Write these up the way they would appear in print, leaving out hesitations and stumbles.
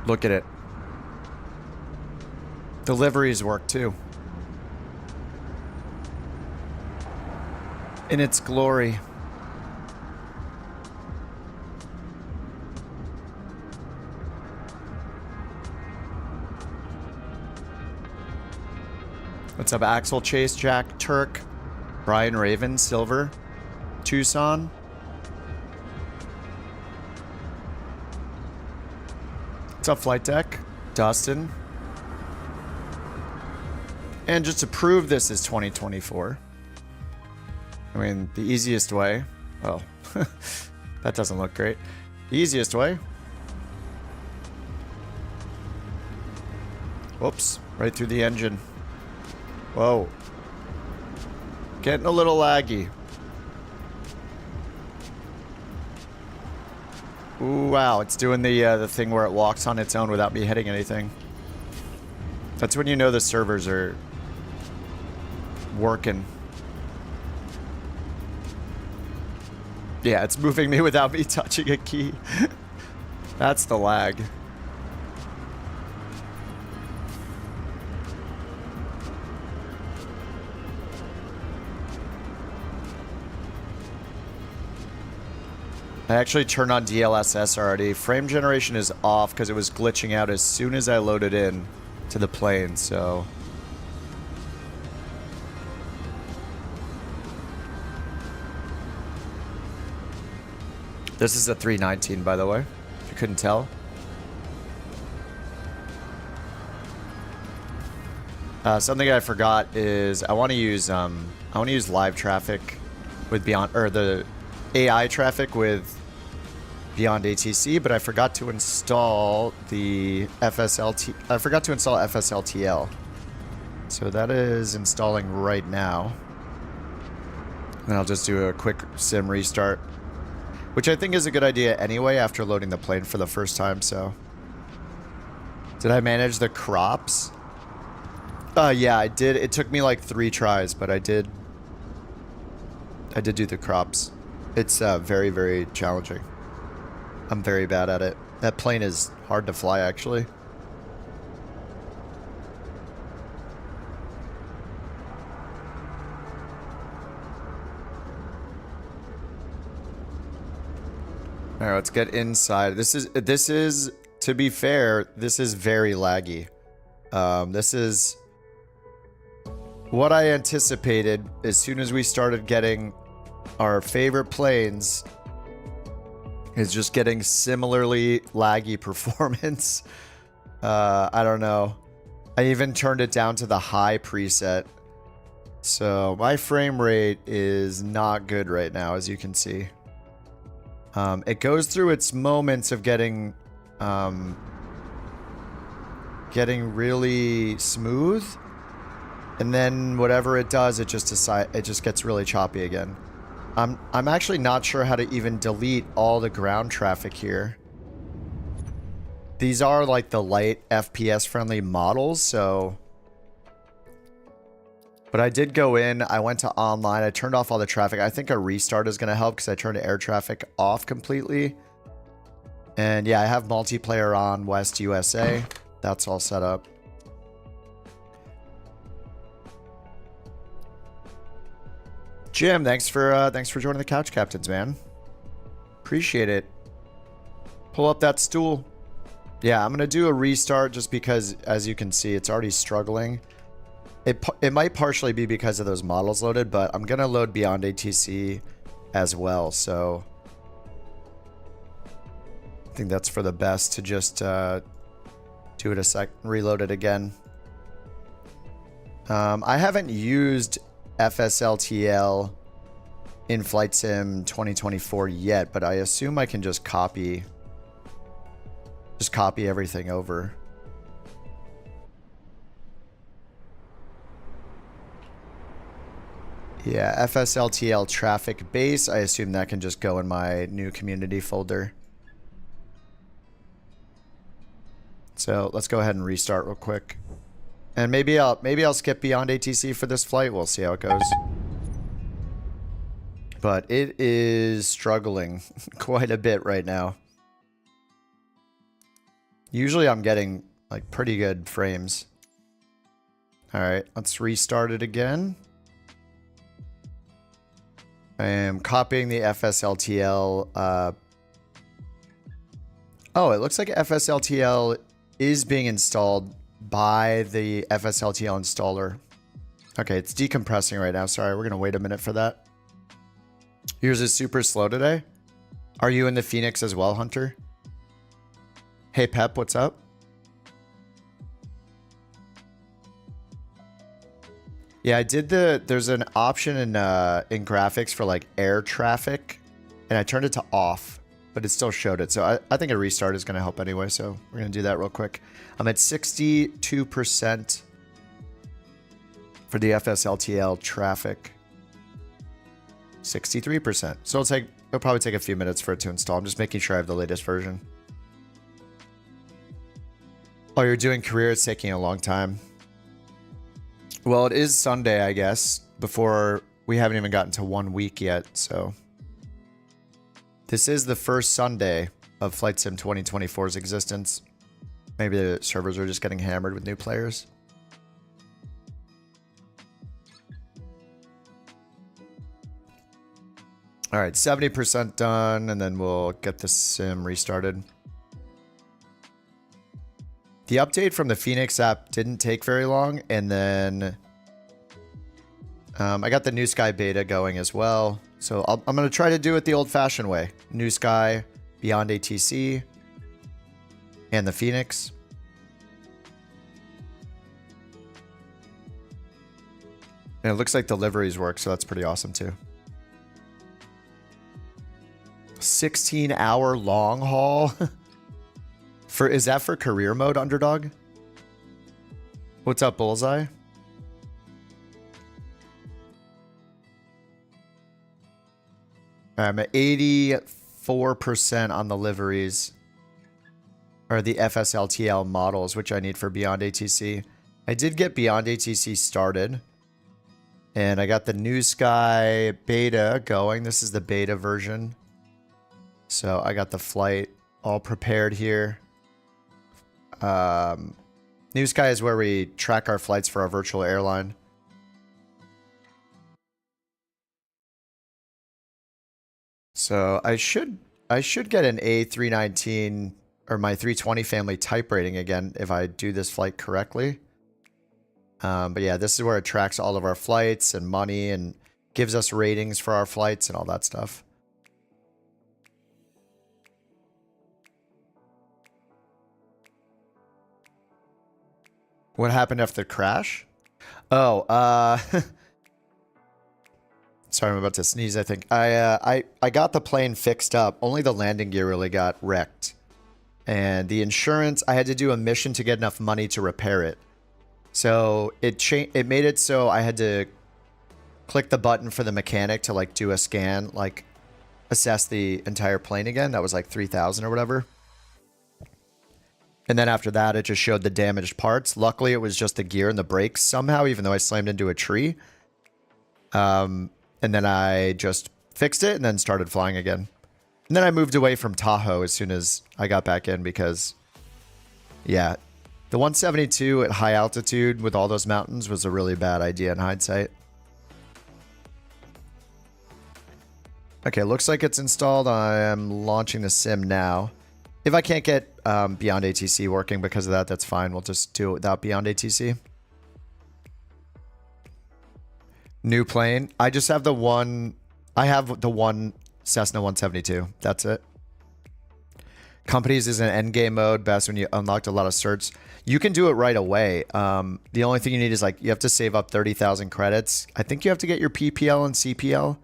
Look at it. Deliveries work too. In its glory. What's up, Axel, Chase, Jack, Turk, Brian, Raven, Silver, Tucson? What's up, Flight Deck? Dustin? And just to prove this is 2024, I mean, the easiest way... Oh, that doesn't look great. The easiest way... Whoops, right through the engine. Whoa. Getting a little laggy. Ooh, wow, it's doing the thing where it walks on its own without me hitting anything. That's when you know the servers are working. Yeah, it's moving me without me touching a key. That's the lag. I actually turned on DLSS already. Frame generation is off because it was glitching out as soon as I loaded in to the plane, so... This is a 319, by the way, if you couldn't tell. Something I forgot is I want to use live traffic with Beyond, or the AI traffic with Beyond ATC, but I forgot to install the FSLT. I forgot to install FSLTL. So that is installing right now. And I'll just do a quick sim restart, which I think is a good idea anyway after loading the plane for the first time, so. Did I manage the crops? Yeah, I did. It took me like 3 tries, but I did do the crops. It's very, very challenging. I'm very bad at it. That plane is hard to fly, actually. All right, let's get inside. This is to be fair, this is very laggy. This is what I anticipated as soon as we started getting our favorite planes, is just getting similarly laggy performance. I don't know. I even turned it down to the high preset. So my frame rate is not good right now, as you can see. It goes through its moments of getting really smooth, and then whatever it does, it just gets really choppy again. I'm actually not sure how to even delete all the ground traffic here. These are like the light FPS friendly models, so... But I did go in, I went to online, I turned off all the traffic. I think a restart is going to help because I turned air traffic off completely. And yeah, I have multiplayer on West USA. That's all set up. Jim, thanks for joining the Couch Captains, man. Appreciate it. Pull up that stool. Yeah, I'm gonna do a restart just because, as you can see, it's already struggling. It might partially be because of those models loaded, but I'm gonna load Beyond ATC as well, so I think that's for the best to just do it a sec, reload it again. I haven't used FSLTL in Flight Sim 2024 yet, but I assume I can just copy everything over. Yeah, FSLTL traffic base. I assume that can just go in my new community folder. So let's go ahead and restart real quick. And maybe I'll skip Beyond ATC for this flight. We'll see how it goes. But it is struggling quite a bit right now. Usually I'm getting like pretty good frames. All right, let's restart it again. I am copying the FSLTL. Oh, it looks like FSLTL is being installed by the FSLTL installer. Okay, it's decompressing right now. Sorry, we're going to wait a minute for that. Yours is super slow today. Are you in the Fenix as well, Hunter? Hey, Pep, what's up? Yeah, I did there's an option in graphics for like air traffic, and I turned it to off, but it still showed it. So I think a restart is going to help anyway, so we're going to do that real quick. I'm at 62% for the FSLTL traffic. 63%. So it'll probably take a few minutes for it to install. I'm just making sure I have the latest version. Oh, you're doing career? It's taking a long time. Well, it is Sunday, I guess, before we haven't even gotten to 1 week yet, so. This is the first Sunday of Flight Sim 2024's existence. Maybe the servers are just getting hammered with new players. All right, 70% done, and then we'll get the sim restarted. The update from the Fenix app didn't take very long, and then I got the New Sky beta going as well. So I'm going to try to do it the old-fashioned way. New Sky, Beyond ATC, and the Fenix. And it looks like deliveries work, so that's pretty awesome too. 16-hour long haul. Is that for career mode, Underdog? What's up, Bullseye? I'm at 84% on the liveries, or the FSLTL models, which I need for Beyond ATC. I did get Beyond ATC started, and I got the New Sky beta going. This is the beta version. So I got the flight all prepared here. New Sky is where we track our flights for our virtual airline. So I should get an A319 or my 320 family type rating again if I do this flight correctly. But yeah, this is where it tracks all of our flights and money and gives us ratings for our flights and all that stuff. What happened after the crash? Oh, sorry, I'm about to sneeze, I think. I got the plane fixed up. Only the landing gear really got wrecked. And the insurance, I had to do a mission to get enough money to repair it. So it made it so I had to click the button for the mechanic to like do a scan, like assess the entire plane again. That was like 3,000 or whatever. And then after that, it just showed the damaged parts. Luckily, it was just the gear and the brakes somehow, even though I slammed into a tree. And then I just fixed it and then started flying again. And then I moved away from Tahoe as soon as I got back in because, yeah, the 172 at high altitude with all those mountains was a really bad idea in hindsight. Okay, looks like it's installed. I am launching the sim now. If I can't get Beyond ATC working because of that, that's fine. We'll just do it without Beyond ATC. New plane. I just have the one. I have the one Cessna 172. That's it. Companies is in endgame mode. Best when you unlocked a lot of certs. You can do it right away. The only thing you need is like you have to save up 30,000 credits. I think you have to get your PPL and CPL.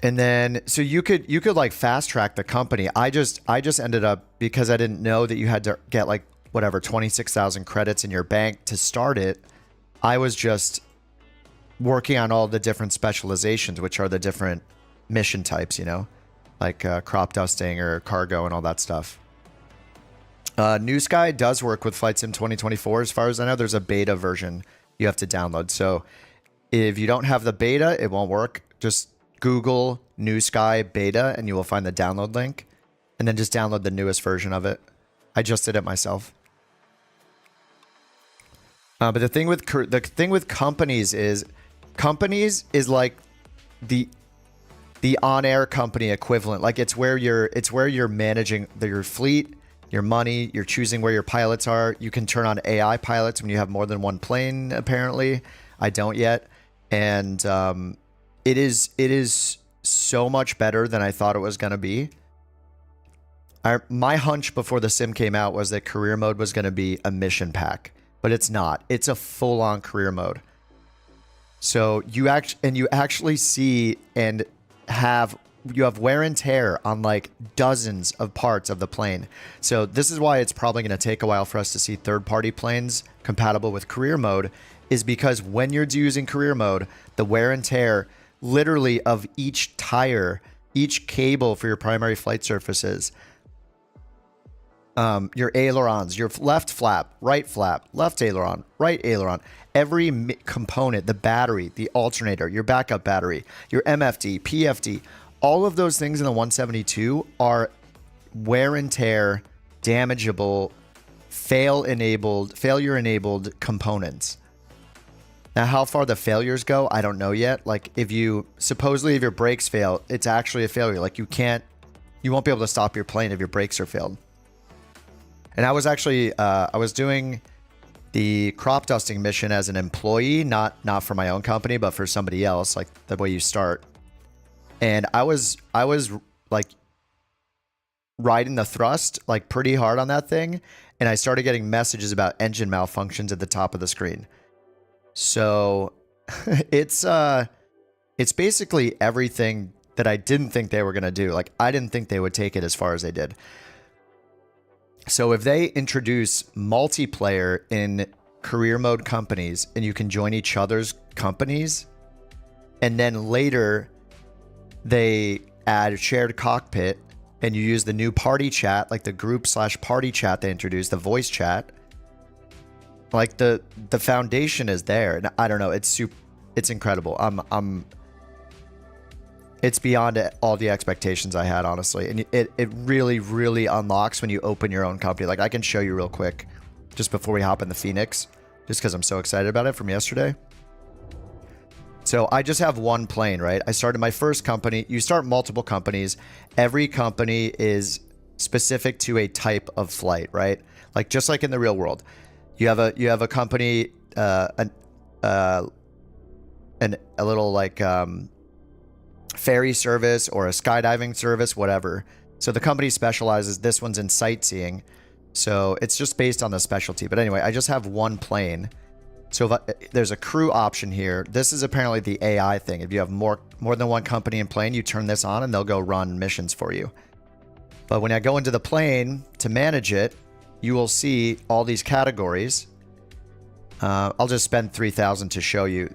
And then, so you could like fast track the company. I just ended up, because I didn't know that you had to get like whatever 26,000 credits in your bank to start it. I was just working on all the different specializations, which are the different mission types, you know, like crop dusting or cargo and all that stuff. New Sky does work with Flight Sim 2024. As far as I know, there's a beta version you have to download. So if you don't have the beta, it won't work. Just Google New Sky beta and you will find the download link. and then just download the newest version of it. I just did it myself. But the thing with companies is like the on-air company equivalent. Like it's where you're managing your fleet, your money, you're choosing where your pilots are. You can turn on AI pilots when you have more than one plane, apparently. I don't yet. And it is so much better than I thought it was going to be. My hunch before the sim came out was that career mode was going to be a mission pack, but it's not. It's a full-on career mode. So you actually see and you have wear and tear on like dozens of parts of the plane. So this is why it's probably going to take a while for us to see third-party planes compatible with career mode, is because when you're using career mode, the wear and tear literally of each tire, each cable for your primary flight surfaces, your ailerons, your left flap, left aileron, right aileron, every component, the battery, the alternator, your backup battery, your MFD, PFD, all of those things in the 172 are wear and tear, damageable, failure-enabled components. Now, how far the failures go, I don't know yet. Like supposedly if your brakes fail, it's actually a failure. Like you won't be able to stop your plane if your brakes are failed. And I was actually, I was doing the crop dusting mission as an employee, not for my own company, but for somebody else, like the way you start. And I was like riding the thrust like pretty hard on that thing. And I started getting messages about engine malfunctions at the top of the screen. So it's basically everything that I didn't think they were going to do. Like I didn't think they would take it as far as they did. So if they introduce multiplayer in career mode companies and you can join each other's companies, and then later they add shared cockpit and you use the new party chat, like the group/party chat they introduced, the voice chat, like the foundation is there. And I don't know, it's incredible. It's beyond all the expectations I had, honestly. And it really, really unlocks when you open your own company. Like I can show you real quick just before we hop in the Fenix, just because I'm so excited about it from yesterday. So I just have one plane, right? I started my first company. You start multiple companies. Every company is specific to a type of flight, right? Like just like in the real world, you have a company, a little like ferry service or a skydiving service, whatever. So the company specializes. This one's in sightseeing. So it's just based on the specialty. But anyway, I just have one plane. So there's a crew option here. This is apparently the AI thing. If you have more than one company and plane, you turn this on and they'll go run missions for you. But when I go into the plane to manage it, you will see all these categories. I'll just spend 3,000 to show you.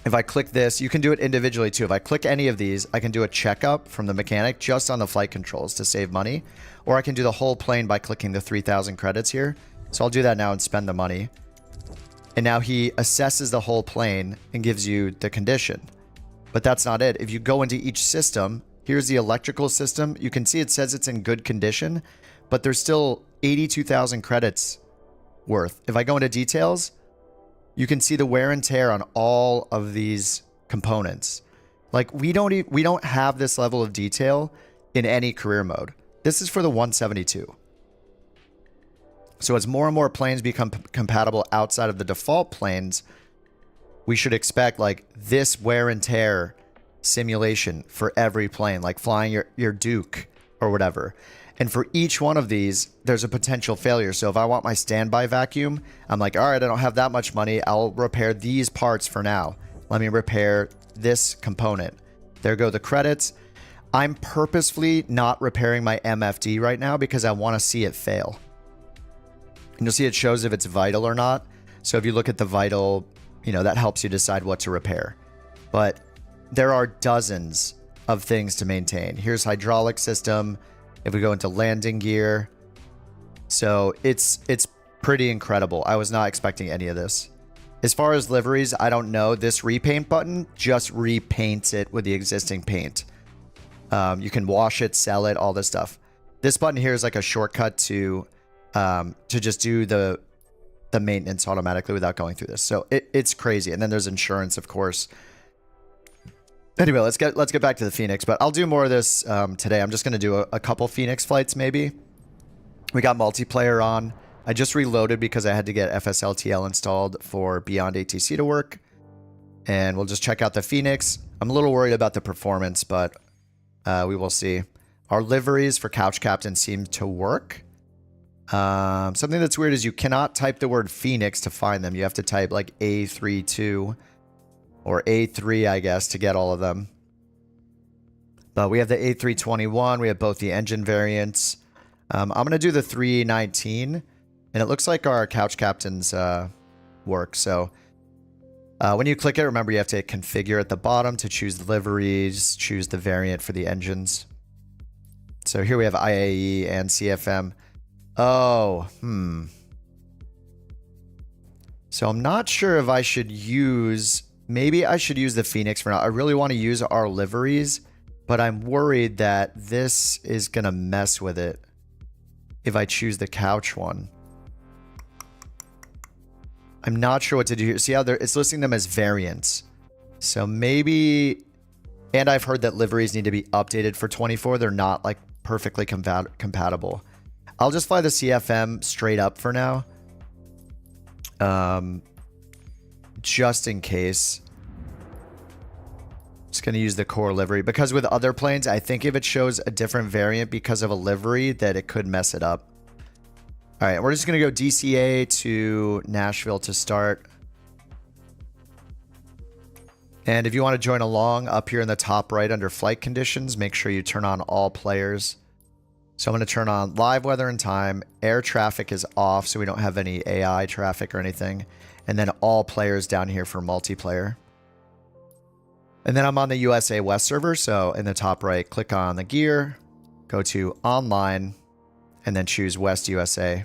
If I click this, you can do it individually too. If I click any of these, I can do a checkup from the mechanic just on the flight controls to save money. Or I can do the whole plane by clicking the 3,000 credits here. So I'll do that now and spend the money. And now he assesses the whole plane and gives you the condition. But that's not it. If you go into each system, here's the electrical system. You can see it says it's in good condition, but there's still 82,000 credits worth. If I go into details, you can see the wear and tear on all of these components. Like we don't have this level of detail in any career mode. This is for the 172. So as more and more planes become compatible outside of the default planes, we should expect like this wear and tear simulation for every plane, like flying your Duke or whatever. And for each one of these, there's a potential failure. So if I want my standby vacuum, I'm like, all right, I don't have that much money. I'll repair these parts for now. Let me repair this component. There go the credits. I'm purposefully not repairing my MFD right now because I want to see it fail. And you'll see it shows if it's vital or not. So if you look at the vital, that helps you decide what to repair. But there are dozens of things to maintain. Here's hydraulic system. If we go into landing gear. So it's pretty incredible. I was not expecting any of this. As far as liveries, I don't know. This repaint button just repaints it with the existing paint. You can wash it, sell it, all this stuff. This button here is like a shortcut to just do the maintenance automatically without going through this. So it's crazy. And then there's insurance, of course. Anyway, let's get back to the Fenix. But I'll do more of this today. I'm just going to do a couple Fenix flights maybe. We got multiplayer on. I just reloaded because I had to get FSLTL installed for Beyond ATC to work. And we'll just check out the Fenix. I'm a little worried about the performance, but we will see. Our liveries for Couch Captain seem to work. Something that's weird is you cannot type the word Fenix to find them. You have to type like A32 or A3, I guess, to get all of them. But we have the A321. We have both the engine variants. I'm going to do the 319. And it looks like our Couch Captains work. So when you click it, remember you have to hit configure at the bottom to choose the liveries, choose the variant for the engines. So here we have IAE and CFM. Oh, So I'm not sure if I should use... Maybe I should use the Fenix for now. I really want to use our liveries, but I'm worried that this is going to mess with it if I choose the couch one. I'm not sure what to do here. See how it's listing them as variants. So maybe... And I've heard that liveries need to be updated for 24. They're not like perfectly compatible. I'll just fly the CFM straight up for now. Just in case. Just going to use the core livery. Because with other planes, I think if it shows a different variant because of a livery, that it could mess it up. All right, we're just going to go DCA to Nashville to start. And if you want to join along, up here in the top right under flight conditions, make sure you turn on all players. So I'm going to turn on live weather and time. Air traffic is off, so we don't have any AI traffic or anything. And then all players down here for multiplayer. And then I'm on the USA West server. So in the top right, click on the gear, go to online, and then choose West USA.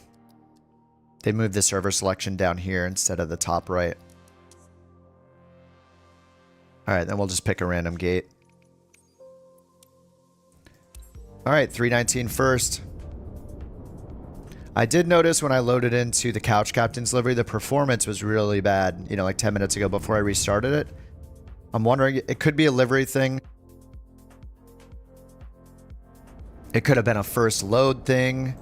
They moved the server selection down here instead of the top right. All right, then we'll just pick a random gate. All right, 319 first. I did notice when I loaded into the Couch Captain's livery, the performance was really bad, you know, like 10 minutes ago before I restarted it. I'm wondering, it could be a livery thing. It could have been a first load thing.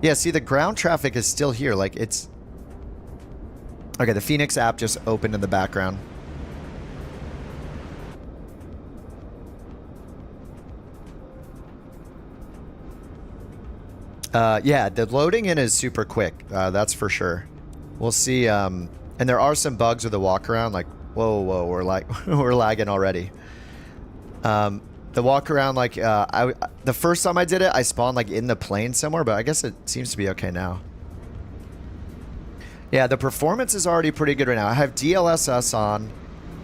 Yeah, see, the ground traffic is still here. Like, it's... Okay, the Fenix app just opened in the background. Yeah, the loading in is super quick. That's for sure. We'll see. And there are some bugs with the walk around. Like, whoa, we're like we're lagging already. The walk around, like, the first time I did it, I spawned like in the plane somewhere, but I guess it seems to be okay now. Yeah, the performance is already pretty good right now. I have DLSS on.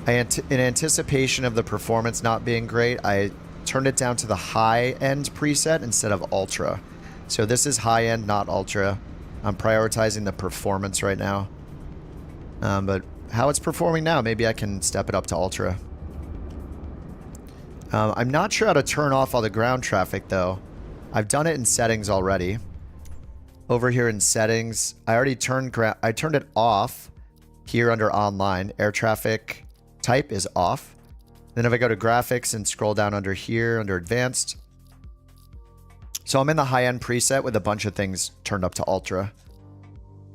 In anticipation of the performance not being great, I turned it down to the high-end preset instead of ultra. So this is high-end, not ultra. I'm prioritizing the performance right now. But how it's performing now, maybe I can step it up to ultra. I'm not sure how to turn off all the ground traffic, though. I've done it in settings already. Over here in settings, I already turned it off here under online. Air traffic type is off. Then if I go to graphics and scroll down under here, under advanced. So I'm in the high-end preset with a bunch of things turned up to ultra.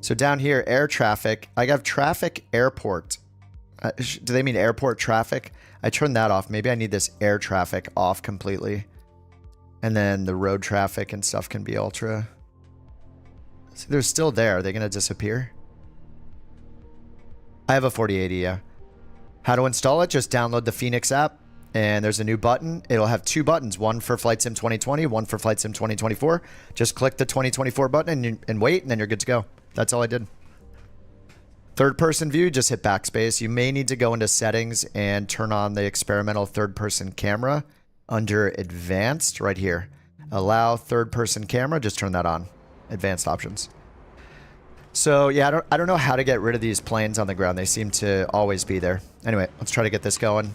So down here, air traffic. I have traffic airport. Do they mean airport traffic? I turned that off. Maybe I need this air traffic off completely. And then the road traffic and stuff can be ultra. See, they're still there. Are they going to disappear? I have a 4080, yeah. How to install it? Just download the Fenix app. And there's a new button. It'll have two buttons. One for Flight Sim 2020, one for Flight Sim 2024. Just click the 2024 button and wait, and then you're good to go. That's all I did. Third-person view, just hit backspace. You may need to go into settings and turn on the experimental third-person camera under advanced right here. Allow third-person camera, just turn that on. Advanced options. So yeah, I don't know how to get rid of these planes on the ground. They seem to always be there. Anyway, let's try to get this going.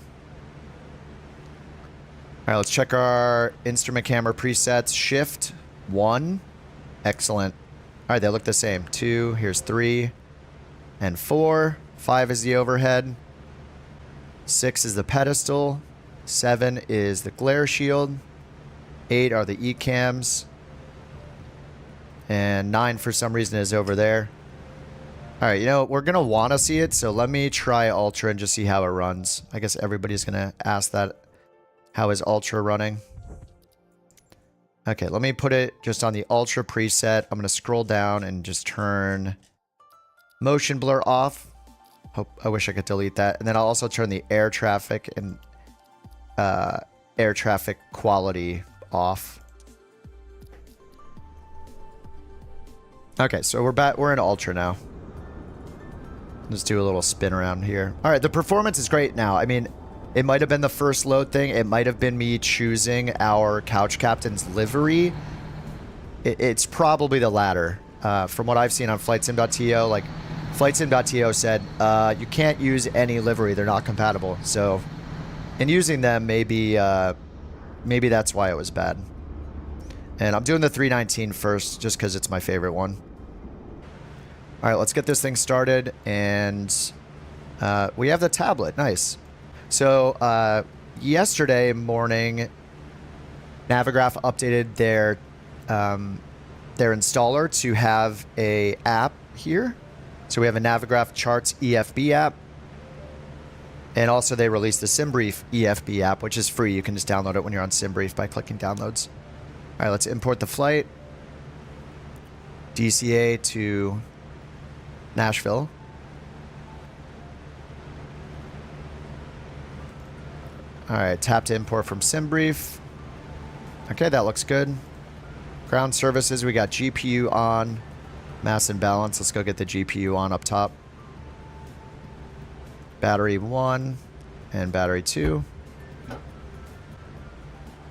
All right, let's check our instrument camera presets. Shift 1. Excellent. All right, they look the same. 2, here's 3, and 4. 5 is the overhead. 6 is the pedestal. 7 is the glare shield. 8 are the E-cams. And 9, for some reason, is over there. All right, you know, we're going to want to see it, so let me try Ultra and just see how it runs. I guess everybody's going to ask that. How is Ultra running? Okay, let me put it just on the Ultra preset. I'm going to scroll down and just turn motion blur off. I wish I could delete that. And then I'll also turn the air traffic and air traffic quality off. Okay, so we're in Ultra now. Let's do a little spin around here. All right, the performance is great now. I mean, it might have been the first load thing. It might have been me choosing our Couch Captain's livery. It's probably the latter. From what I've seen on FlightSim.to, like FlightSim.to said, you can't use any livery. They're not compatible. So in using them, maybe that's why it was bad. And I'm doing the 319 first just because it's my favorite one. All right, let's get this thing started. And we have the tablet. Nice. So yesterday morning, Navigraph updated their installer to have a app here. So we have a Navigraph Charts EFB app. And also they released the SimBrief EFB app, which is free. You can just download it when you're on SimBrief by clicking downloads. All right, let's import the flight. DCA to Nashville. All right, tap to import from SimBrief. Okay, that looks good. Ground services, we got GPU on. Mass and balance, let's go get the GPU on up top. Battery 1 and battery 2.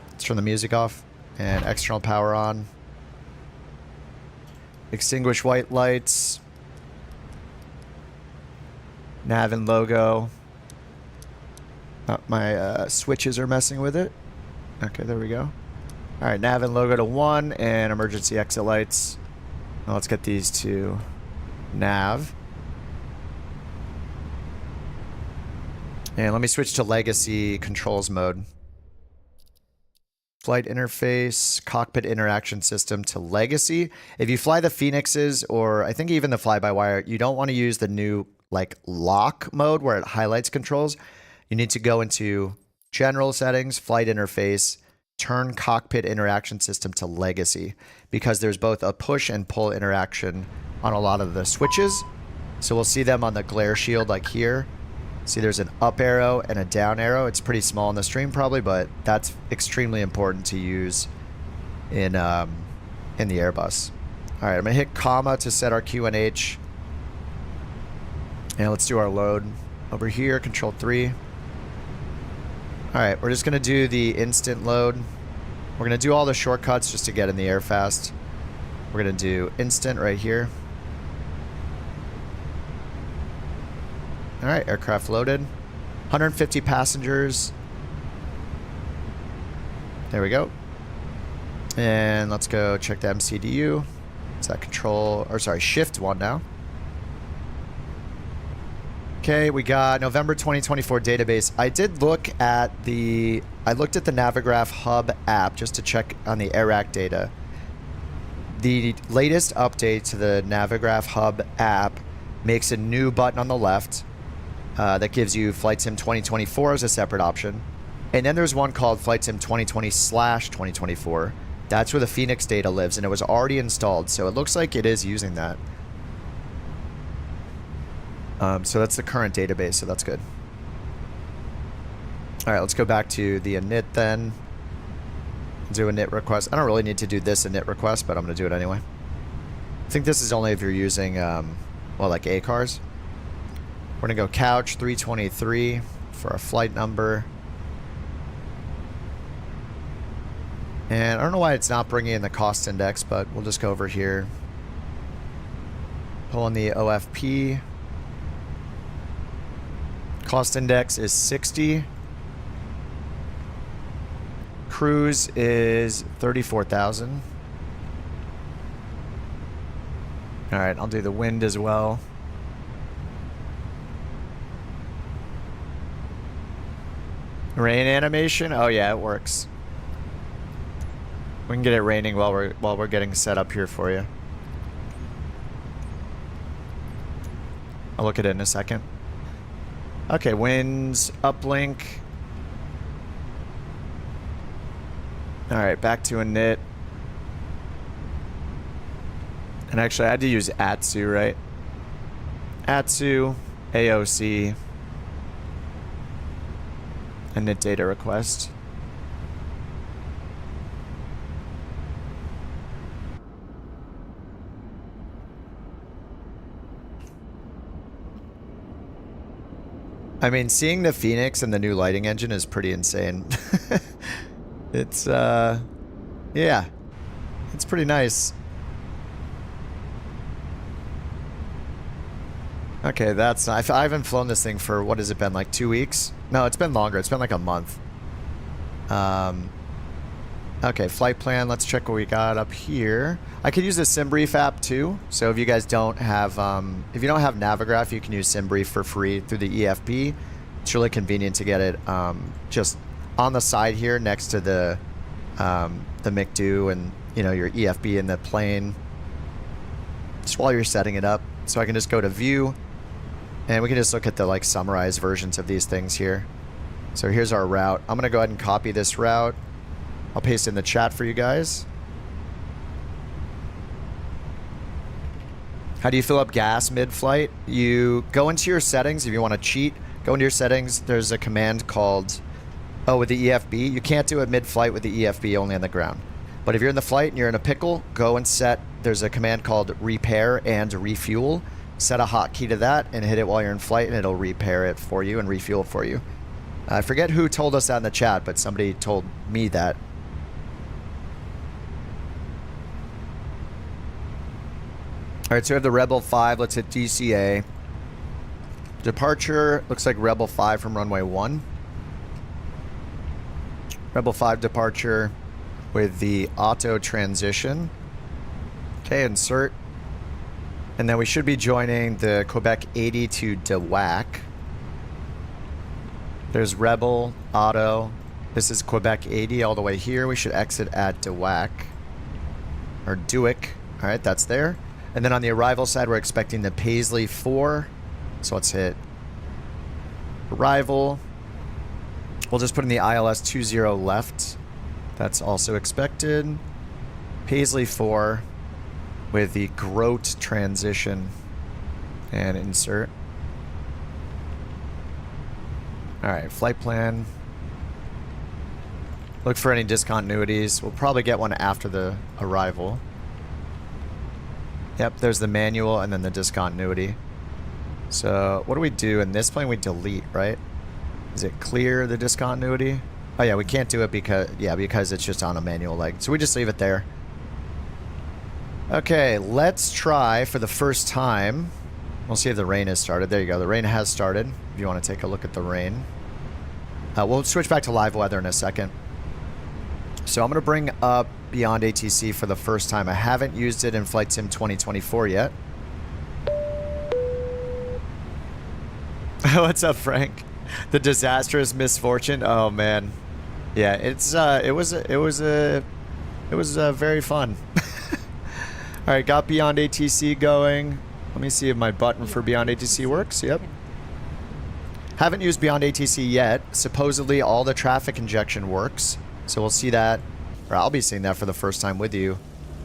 Let's turn the music off and external power on. Extinguish white lights. Nav and logo. My switches are messing with it. Okay, there we go. All right, nav and logo to 1 and emergency exit lights. Now let's get these to nav. And let me switch to legacy controls mode. Flight interface, cockpit interaction system to legacy. If you fly the Fenixes, or I think even the fly-by-wire, you don't want to use the new like lock mode where it highlights controls. You need to go into general settings, flight interface, turn cockpit interaction system to legacy, because there's both a push and pull interaction on a lot of the switches. So we'll see them on the glare shield like here. See, there's an up arrow and a down arrow. It's pretty small in the stream probably, but that's extremely important to use in the Airbus. All right, I'm gonna hit comma to set our QNH. And let's do our load over here, control 3. All right, we're just gonna do the instant load. We're gonna do all the shortcuts just to get in the air fast. We're gonna do instant right here. All right, aircraft loaded. 150 passengers. There we go. And let's go check the MCDU. Is that control, or sorry, shift 1 now. Okay, we got November 2024 database. I did look at I looked at the Navigraph Hub app just to check on the AirAC data. The latest update to the Navigraph Hub app makes a new button on the left that gives you FlightSim 2024 as a separate option. And then there's one called FlightSim 2020/2024. That's where the Fenix data lives, and it was already installed, so it looks like it is using that. So that's the current database, so that's good. All right, let's go back to the init then. Do a init request. I don't really need to do this init request, but I'm going to do it anyway. I think this is only if you're using, well, like ACARs. We're going to go couch 323 for our flight number. And I don't know why it's not bringing in the cost index, but we'll just go over here. Pull in the OFP. Cost index is 60. cruise is 34,000. All right, I'll do the wind as well. Rain animation? Oh yeah, it works. We can get it raining while we're getting set up here for you. I'll look at it in a second. Okay, winds, uplink. All right, back to init. And actually, I had to use ATSU, right? ATSU, AOC, init data request. I mean, seeing the Fenix and the new lighting engine is pretty insane. It's, yeah, it's pretty nice. Okay, that's... I haven't flown this thing for, what has it been, like 2 weeks? No, it's been longer. It's been like a month. Okay, flight plan. Let's check what we got up here. I could use the SimBrief app too. So if you guys don't have, if you don't have Navigraph, you can use SimBrief for free through the EFB. It's really convenient to get it just on the side here next to the McDo and, you know, your EFB in the plane. Just while you're setting it up. So I can just go to view and we can just look at the like summarized versions of these things here. So here's our route. I'm going to go ahead and copy this route. I'll paste it in the chat for you guys. How do you fill up gas mid-flight? You go into your settings. If you want to cheat, go into your settings. There's a command called, oh, with the EFB. You can't do it mid-flight with the EFB, only on the ground. But if you're in the flight and you're in a pickle, go and set, there's a command called repair and refuel. Set a hotkey to that and hit it while you're in flight and it'll repair it for you and refuel for you. I forget who told us that in the chat, but somebody told me that. All right, so we have the Rebel 5. Let's hit DCA. Departure looks like Rebel 5 from runway 1. Rebel 5 departure with the auto transition. Okay, insert. And then we should be joining the Quebec 80 to DeWac. There's Rebel, auto. This is Quebec 80 all the way here. We should exit at DeWac. Or Dewick. All right, that's there. And then on the arrival side, we're expecting the Paisley 4. So let's hit arrival. We'll just put in the ILS 20 left. That's also expected. Paisley 4 with the Grote transition and insert. All right, flight plan. Look for any discontinuities. We'll probably get one after the arrival. Yep, there's the manual and then the discontinuity. So what do we do in this plane? We delete, right? Is it clear the discontinuity? Oh yeah, we can't do it because, yeah, because it's just on a manual leg. So we just leave it there. Okay, let's try for the first time. We'll see if the rain has started. There you go. The rain has started. If you want to take a look at the rain. We'll switch back to live weather in a second. So I'm going to bring up Beyond ATC for the first time. I haven't used it in Flight Sim 2024 yet. What's up, Frank? The disastrous misfortune. Oh man, yeah. It's it was very fun. All right, got Beyond ATC going. Let me see if my button for Beyond ATC works. Yep. Haven't used Beyond ATC yet. Supposedly all the traffic injection works. So we'll see that, or I'll be seeing that for the first time with you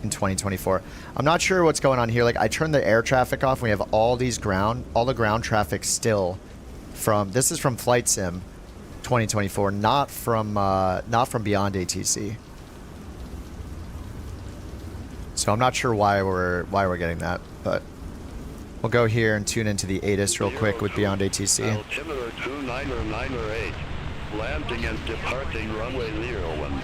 in 2024. I'm not sure what's going on here. Like I turned the air traffic off. And we have all the ground traffic still from, this is from Flight Sim 2024, not from Beyond ATC. So I'm not sure why we're getting that, but we'll go here and tune into the ATIS real quick with Beyond ATC. Altimeter 29908, landing and departing runway 01.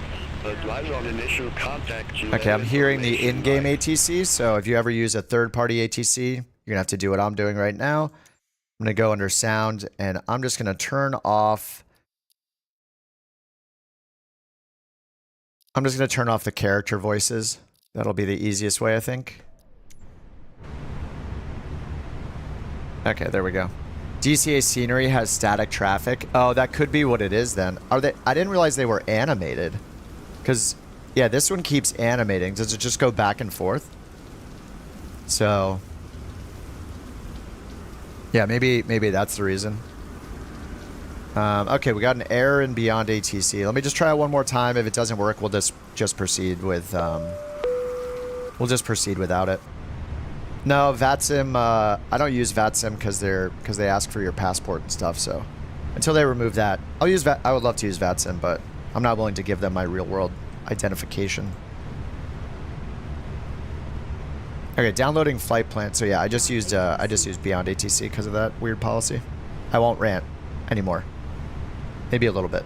Advise on initial contact. Okay, I'm hearing the in-game ATC, so if you ever use a third-party ATC, you're going to have to do what I'm doing right now. I'm going to go under sound, and I'm just going to turn off I'm just going to turn off the character voices. That'll be the easiest way, I think. Okay, there we go. DCA scenery has static traffic. Oh, that could be what it is then. Are they? I didn't realize they were animated. Because, yeah, this one keeps animating. Does it just go back and forth? So, yeah, maybe that's the reason. Okay, we got an error in Beyond ATC. Let me just try it one more time. If it doesn't work, we'll just proceed with we'll just proceed without it. No, VATSIM. I don't use VATSIM because they ask for your passport and stuff. So until they remove that, I'll use I would love to use VATSIM, but I'm not willing to give them my real world identification. Okay, downloading flight plan. So yeah, I just used Beyond ATC because of that weird policy. I won't rant anymore. Maybe a little bit.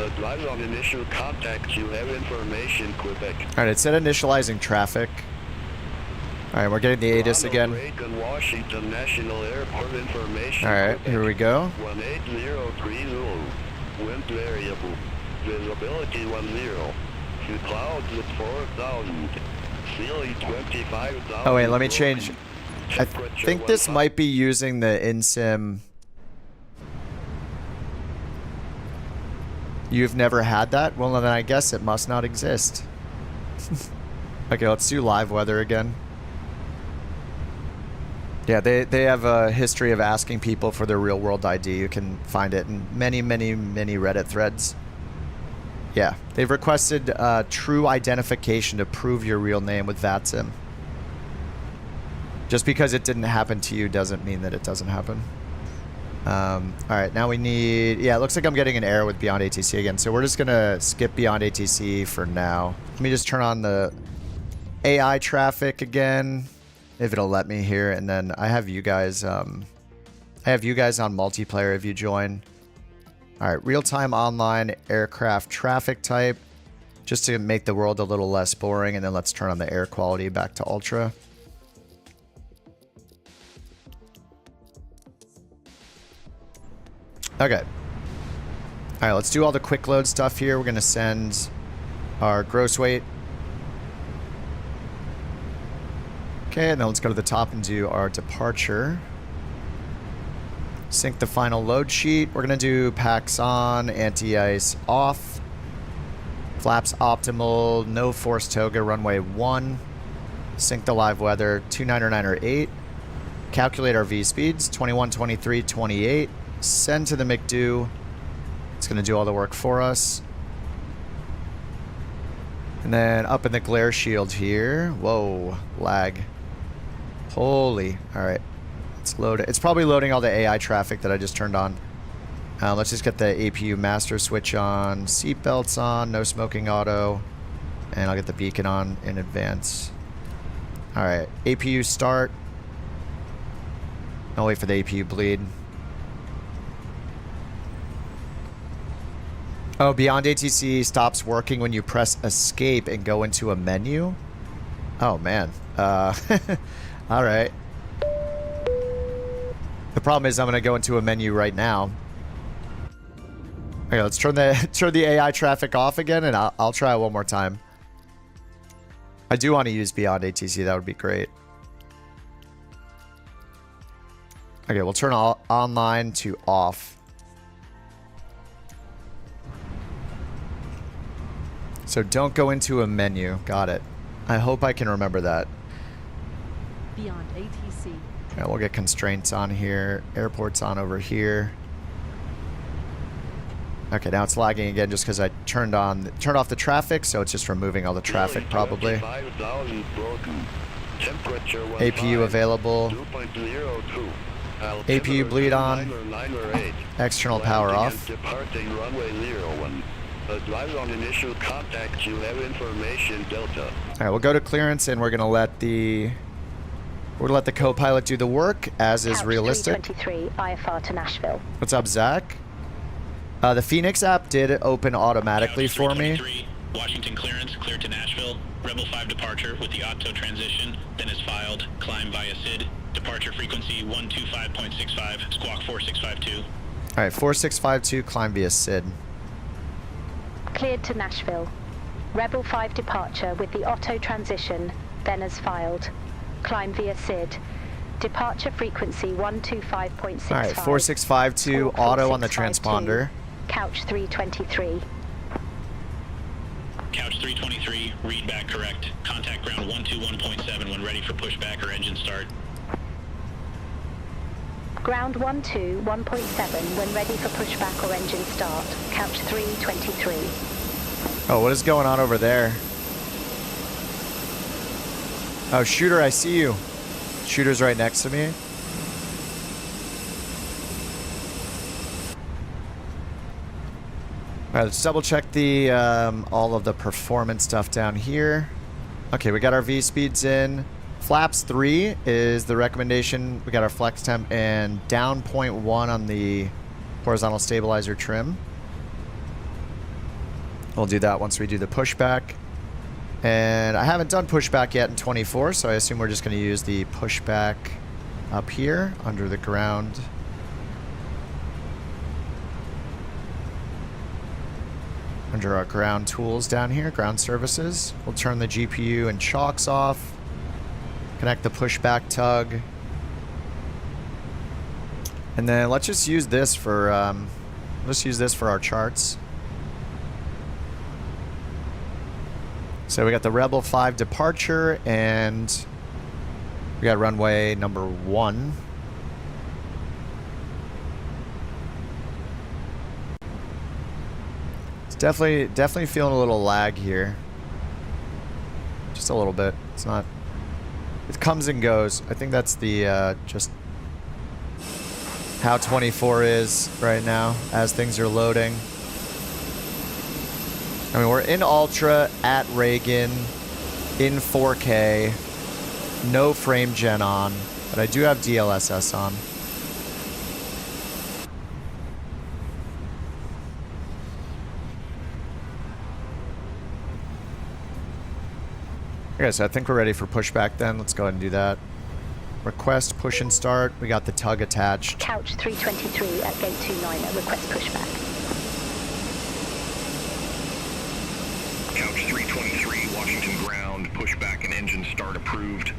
Advise on initial contact. You have information, Quebec. All right, it said initializing traffic. All right, we're getting the ATIS again. Reagan, Washington National Airport information. All right, here we go. 18030. Wind variable. Visibility 10. Few clouds at 4,000. Ceiling 25,000. Oh wait, let me change. I think this might be using the InSim. You've never had that? Well, then I guess it must not exist. Okay, let's do live weather again. Yeah, they have a history of asking people for their real world ID. You can find it in many Reddit threads. Yeah, they've requested true identification to prove your real name with VATSIM. Just because it didn't happen to you doesn't mean that it doesn't happen. All right, now we need... Yeah, it looks like I'm getting an error with Beyond ATC again, so we're just going to skip Beyond ATC for now. Let me just turn on the AI traffic again, if it'll let me here, and then I have you guys... I have you guys on multiplayer if you join. All right, real-time online aircraft traffic type, just to make the world a little less boring, and then let's turn on the air quality back to ultra. Okay. All right, let's do all the quick load stuff here. We're going to send our gross weight. Okay, and then let's go to the top and do our departure. Sync the final load sheet. We're going to do packs on, anti-ice off. Flaps optimal, no force toga, runway 1. Sync the live weather, 299 Calculate our V-speeds, 21, 23, 28. Send to the McDo. It's going to do all the work for us. And then up in the glare shield here. Whoa, lag. Holy. All right. Let's load it. It's probably loading all the AI traffic that I just turned on. Let's just get the APU master switch on. Seatbelts on. No smoking auto. And I'll get the beacon on in advance. All right. APU start. I'll wait for the APU bleed. Oh, Beyond ATC stops working when you press escape and go into a menu? Oh, man. All right. The problem is I'm going to go into a menu right now. Okay, let's turn the AI traffic off again, and I'll try it one more time. I do want to use Beyond ATC. That would be great. Okay, we'll turn online to off. So don't go into a menu. Got it. I hope I can remember that. Beyond ATC. Yeah, we'll get constraints on here. Airports on over here. Okay, now it's lagging again just because I turned off the traffic, so it's just removing all the traffic probably. APU available. APU bleed on. External power off. Advise on initial contact. You have information, Delta. All right, we'll go to clearance, and we're gonna let the co-pilot do the work as is realistic. A323 IFR to Nashville. What's up, Zach? The Fenix app did open automatically for me. Washington clearance, cleared to Nashville. Rebel 5 departure with the auto transition. Then is filed. Climb via SID. Departure frequency 125.65. Squawk 4652. All right, 4652, climb via SID. Cleared to Nashville. Rebel 5 departure with the auto transition, then as filed. Climb via SID. Departure frequency 125.65. All right, 4652, auto on the transponder. Couch 323. Couch 323, read back correct. Contact ground 121.7 when ready for pushback or engine start. Ground 121.7 when ready for pushback or engine start. Couch 323. Oh, what is going on over there? Oh, shooter, I see you. Shooter's right next to me. All right, let's double check the all of the performance stuff down here. Okay, we got our V speeds in. Flaps 3 is the recommendation. We got our flex temp and down 0.1 on the horizontal stabilizer trim. We'll do that once we do the pushback. And I haven't done pushback yet in 24, so I assume we're just going to use the pushback up here under the ground. Under our ground tools down here, ground services. We'll turn the GPU and chocks off. Connect the pushback tug. And then let's just use this for our charts. So we got the Rebel 5 departure and we got runway number 1. It's definitely feeling a little lag here. Just a little bit. It's not. It comes and goes. I think that's the just how 24 is right now as things are loading. I mean, we're in Ultra at Reagan in 4K, no frame gen on, but I do have DLSS on. Okay, so I think we're ready for pushback then. Let's go ahead and do that. Request push and start. We got the tug attached. Couch 323 at gate 29 at request pushback. Couch 323, Washington ground, pushback and engine start approved.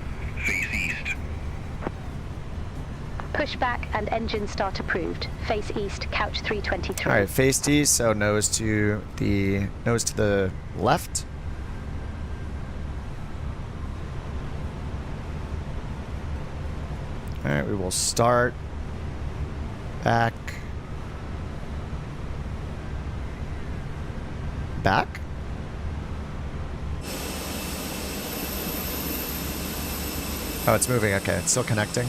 Face east. Pushback and engine start approved. Face east, couch 323. All right, face east, so nose to the left. All right, we will start back. Oh, it's moving. Okay, it's still connecting.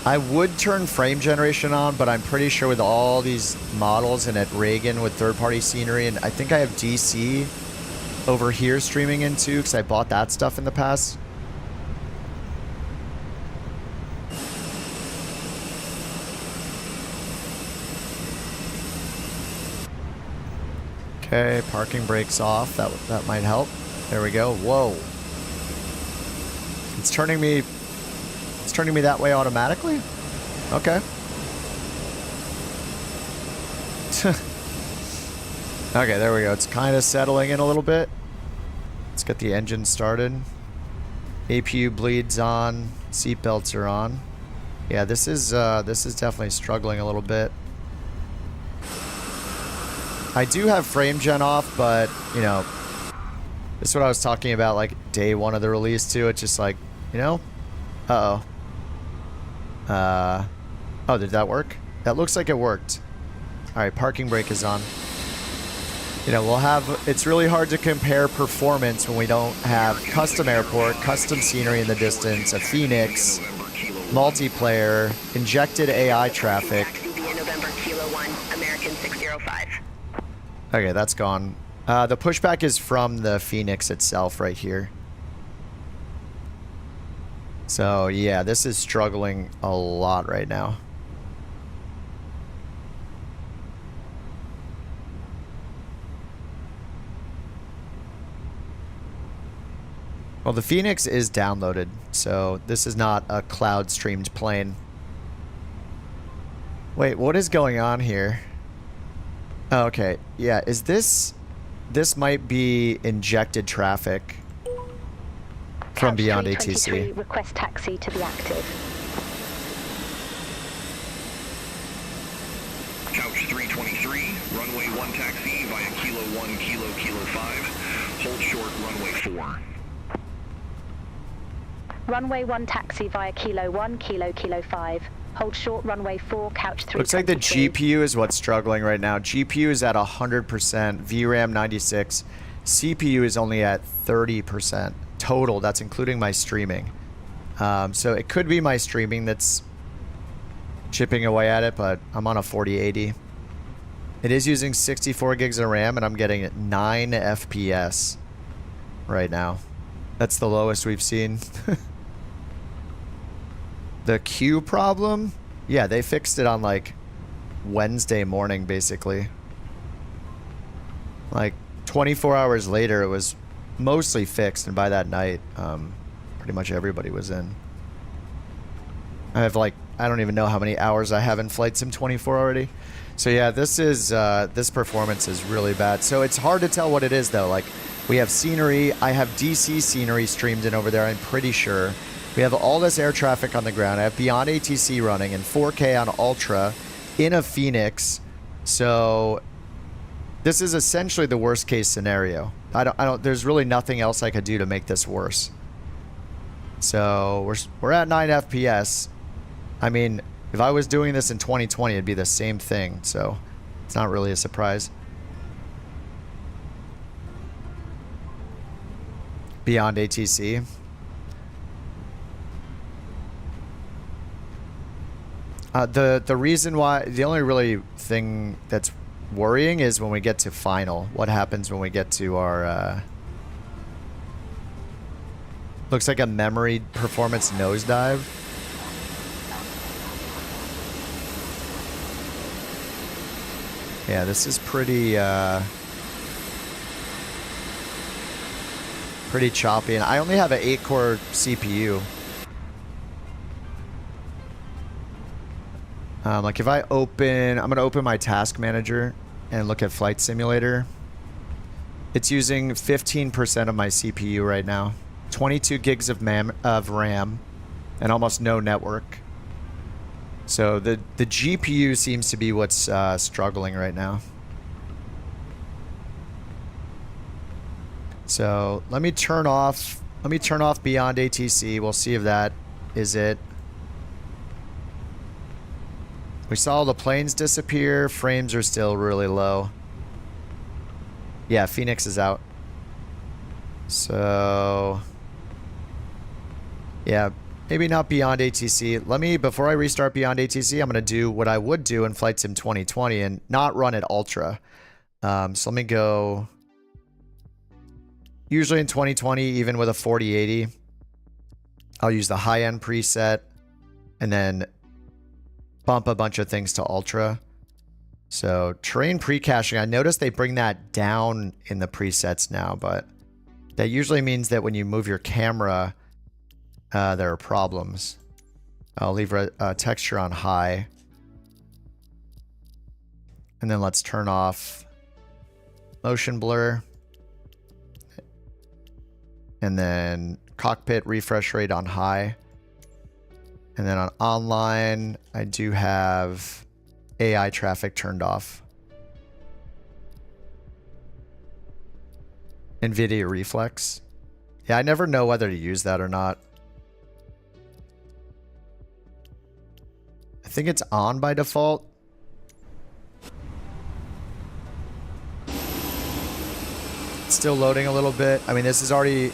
I would turn frame generation on, but I'm pretty sure with all these models and at Reagan with third-party scenery, and I think I have DC over here streaming into because I bought that stuff in the past. Okay, parking brakes off. That might help. There we go. Whoa. It's turning me that way automatically? Okay. Okay, there we go. It's kind of settling in a little bit. Let's get the engine started. APU bleeds on. Seatbelts are on. Yeah, this is definitely struggling a little bit. I do have frame gen off, but you know, this is what I was talking about like day 1 of the release too. It's just like, you know, oh, did that work? That looks like it worked. All right, parking brake is on. You know, it's really hard to compare performance when we don't have custom airport, custom scenery in the distance, a Fenix, multiplayer, injected AI traffic. Okay, that's gone. The pushback is from the Fenix itself right here. So yeah, this is struggling a lot right now. Well, the Fenix is downloaded, so this is not a cloud streamed plane. Wait, what is going on here? Oh, okay. Yeah, is this... This might be injected traffic from Beyond ATC. Request taxi to be active. Couch 323, runway 1 taxi via Kilo 1, Kilo 5. Hold short, runway 4. Runway 1 taxi via Kilo 1, Kilo 5. Hold short, runway 4, couch 323. Looks like the GPU is what's struggling right now. GPU is at 100%, VRAM 96, CPU is only at 30% total. That's including my streaming. So it could be my streaming that's chipping away at it, but I'm on a 4080. It is using 64 gigs of RAM, and I'm getting 9 FPS right now. That's the lowest we've seen. The queue problem? Yeah, they fixed it on like Wednesday morning, basically. Like 24 hours later, it was mostly fixed, and by that night, pretty much everybody was in. I have like, I don't even know how many hours I have in Flight Sim 24 already. So yeah, this is, this performance is really bad. So it's hard to tell what it is though. Like, we have scenery. I have DC scenery streamed in over there, I'm pretty sure. We have all this air traffic on the ground. I have Beyond ATC running in 4K on Ultra in a Fenix. So this is essentially the worst case scenario. There's really nothing else I could do to make this worse. So we're at 9 FPS. I mean, if I was doing this in 2020, it'd be the same thing. So it's not really a surprise. Beyond ATC. The reason why, the only really thing that's worrying is when we get to final. What happens when we get to our, looks like a memory performance nosedive. Yeah, this is pretty, pretty choppy, and I only have an 8-core CPU. Like if I open, I'm going to open my task manager and look at Flight Simulator. It's using 15% of my CPU right now. 22 gigs of RAM and almost no network. So the GPU seems to be what's struggling right now. So let me turn off Beyond ATC. We'll see if that is it. We saw the planes disappear. Frames are still really low. Yeah, Fenix is out. So yeah, maybe not Beyond ATC. Let me, before I restart Beyond ATC, I'm going to do what I would do in Flight Sim 2020 and not run it Ultra. So let me go. Usually in 2020, even with a 4080, I'll use the high-end preset and then bump a bunch of things to Ultra. So terrain pre-caching, I noticed they bring that down in the presets now, but that usually means that when you move your camera, there are problems. I'll leave texture on high. And then let's turn off motion blur. And then cockpit refresh rate on high. And then on online, I do have AI traffic turned off. NVIDIA Reflex. Yeah, I never know whether to use that or not. I think it's on by default. It's still loading a little bit. I mean, this is already...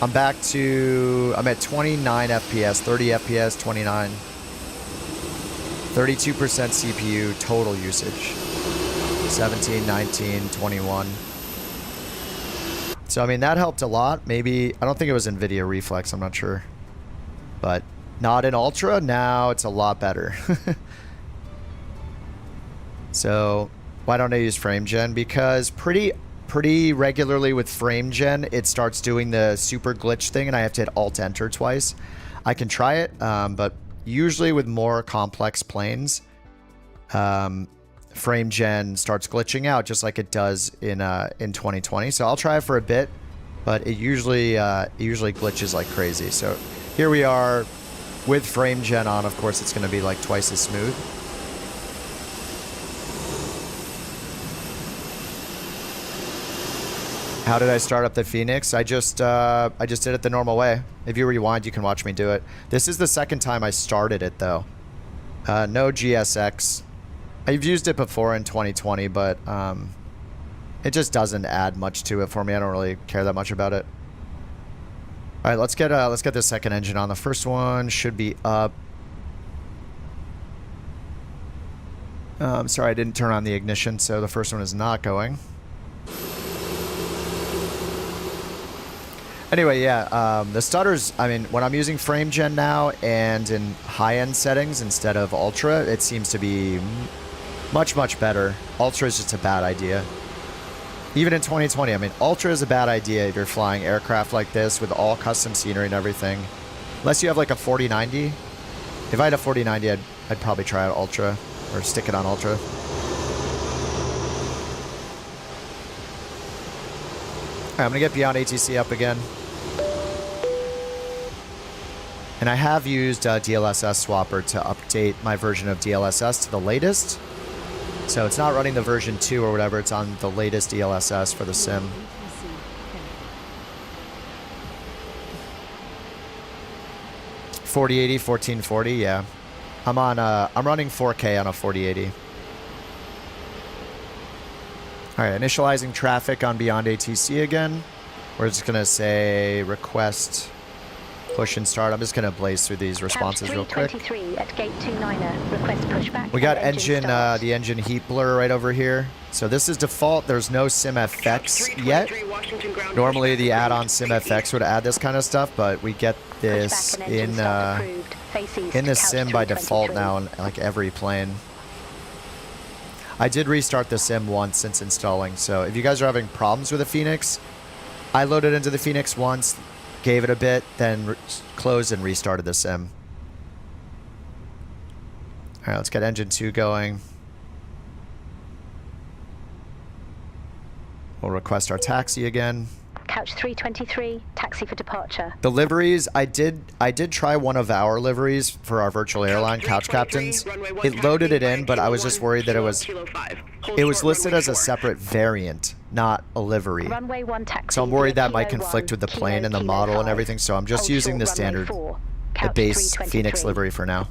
I'm back to... I'm at 29 FPS, 30 FPS, 29. 32% CPU total usage. 17, 19, 21. So, I mean, that helped a lot. Maybe... I don't think it was NVIDIA Reflex. I'm not sure. But not in Ultra. Now it's a lot better. So, why don't I use frame gen? Because pretty regularly with frame gen, it starts doing the super glitch thing and I have to hit Alt Enter twice. I can try it, but usually with more complex planes, frame gen starts glitching out just like it does in 2020. So I'll try it for a bit, but it usually glitches like crazy. So here we are with frame gen on. Of course, it's going to be like twice as smooth. How did I start up the Fenix? I just did it the normal way. If you rewind, you can watch me do it. This is the second time I started it though. No GSX. I've used it before in 2020, but it just doesn't add much to it for me. I don't really care that much about it. All right, let's get the second engine on. The first one should be up. Sorry, I didn't turn on the ignition, so the first one is not going. Anyway, yeah, the stutters, I mean, when I'm using frame gen now and in high-end settings instead of ultra, it seems to be much, much better. Ultra is just a bad idea. Even in 2020, I mean, ultra is a bad idea if you're flying aircraft like this with all custom scenery and everything. Unless you have like a 4090. If I had a 4090, I'd probably try out ultra or stick it on ultra. All right, I'm going to get Beyond ATC up again. And I have used DLSS Swapper to update my version of DLSS to the latest. So it's not running the version 2 or whatever. It's on the latest DLSS for the sim. Beyond ATC, Fenix. 4080, 1440, yeah. I'm running 4K on a 4080. All right, initializing traffic on Beyond ATC again. We're just gonna say request push and start. I'm just gonna blaze through these responses real quick. At gate 29er, request pushback. We got and engine, start. the engine heat blur right over here. So this is default. There's no SimFX yet. Normally the add-on SimFX would add this kind of stuff, but we get this Pushback and engine in start approved. Face east, the couch sim by default 323. now in like every plane. I did restart the sim once since installing, so if you guys are having problems with the Fenix, I loaded into the Fenix once, gave it a bit, then closed and restarted the sim. All right, let's get engine 2 going. We'll request our taxi again. Couch 323, taxi for departure. The liveries, I did try one of our liveries for our virtual airline, Couch Captains. It loaded it in, but I was just worried that it was listed as a separate variant, not a livery. Runway 1 taxi. So I'm worried that might Kilo conflict 1, with the Kilo, plane and the Kilo model 5. and everything, so I'm just Hold using the short standard, runway 4, the couch base 323. Fenix livery for now.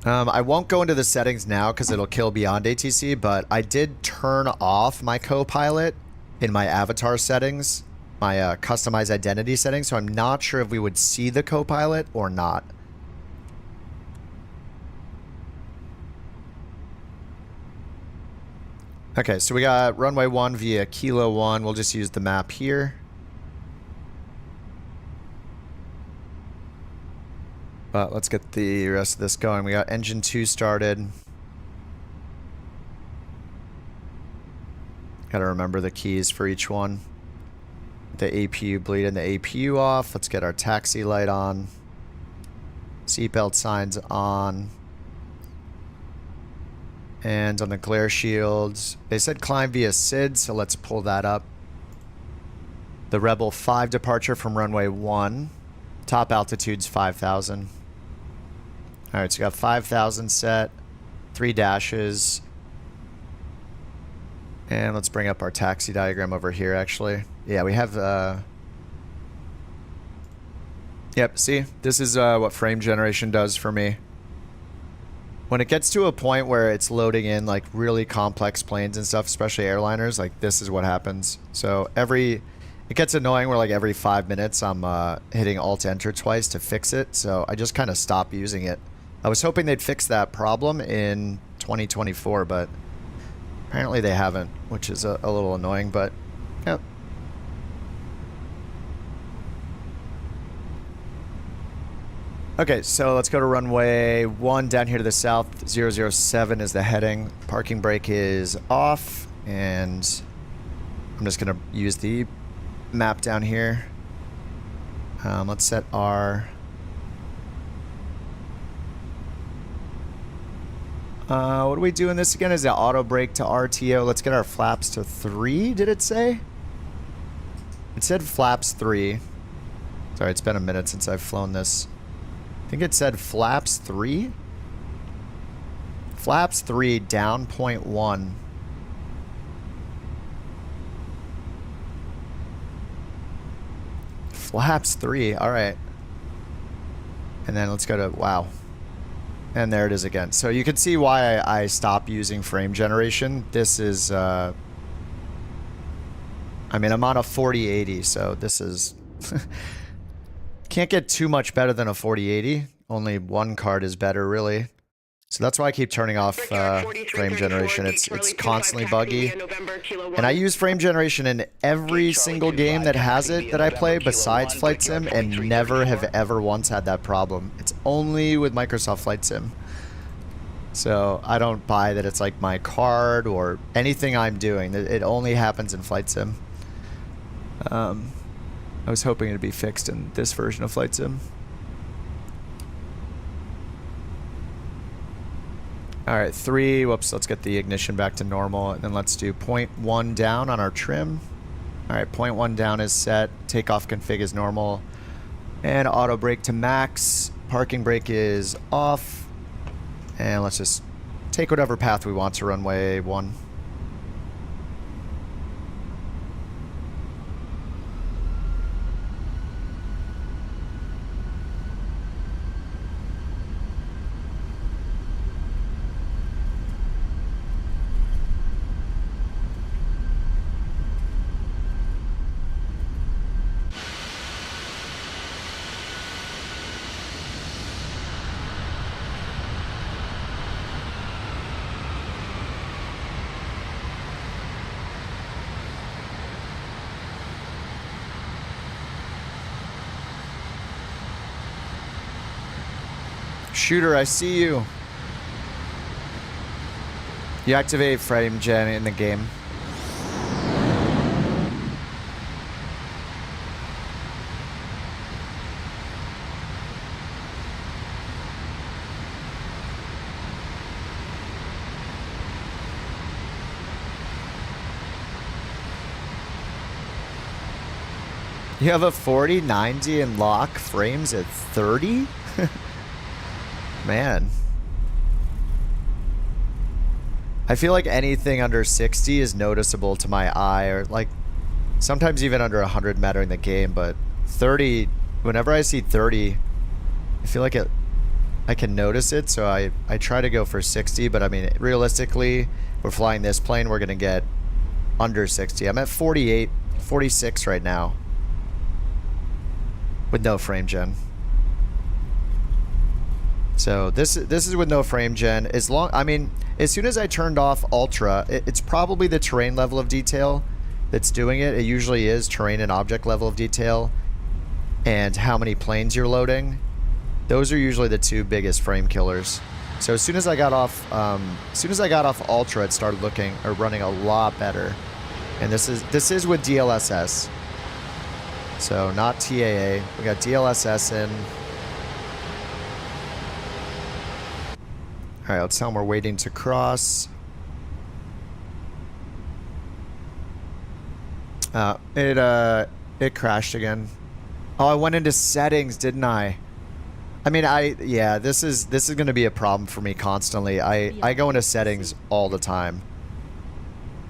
I won't go into the settings now because it'll kill Beyond ATC, but I did turn off my co-pilot in my avatar settings, my customized identity settings, so I'm not sure if we would see the co-pilot or not. Okay, so we got runway 1 via Kilo 1. We'll just use the map here. But let's get the rest of this going. We got engine 2 started. Gotta remember the keys for each one. The APU bleed and the APU off. Let's get our taxi light on. Seatbelt signs on. And on the glare shields, they said climb via SID, so let's pull that up. The Rebel 5 departure from runway 1. Top altitude's 5,000. All right, so you got 5,000 set, 3 dashes. And let's bring up our taxi diagram over here, actually. Yeah, we have... Yep, see? This is what frame generation does for me. When it gets to a point where it's loading in, like, really complex planes and stuff, especially airliners, like, this is what happens. So it gets annoying where, like, every 5 minutes I'm hitting Alt-Enter twice to fix it, so I just kind of stop using it. I was hoping they'd fix that problem in 2024, but apparently they haven't, which is a little annoying, but yeah. Okay, so let's go to runway 1 down here to the south. 007 is the heading. Parking brake is off, and I'm just going to use the map down here. Let's set our... what do we do in this again? Is it auto brake to RTO? Let's get our flaps to 3, did it say? It said flaps 3. Sorry, it's been a minute since I've flown this. I think it said flaps 3. Flaps 3 down 0.1. Flaps 3, alright. And then let's go to, wow. And there it is again. So you can see why I stopped using frame generation. This is, I mean, I'm on a 4080, so this is... Can't get too much better than a 4080. Only one card is better, really. So that's why I keep turning off frame generation. It's constantly buggy. And I use frame generation in every single game that has it that I play besides Flight Sim, and never have ever once had that problem. It's only with Microsoft Flight Sim. So I don't buy that it's like my card or anything I'm doing. It only happens in Flight Sim. I was hoping it'd be fixed in this version of Flight Sim. Alright, 3. Whoops, let's get the ignition back to normal. And then let's do 0.1 down on our trim. Alright, 0.1 down is set. Takeoff config is normal. And auto brake to max. Parking brake is off. And let's just take whatever path we want to runway 1. Shooter, I see you. You activate frame gen in the game. You have a 40, 90, and lock frames at 30? Man. I feel like anything under 60 is noticeable to my eye, or like sometimes even under 100 matter in the game, but 30, whenever I see 30, I feel like I can notice it, so I try to go for 60, but I mean, realistically, we're flying this plane, we're going to get under 60. I'm at 48, 46 right now with no frame gen. So this is with no frame gen. I mean, as soon as I turned off Ultra, it's probably the terrain level of detail that's doing it. It usually is terrain and object level of detail, and how many planes you're loading. Those are usually the two biggest frame killers. So as soon as I got off, Ultra, it started running a lot better. And this is with DLSS. So not TAA. We got DLSS in. Alright, let's tell them we're waiting to cross. It crashed again. Oh, I went into settings, didn't I? I mean, yeah, this is going to be a problem for me constantly. I go into settings all the time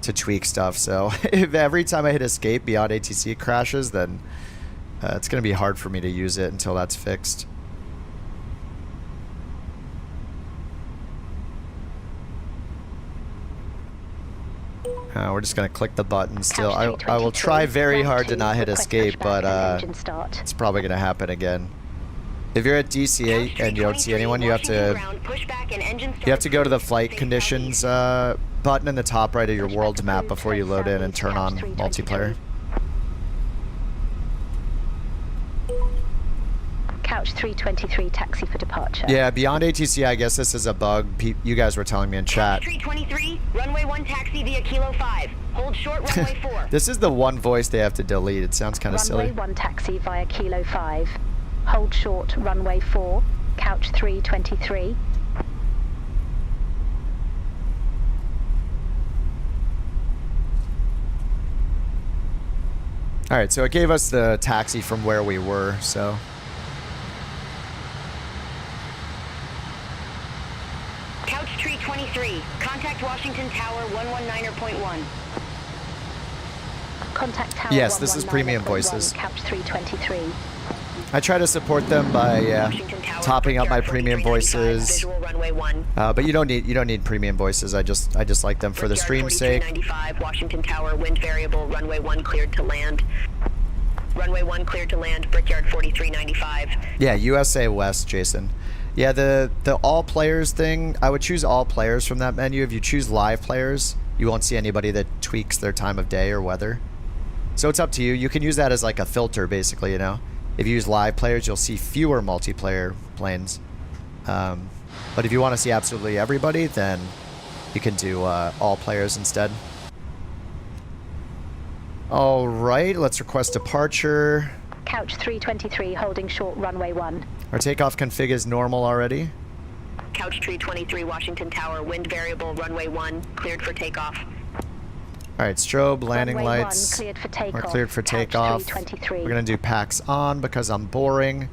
to tweak stuff. So if every time I hit escape, Beyond ATC crashes, then it's going to be hard for me to use it until that's fixed. We're just going to click the button still. I will try very hard to not hit escape, but it's probably going to happen again. If you're at DCA and you don't see anyone, you have to go to the flight conditions button in the top right of your world map before you load in and turn on multiplayer. Couch Couch 323, taxi for departure. Yeah, Beyond ATC, I guess this is a bug. You guys were telling me in chat. Couch 323, runway 1 taxi via Kilo 5. Hold short, runway 4. This is the one voice they have to delete. It sounds kind of silly. Runway 1 taxi via Kilo 5. Hold short, runway 4. Couch 323. All right, so it gave us the taxi from where we were, so. Couch 323, contact Washington Tower 119.1. Contact Tower Yes, this is premium 119.1, voices. Couch 323. I try to support them by Washington Tower, topping up my Brickyard premium 4395, voices. Visual runway 1. But you don't need premium voices. I just like them for the Brickyard stream's sake. 4395, Washington Tower, wind variable, runway 1 cleared to land. Runway 1 cleared to land, Brickyard 4395. Yeah, USA West, Jason. Yeah, the all players thing, I would choose all players from that menu. If you choose live players, you won't see anybody that tweaks their time of day or weather. So it's up to you. You can use that as like a filter, basically, you know. If you use live players, you'll see fewer multiplayer planes. But if you want to see absolutely everybody, then you can do all players instead. All right, let's request departure. Couch 323, holding short, runway 1. Our takeoff config is normal already. Couch 323, Washington Tower, wind variable, runway 1, cleared for takeoff. All right, strobe, landing Runway 1, lights cleared for are takeoff. cleared for Couch takeoff. 323. We're gonna do packs on because I'm boring.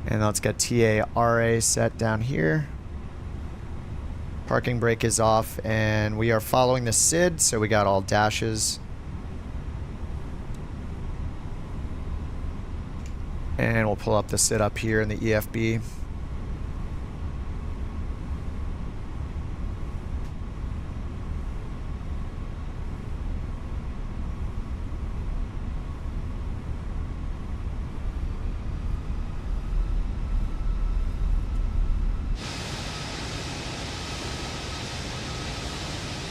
And let's get TARA set down here. Parking brake is off, and we are following the SID, so we got all dashes. And we'll pull up the SID up here in the EFB.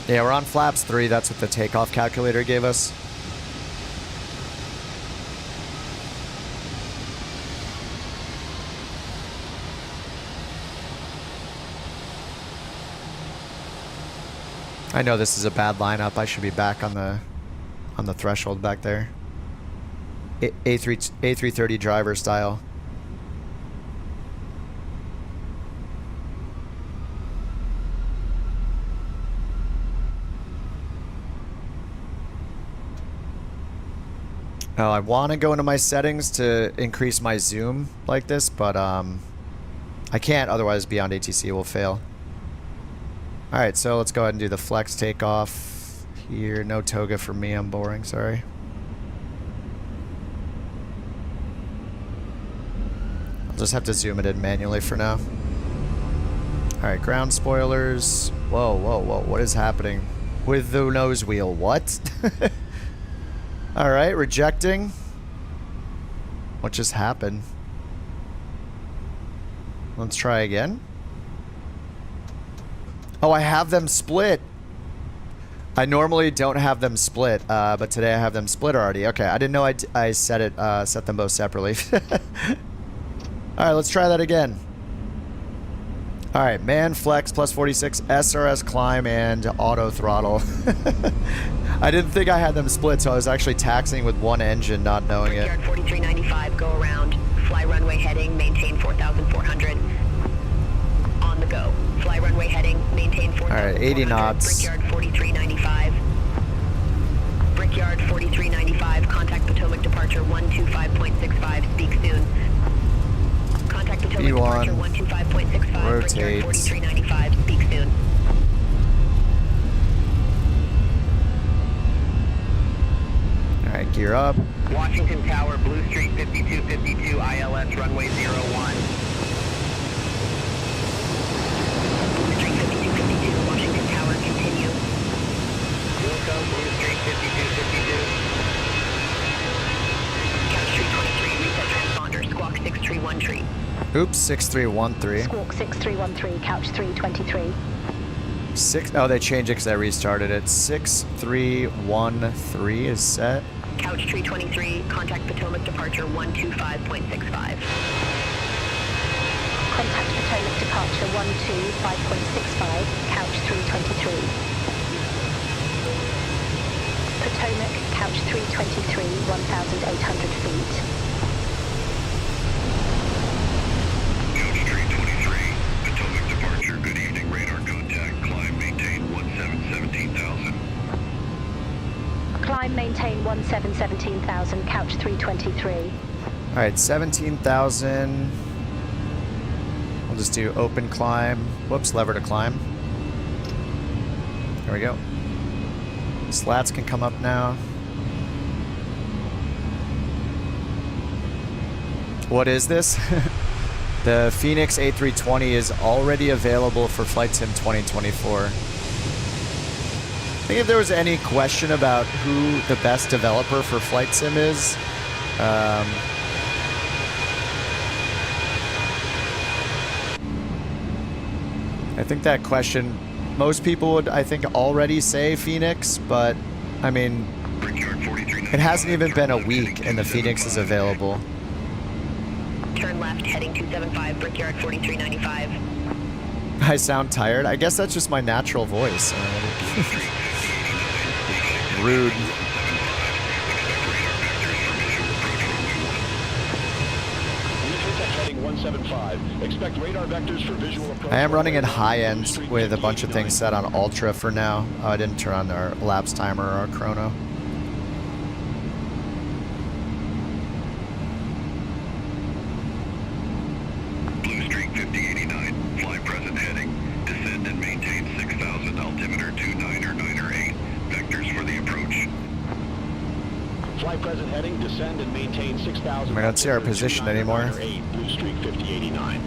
Yeah, we're on flaps 3. That's what the takeoff calculator gave us. I know this is a bad lineup. I should be back on the threshold back there. A330 driver style. Oh, I want to go into my settings to increase my zoom like this, but I can't, otherwise Beyond ATC will fail. Alright, so let's go ahead and do the flex takeoff here. No toga for me, I'm boring, sorry. I'll just have to zoom it in manually for now. Alright, ground spoilers. Whoa, whoa, whoa, what is happening with the nose wheel? What? Alright, rejecting. What just happened? Let's try again. Oh, I have them split. I normally don't have them split, but today I have them split already. Okay, I didn't know I set them both separately. Alright, let's try that again. Alright, man flex plus 46, SRS climb, and auto throttle. I didn't think I had them split, so I was actually taxiing with one engine, not knowing it. Brickyard 4395, go around. Fly runway heading, maintain 4,400. On the go. Fly runway heading, maintain 4,400. Alright, 80 knots. Brickyard 4395. Brickyard 4395, contact Potomac departure 125.65, speak soon. Contact Potomac B1, departure 125.65, rotate. Brickyard 4395, speak soon. Alright, gear up. Washington Tower, Blue Street 5252, ILS runway 01. Blue Street 5252, Washington Tower, continue. Wilco, Blue Street 5252. Couch 323, reset transponder, squawk 6313. Oops, 6313. Squawk 6313, couch 323. Oh, they changed it because I restarted it. 6313 is set. Couch 323, contact Potomac departure 125.65. departure 125.65, couch 323. Potomac, couch 323, 1,800 feet. Couch 323, Potomac departure, good evening, radar contact, climb, maintain 17,000. Climb, maintain 17,000, couch 323. All right, 17,000. We'll just do open climb. Whoops, lever to climb. There we go. Slats can come up now. What is this? The Fenix A320 is already available for Flight Sim 2024. I think if there was any question about who the best developer for Flight Sim is, I think that question, most people would, I think, already say Fenix, but, I mean, it hasn't even been a week and the Fenix is available. Turn left, heading 275, Brickyard 4395. I sound tired. I guess that's just my natural voice. Rude. Expect radar vectors for visual approach. I am running in high ends with a bunch of things set on ultra for now. Oh, I didn't turn on our lapse timer or our chrono. Blue Streak 5089, fly present heading, descend and maintain 6,000, altimeter 29er8, vectors for the approach. Fly present heading, descend and maintain 6,000. I don't see our position anymore. Blue Streak 5089.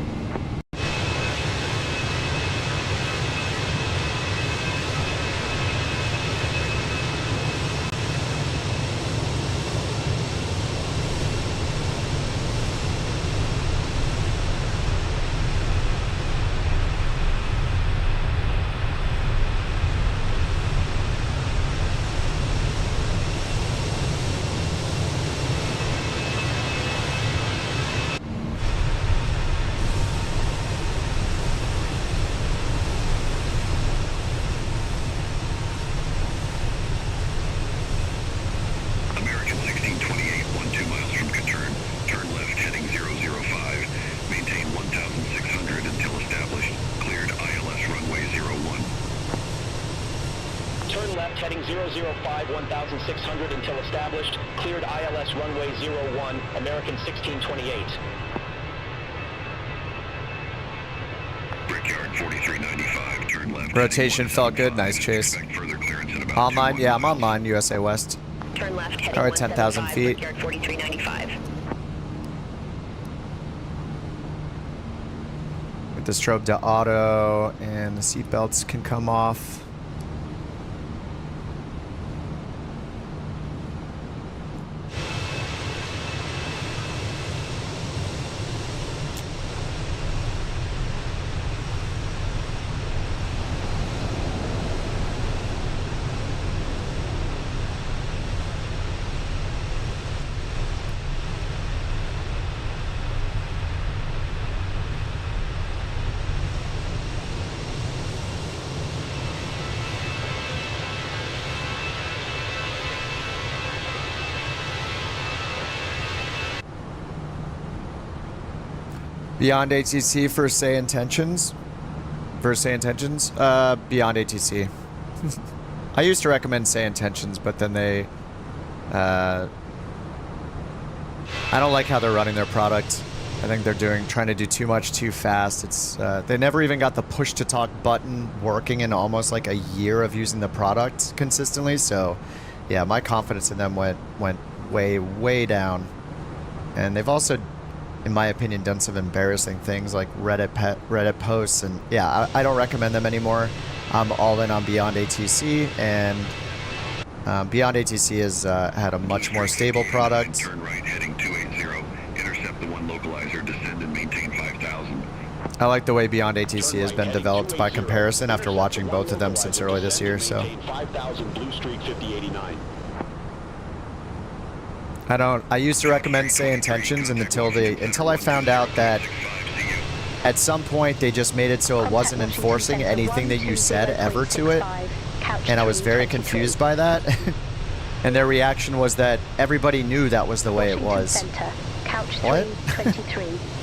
Heading 005, 1,600 until established. Cleared ILS runway 01, American 1628. Brickyard 4395, turn left. Rotation felt good. Nice chase. Online? Yeah, I'm online, USA West. Turn left, heading All right, 10,000 feet. Brickyard 4395. With the strobe to auto, and the seatbelts can come off. Beyond ATC for say intentions. Beyond ATC. I used to recommend say intentions, but then they I don't like how they're running their product. I think they're trying to do too much too fast. It's they never even got the push to talk button working in almost like a year of using the product consistently. So yeah, my confidence in them went way down. And they've also, in my opinion, done some embarrassing things like Reddit posts, and yeah, I don't recommend them anymore. I'm all in on Beyond ATC, and Beyond ATC has had a much more stable product. Turn right, heading 280, intercept the one localizer, descend and maintain 5,000. I like the way Beyond ATC has been developed by comparison after watching both of them since early this year. So 5,000 Blue Streak 5089. I used to recommend say intentions, and until I found out that at some point they just made it so it wasn't enforcing anything that you said ever to it, and I was very confused by that. And their reaction was that everybody knew that was the way it was. What?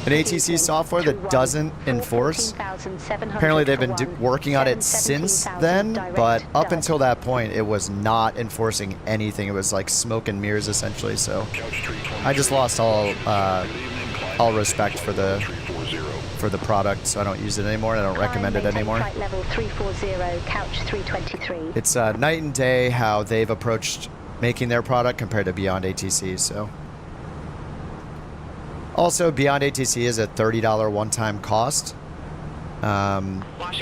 An ATC software that doesn't enforce? Apparently they've been working on it since then, but up until that point it was not enforcing anything. It was like smoke and mirrors essentially, so I just lost all respect for the product, so I don't use it anymore and I don't recommend it anymore. It's night and day how they've approached making their product compared to Beyond ATC, so. Also, Beyond ATC is a $30 one-time cost.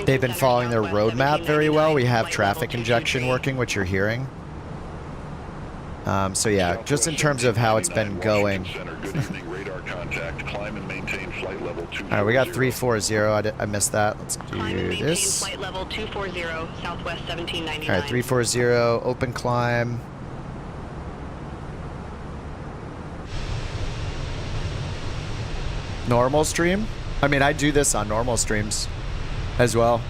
They've been following their roadmap very well. We have traffic injection working, which you're hearing. So yeah, just in terms of how it's been going. Alright, we got 340. I missed that. Let's do this. Alright, 340, open climb. Normal stream? I mean, I do this on normal streams as well.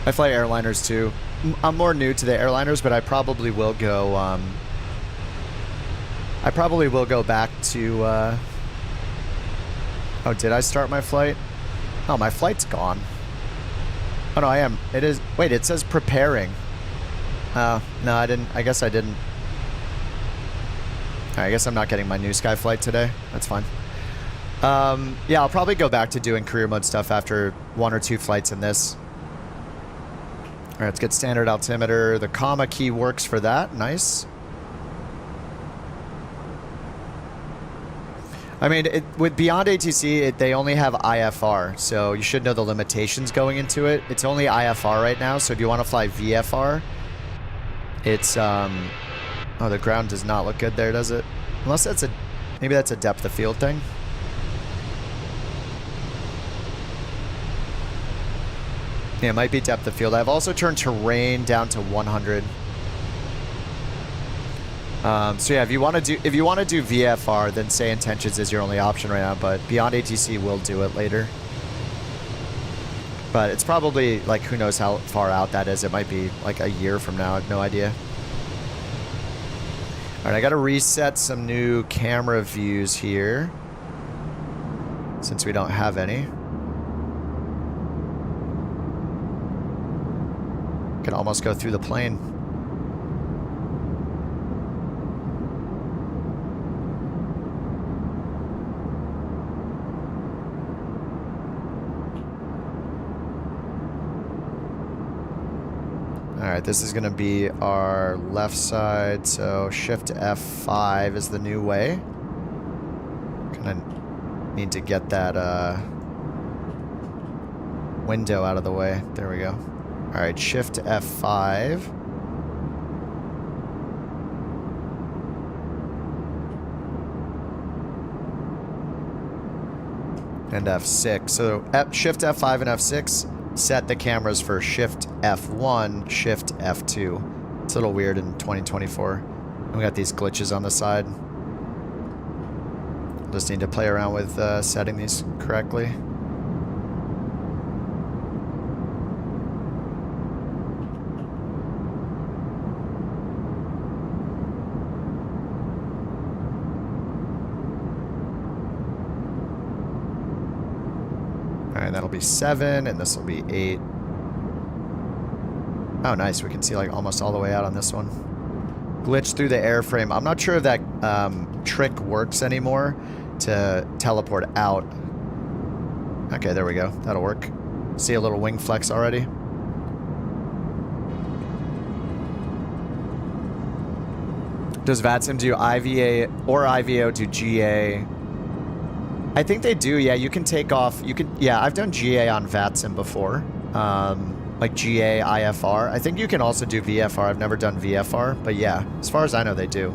I fly airliners too. I'm more new to the airliners, but I probably will go back to oh, did I start my flight? Oh, my flight's gone. Oh no, I am. It is. Wait, it says preparing. No, I didn't. I guess I didn't. I guess I'm not getting my new sky flight today. That's fine. Yeah, I'll probably go back to doing career mode stuff after 1 or 2 flights in this. All right, let's get standard altimeter. The comma key works for that. Nice. I mean, with Beyond ATC, they only have IFR, so you should know the limitations going into it. It's only IFR right now, so if you want to fly VFR, it's, oh, the ground does not look good there, does it? Unless that's maybe that's a depth of field thing. Yeah, it might be depth of field. I've also turned terrain down to 100. So yeah, if you want to do VFR, then say intentions is your only option right now. But Beyond ATC will do it later. But it's probably like, who knows how far out that is. It might be like a year from now. I have no idea. All right, I got to reset some new camera views here since we don't have any. Can almost go through the plane. All right, this is going to be our left side, so Shift F5 is the new way. Kind of need to get that window out of the way. There we go. All right, Shift F5. And F6. So Shift F5 and F6 set the cameras for Shift F1, Shift F2. It's a little weird in 2024. We got these glitches on the side. Just need to play around with setting these correctly. That'll be 7, and this will be 8. Oh, nice. We can see like almost all the way out on this one. Glitch through the airframe. I'm not sure if that trick works anymore to teleport out. Okay, there we go. That'll work. See a little wing flex already. Does VATSIM do IVA or IVO to GA? I think they do, yeah. You can take off, yeah, I've done GA on VATSIM before. Like GA, IFR. I think you can also do VFR. I've never done VFR, but yeah, as far as I know, they do.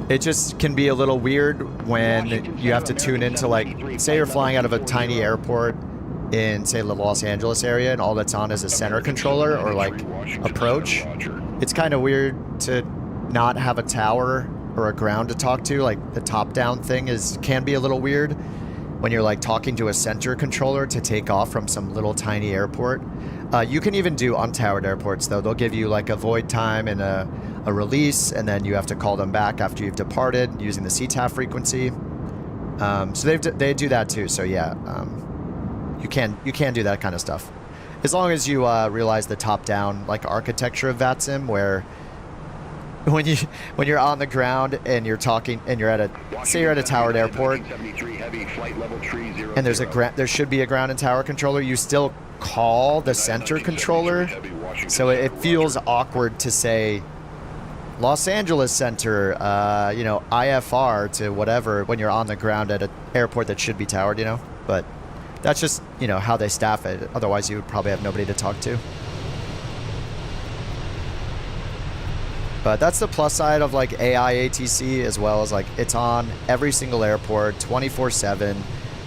It just can be a little weird when you have to tune into, like, say you're flying out of a tiny airport in, say, the Los Angeles area, and all that's on is a center controller or, like, approach. It's kind of weird to not have a tower or a ground to talk to. Like, the top-down thing can be a little weird. when you're like talking to a center controller to take off from some little tiny airport. You can even do untowered airports though. They'll give you like a void time and a release, and then you have to call them back after you've departed using the CTAF frequency. So they do that too. So yeah, you can do that kind of stuff, as long as you realize the top-down like architecture of VATSIM, where when you're on the ground and you're talking and you're at a, say you're at a towered airport, and there should be a ground and tower controller, you still call the center controller, so it feels awkward to say Los Angeles Center, you know, IFR to whatever when you're on the ground at an airport that should be towered, you know. But that's just, you know, how they staff it. Otherwise, you would probably have nobody to talk to. But that's the plus side of like AI ATC, as well as like it's on every single airport 24/7.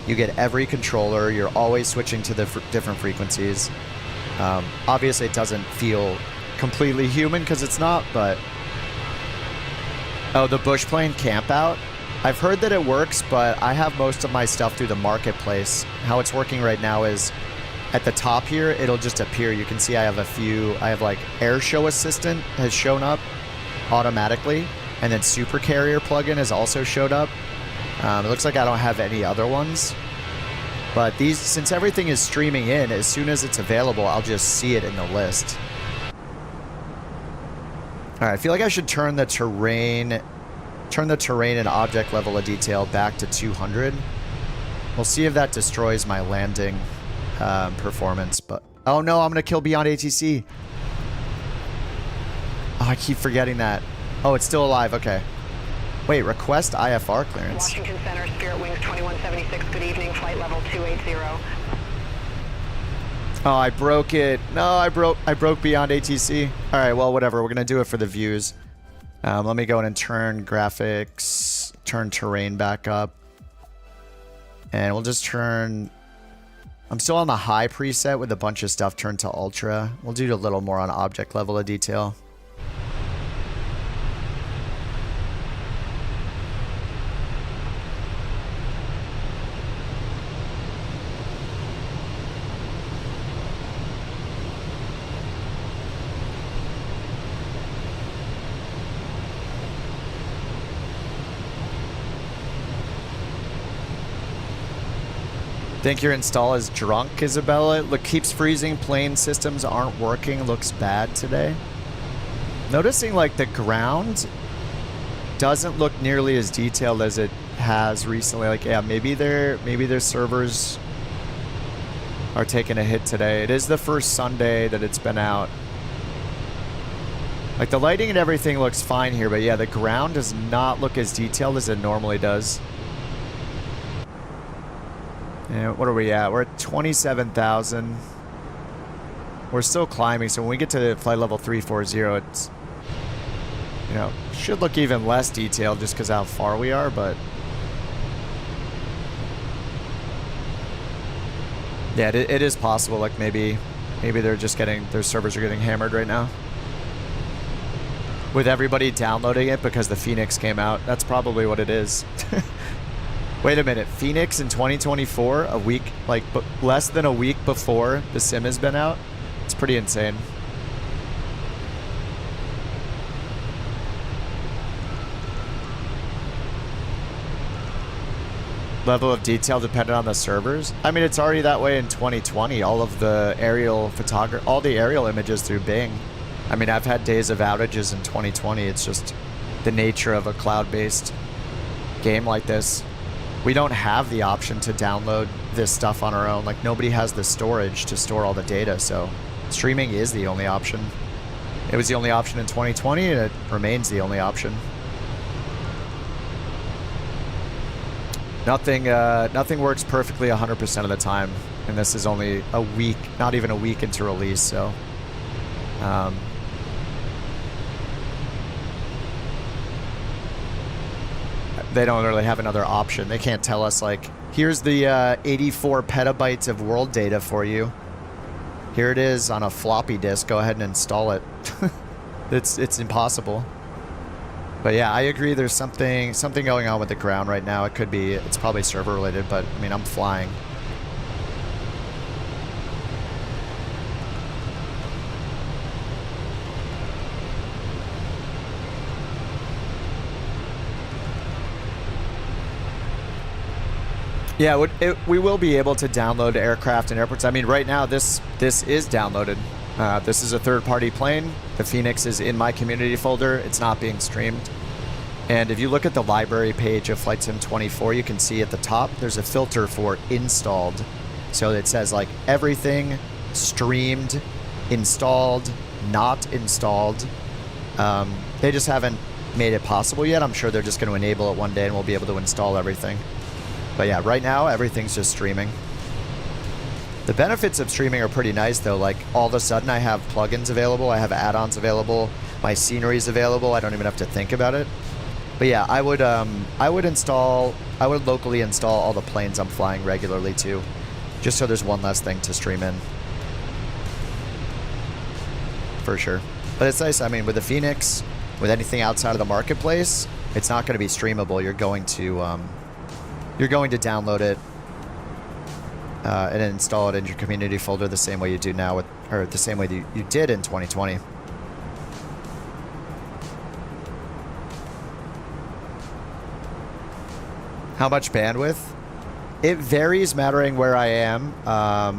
You get every controller. You're always switching to the different frequencies. Obviously, it doesn't feel completely human because it's not, but... Oh, the bush plane camp out? I've heard that it works, but I have most of my stuff through the marketplace. How it's working right now is at the top here, it'll just appear. You can see I have like Air Show Assistant has shown up automatically, and then Super Carrier plugin has also showed up. It looks like I don't have any other ones, but these, since everything is streaming in, as soon as it's available, I'll just see it in the list. All right, I feel like I should turn the terrain and object level of detail back to 200. We'll see if that destroys my landing performance. But oh no, I'm gonna kill Beyond ATC. Oh, I keep forgetting that. Oh, it's still alive. Okay. Wait, request IFR clearance. Washington Center, Spirit Wings 2176. Good evening, flight level 280. Oh, I broke it. No, I broke Beyond ATC. All right, well, whatever. We're gonna do it for the views. Let me go in and turn graphics, turn terrain back up, and we'll just turn. I'm still on the high preset with a bunch of stuff turned to ultra. We'll do a little more on object level of detail. Think your install is drunk, Isabella? Look, keeps freezing. Plane systems aren't working. Looks bad today. Noticing like the ground doesn't look nearly as detailed as it has recently. Like, yeah, maybe their servers are taking a hit today. It is the first Sunday that it's been out. Like the lighting and everything looks fine here, but yeah, the ground does not look as detailed as it normally does. Yeah, what are we at? We're at 27,000. We're still climbing, so when we get to flight level 340, it's, you know, should look even less detailed just because how far we are, but yeah, it is possible. Like maybe they're just getting, their servers are getting hammered right now with everybody downloading it because the Fenix came out. That's probably what it is. Wait a minute, Fenix in 2024, a week, like less than a week before the sim has been out? It's pretty insane. Level of detail dependent on the servers? I mean, it's already that way in 2020. All of the aerial photography, all the aerial images through Bing. I mean, I've had days of outages in 2020. It's just the nature of a cloud-based game like this. We don't have the option to download this stuff on our own. Like, nobody has the storage to store all the data, so streaming is the only option. It was the only option in 2020, and it remains the only option. Nothing works perfectly 100% of the time, and this is only a week, not even a week into release, so... they don't really have another option. They can't tell us, like, here's the 84 petabytes of world data for you. Here it is on a floppy disk. Go ahead and install it. It's impossible. But yeah, I agree. There's something going on with the ground right now. It's probably server related, but I mean, I'm flying. Yeah, we will be able to download aircraft and airports. I mean, right now, this is downloaded. This is a third-party plane. The Fenix is in my community folder. It's not being streamed. And if you look at the library page of Flight Sim 24, you can see at the top, there's a filter for installed. So it says, like, everything streamed, installed, not installed. They just haven't made it possible yet. I'm sure they're just going to enable it one day and we'll be able to install everything. But yeah, right now, everything's just streaming. The benefits of streaming are pretty nice, though. Like, all of a sudden, I have plugins available. I have add-ons available. My scenery's available. I don't even have to think about it. But yeah, I would locally install all the planes I'm flying regularly, too. Just so there's one less thing to stream in. For sure. But it's nice. I mean, with the Fenix, with anything outside of the marketplace, it's not going to be streamable. You're going to download it and install it in your community folder the same way you do now, or the same way that you did in 2020. How much bandwidth? It varies mattering where I am. I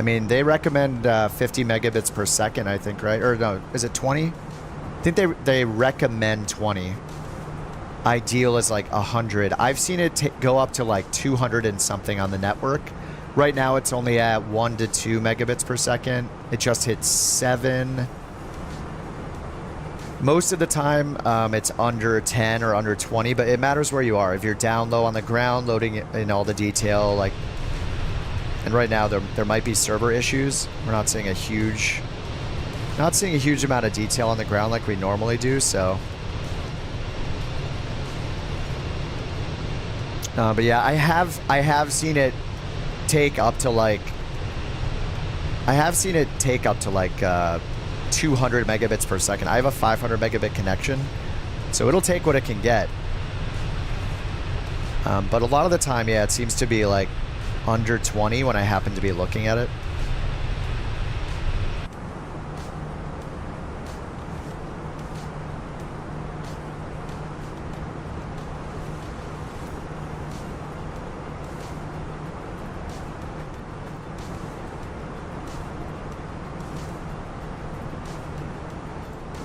mean, they recommend 50 megabits per second, I think, right? Or no, is it 20? I think they recommend 20. Ideal is like 100. I've seen it go up to like 200 and something on the network. Right now it's only at 1 to 2 megabits per second. It just hit 7. Most of the time it's under 10 or under 20, but it matters where you are. If you're down low on the ground, loading it in all the detail, like, and right now there might be server issues. We're not seeing a huge amount of detail on the ground like we normally do, so. But yeah, I have seen it take up to like 200 megabits per second. I have a 500 megabit connection, so it'll take what it can get. But a lot of the time, yeah, it seems to be like under 20 when I happen to be looking at it.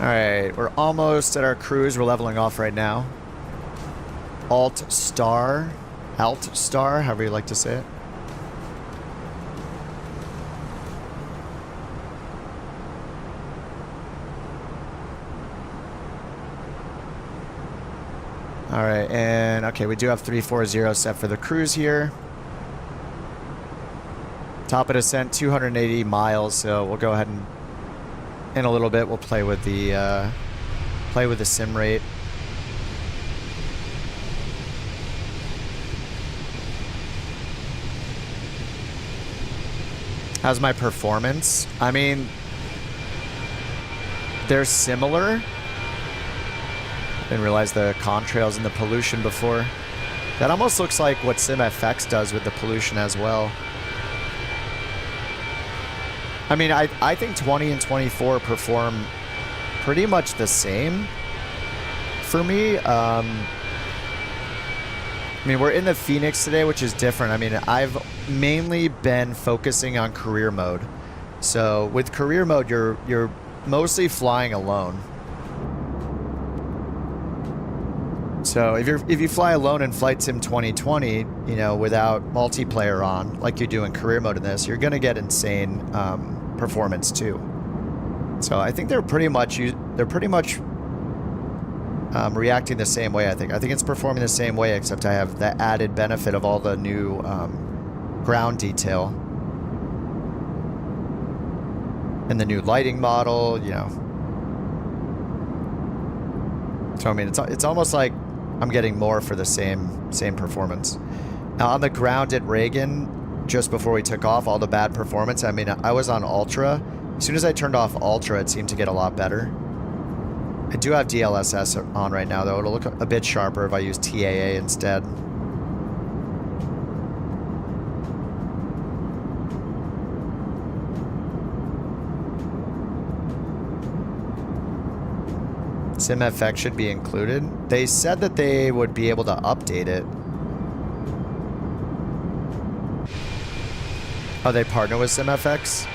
Alright, we're almost at our cruise. We're leveling off right now. Alt star, however you like to say it. Alright, and okay, we do have 340 set for the cruise here. Top of descent, 280 miles, so we'll go ahead and in a little bit we'll play with the sim rate. How's my performance? I mean, they're similar. Didn't realize the contrails and the pollution before. That almost looks like what SimFX does with the pollution as well. I mean, I think 20 and 24 perform pretty much the same for me. I mean, we're in the Fenix today, which is different. I mean, I've mainly been focusing on career mode. So with career mode, you're mostly flying alone. So if you fly alone in Flight Sim 2020, you know, without multiplayer on, like you do in career mode in this, you're gonna get insane performance too. So I think they're pretty much reacting the same way. I think it's performing the same way, except I have the added benefit of all the new ground detail and the new lighting model, you know. So I mean, it's almost like I'm getting more for the same performance. Now on the ground at Reagan, just before we took off, all the bad performance. I mean, I was on Ultra. As soon as I turned off Ultra, it seemed to get a lot better. I do have DLSS on right now, though. It'll look a bit sharper if I use TAA instead. SimFX should be included. They said that they would be able to update it. Oh, they partner with SimFX?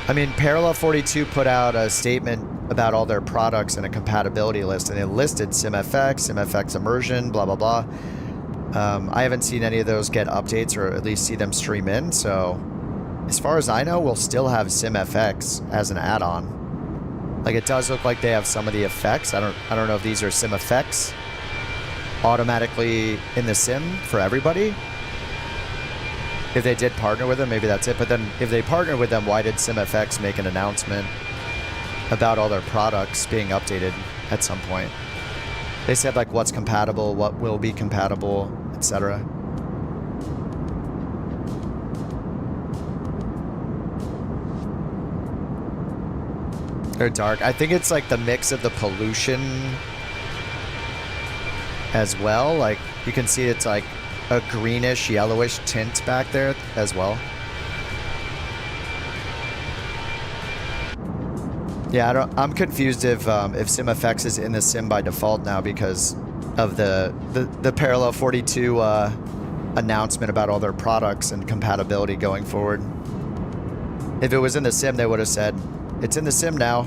I mean, Parallel 42 put out a statement about all their products in a compatibility list, and they listed SimFX, SimFX Immersion, blah, blah, blah. I haven't seen any of those get updates or at least see them stream in, so as far as I know, we'll still have SimFX as an add-on. Like, it does look like they have some of the effects. I don't know if these are SimFX automatically in the sim for everybody. If they did partner with them, maybe that's it. But then if they partner with them, why did SimFX make an announcement about all their products being updated at some point? They said, like, what's compatible, what will be compatible, etc. They're dark. I think it's like the mix of the pollution as well. Like, you can see it's like a greenish, yellowish tint back there as well. Yeah, I'm confused if SimFX is in the sim by default now because of the Parallel 42 announcement about all their products and compatibility going forward. If it was in the sim, they would have said it's in the sim now.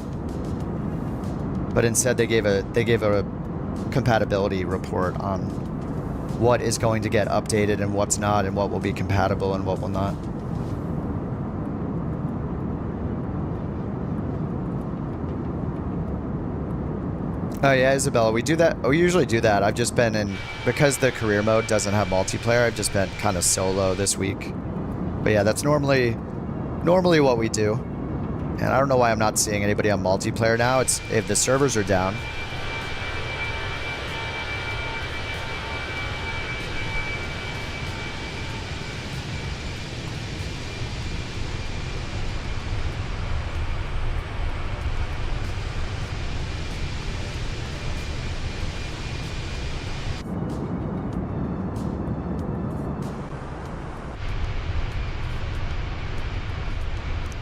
But instead, they gave a compatibility report on what is going to get updated and what's not, and what will be compatible and what will not. Oh yeah, Isabella, we do that. We usually do that. I've just been in, because the career mode doesn't have multiplayer, I've just been kind of solo this week. But yeah, that's normally what we do. And I don't know why I'm not seeing anybody on multiplayer now. It's if the servers are down.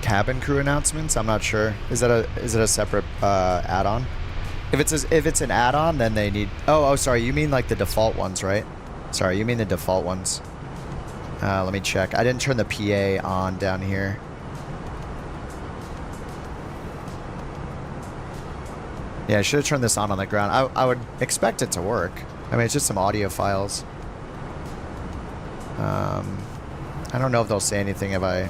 Cabin crew announcements? I'm not sure. Is it a separate add-on? If it's an add-on, then they need. Oh, sorry. You mean like the default ones, right? Sorry, you mean the default ones. Let me check. I didn't turn the PA on down here. Yeah, I should have turned this on the ground. I would expect it to work. I mean, it's just some audio files. I don't know if they'll say anything if I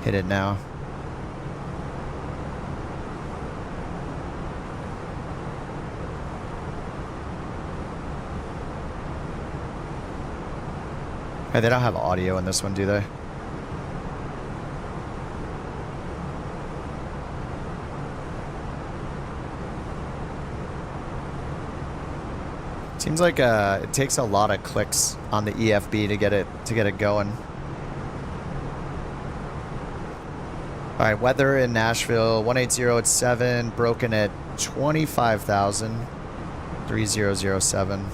hit it now. Hey, they don't have audio in this one, do they? Seems like it takes a lot of clicks on the EFB to get it going. All right, weather in Nashville, 180 at 7, broken at 25,000, 3007.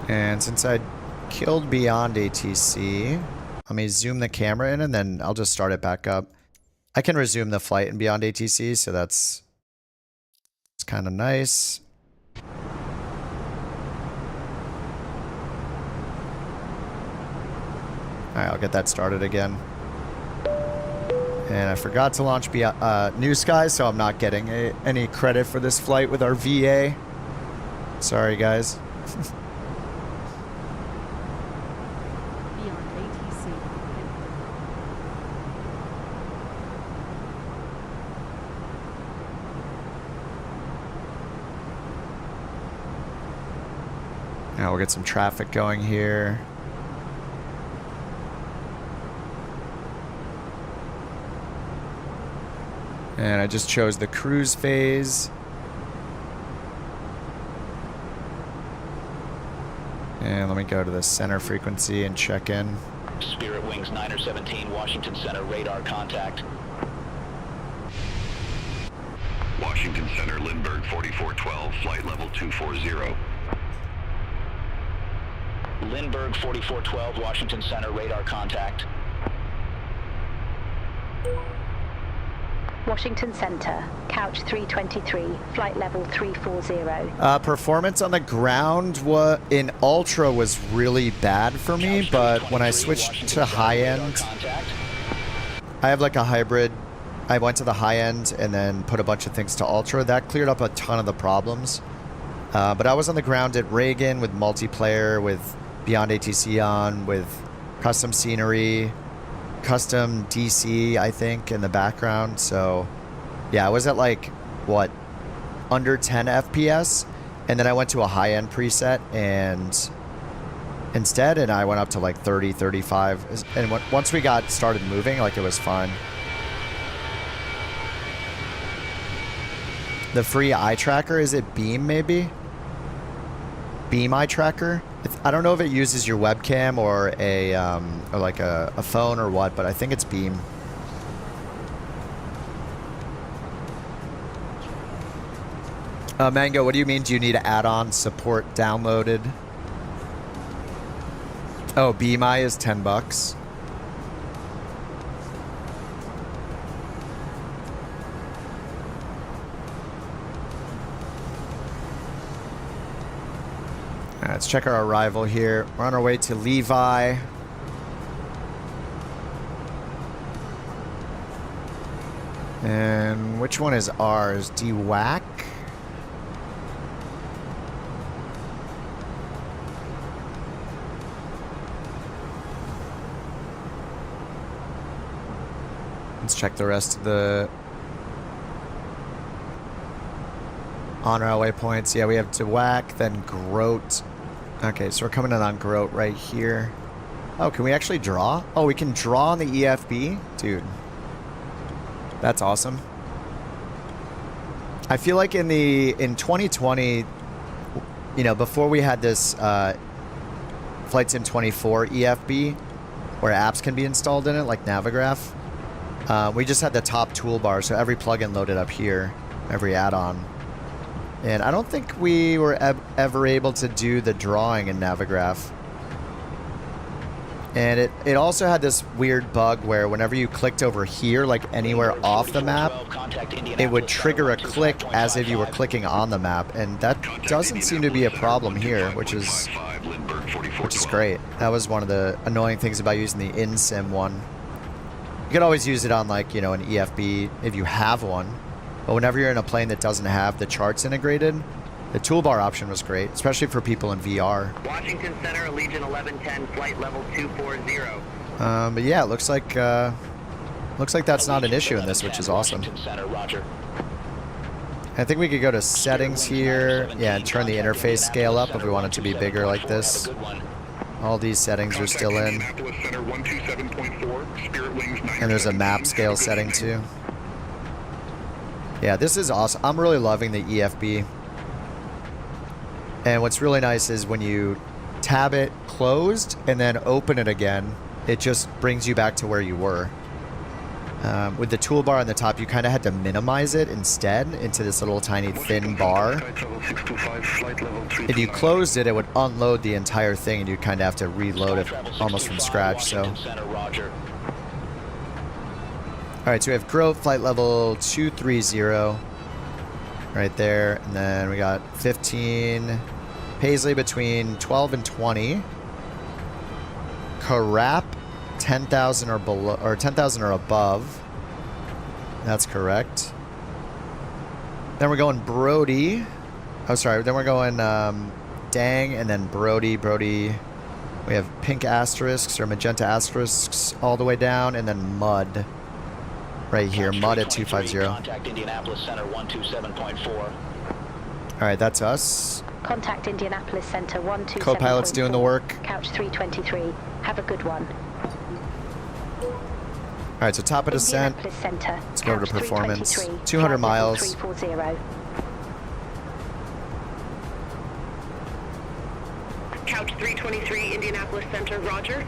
And since I killed Beyond ATC, let me zoom the camera in and then I'll just start it back up. I can resume the flight in Beyond ATC, so it's kind of nice. Alright, I'll get that started again. And I forgot to launch New Skies, so I'm not getting any credit for this flight with our VA. Sorry, guys. Beyond ATC. Now we'll get some traffic going here. And I just chose the cruise phase. And let me go to the center frequency and check in. Spirit Wings 9 or 17, Washington Center, radar contact. Washington Center, Lindbergh 4412, flight level 240. Lindbergh 4412, Washington Center, radar contact. Washington Center, couch 323, flight level 340. Performance on the ground in Ultra was really bad for me, but when I switched to high end, I have like a hybrid. I went to the high end and then put a bunch of things to Ultra. That cleared up a ton of the problems. But I was on the ground at Reagan with multiplayer, with Beyond ATC on, with custom scenery, custom DC, I think, in the background. So yeah, I was at like, what, under 10 FPS. And then I went to a high-end preset and instead, and I went up to like 30, 35. And once we got started moving, like it was fine. The free eye tracker, is it Beam maybe? Beam eye tracker? I don't know if it uses your webcam or or like a phone or what, but I think it's Beam. Mango, what do you mean? Do you need add-on support downloaded? Oh, Beam Eye is $10. Let's check our arrival here. We're on our way to Levi. And which one is ours? DWAC? Let's check the rest of the on our waypoints. Yeah, we have DWAC, then Grote. Okay, so we're coming in on Grote right here. Oh, can we actually draw? Oh, we can draw on the EFB? Dude. That's awesome. I feel like in 2020, you know, before we had this Flight Sim 24 EFB, where apps can be installed in it, like Navigraph, we just had the top toolbar, so every plugin loaded up here, every add-on. And I don't think we were ever able to do the drawing in Navigraph. And it also had this weird bug where whenever you clicked over here, like anywhere off the map, it would trigger a click as if you were clicking on the map. And that doesn't seem to be a problem here, which is great. That was one of the annoying things about using the in-sim one. You could always use it on, like, you know, an EFB if you have one. But whenever you're in a plane that doesn't have the charts integrated, the toolbar option was great, especially for people in VR. Washington Center, Allegiant 1110, flight level 240. But yeah, it looks like that's not an issue in this, which is awesome. I think we could go to settings here, yeah, and turn the interface scale up if we want it to be bigger like this. All these settings are still in. And there's a map scale setting too. Yeah, this is awesome. I'm really loving the EFB. And what's really nice is when you tab it closed and then open it again, it just brings you back to where you were. With the toolbar on the top, you kind of had to minimize it instead into this little tiny thin bar. If you closed it, it would unload the entire thing and you'd kind of have to reload it almost from scratch. So. Alright, so we have Grove flight level 230 right there, and then we got 15 Paisley between 12 and 20. Carap 10,000 or below, or 10,000 or above. That's correct. Then we're going Brody. Oh, sorry. Then we're going Dang, and then Brody. Brody. We have pink asterisks or magenta asterisks all the way down, and then Mud. Right here, Mud at 250. Contact Indianapolis Center 127.4. All right, that's us. Contact Indianapolis Center 127.4. Co-pilot's doing the work. Couch 323. Have a good one. All right, so top of descent. Center, let's go over to performance. 200 miles. 340. Couch 323, Indianapolis Center, roger.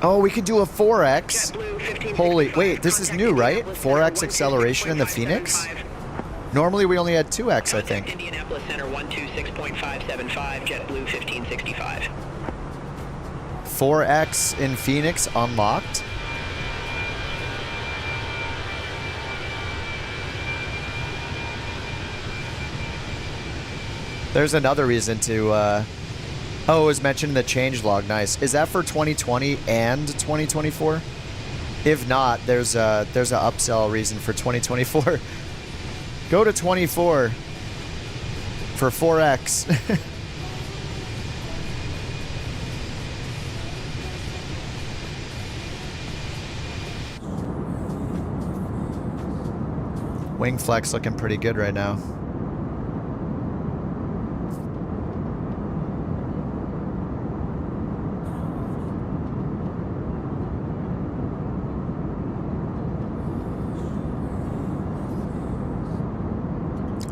Oh, we could do a 4x. JetBlue 1565. Holy, wait, this is Contact new, right? Indianapolis 4x acceleration in the Phoenix? 126.575. Normally we only had 2x, I think. Indianapolis Center 126.575, JetBlue 1565. 4x in Phoenix unlocked. There's another reason to, oh, it was mentioned in the change log. Nice. Is that for 2020 and 2024? If not, there's a upsell reason for 2024. Go to 24 for 4x. Wing flex looking pretty good right now.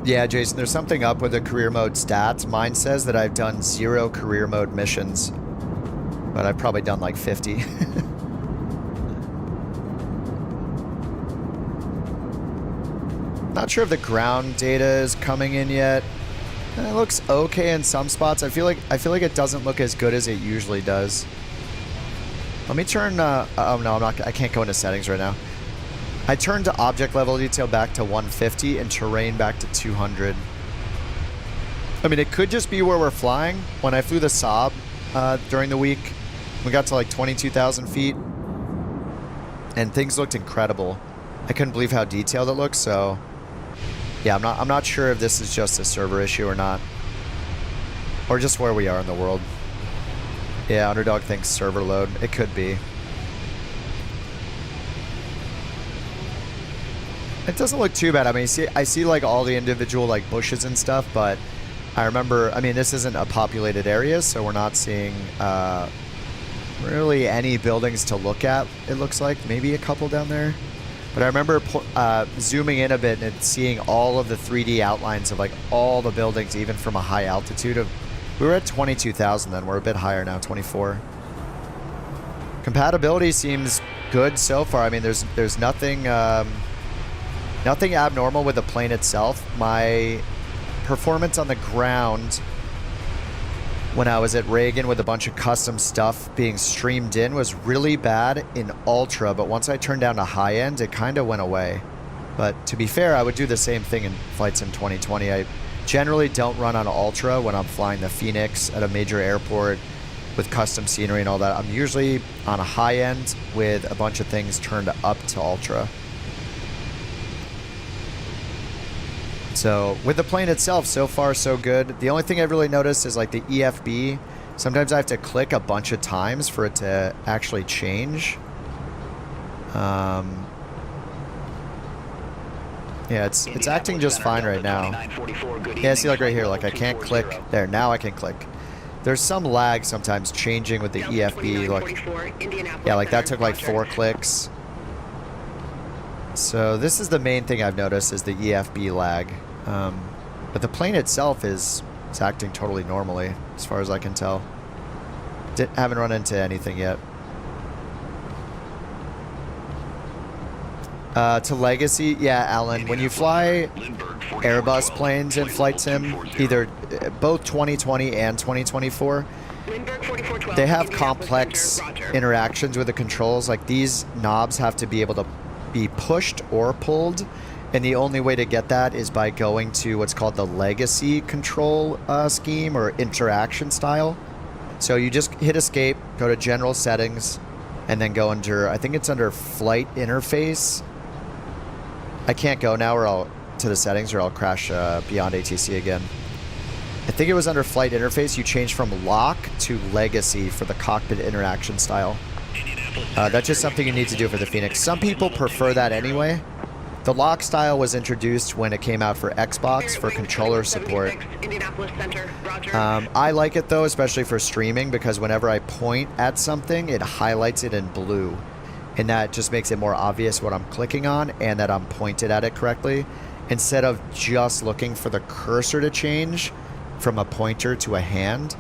Yeah, Jason, there's something up with the career mode stats. Mine says that I've done 0 career mode missions, but I've probably done like 50. Not sure if the ground data is coming in yet. It looks okay in some spots. I feel like it doesn't look as good as it usually does. Let me turn. Oh no, I'm not. I can't go into settings right now. I turned to object level detail back to 150 and terrain back to 200. I mean, it could just be where we're flying. When I flew the Saab during the week, we got to like 22,000 feet, and things looked incredible. I couldn't believe how detailed it looked. So, yeah, I'm not sure if this is just a server issue or not, or just where we are in the world. Yeah, Underdog thinks server load. It could be. It doesn't look too bad. I mean, I see like all the individual like bushes and stuff, but I remember, I mean, this isn't a populated area, so we're not seeing really any buildings to look at, it looks like. Maybe a couple down there. But I remember zooming in a bit and seeing all of the 3D outlines of like all the buildings, even from a high altitude. We were at 22,000 then. We're a bit higher now, 24. Compatibility seems good so far. I mean, there's nothing... nothing abnormal with the plane itself. My performance on the ground when I was at Reagan with a bunch of custom stuff being streamed in was really bad in Ultra, but once I turned down to high end, it kind of went away. But to be fair, I would do the same thing in flights in 2020. I generally don't run on Ultra when I'm flying the Phoenix at a major airport with custom scenery and all that. I'm usually on a high end with a bunch of things turned up to Ultra. So with the plane itself, so far so good. The only thing I've really noticed is like the EFB. Sometimes I have to click a bunch of times for it to actually change. Yeah, it's acting just fine right now. Yeah, see like right here, like I can't click there. Now I can click. There's some lag sometimes changing with the EFB. Like, yeah, like that took like 4 clicks. So this is the main thing I've noticed is the EFB lag. But the plane itself is acting totally normally as far as I can tell. Haven't run into anything yet. To Legacy, yeah, Alan, when you fly Airbus planes in Flight Sim, either both 2020 and 2024, they have complex interactions with the controls. Like these knobs have to be able to be pushed or pulled, and the only way to get that is by going to what's called the Legacy control scheme or interaction style. So you just hit escape, go to general settings, and then go under, I think it's under flight interface. I can't go now or I'll to the settings or I'll crash Beyond ATC again. I think it was under flight interface. You change from lock to Legacy for the cockpit interaction style. That's just something you need to do for the Phoenix. Some people prefer that anyway. The lock style was introduced when it came out for Xbox for controller support. I like it though, especially for streaming, because whenever I point at something, it highlights it in blue. And that just makes it more obvious what I'm clicking on and that I'm pointed at it correctly, instead of just looking for the cursor to change from a pointer to a hand.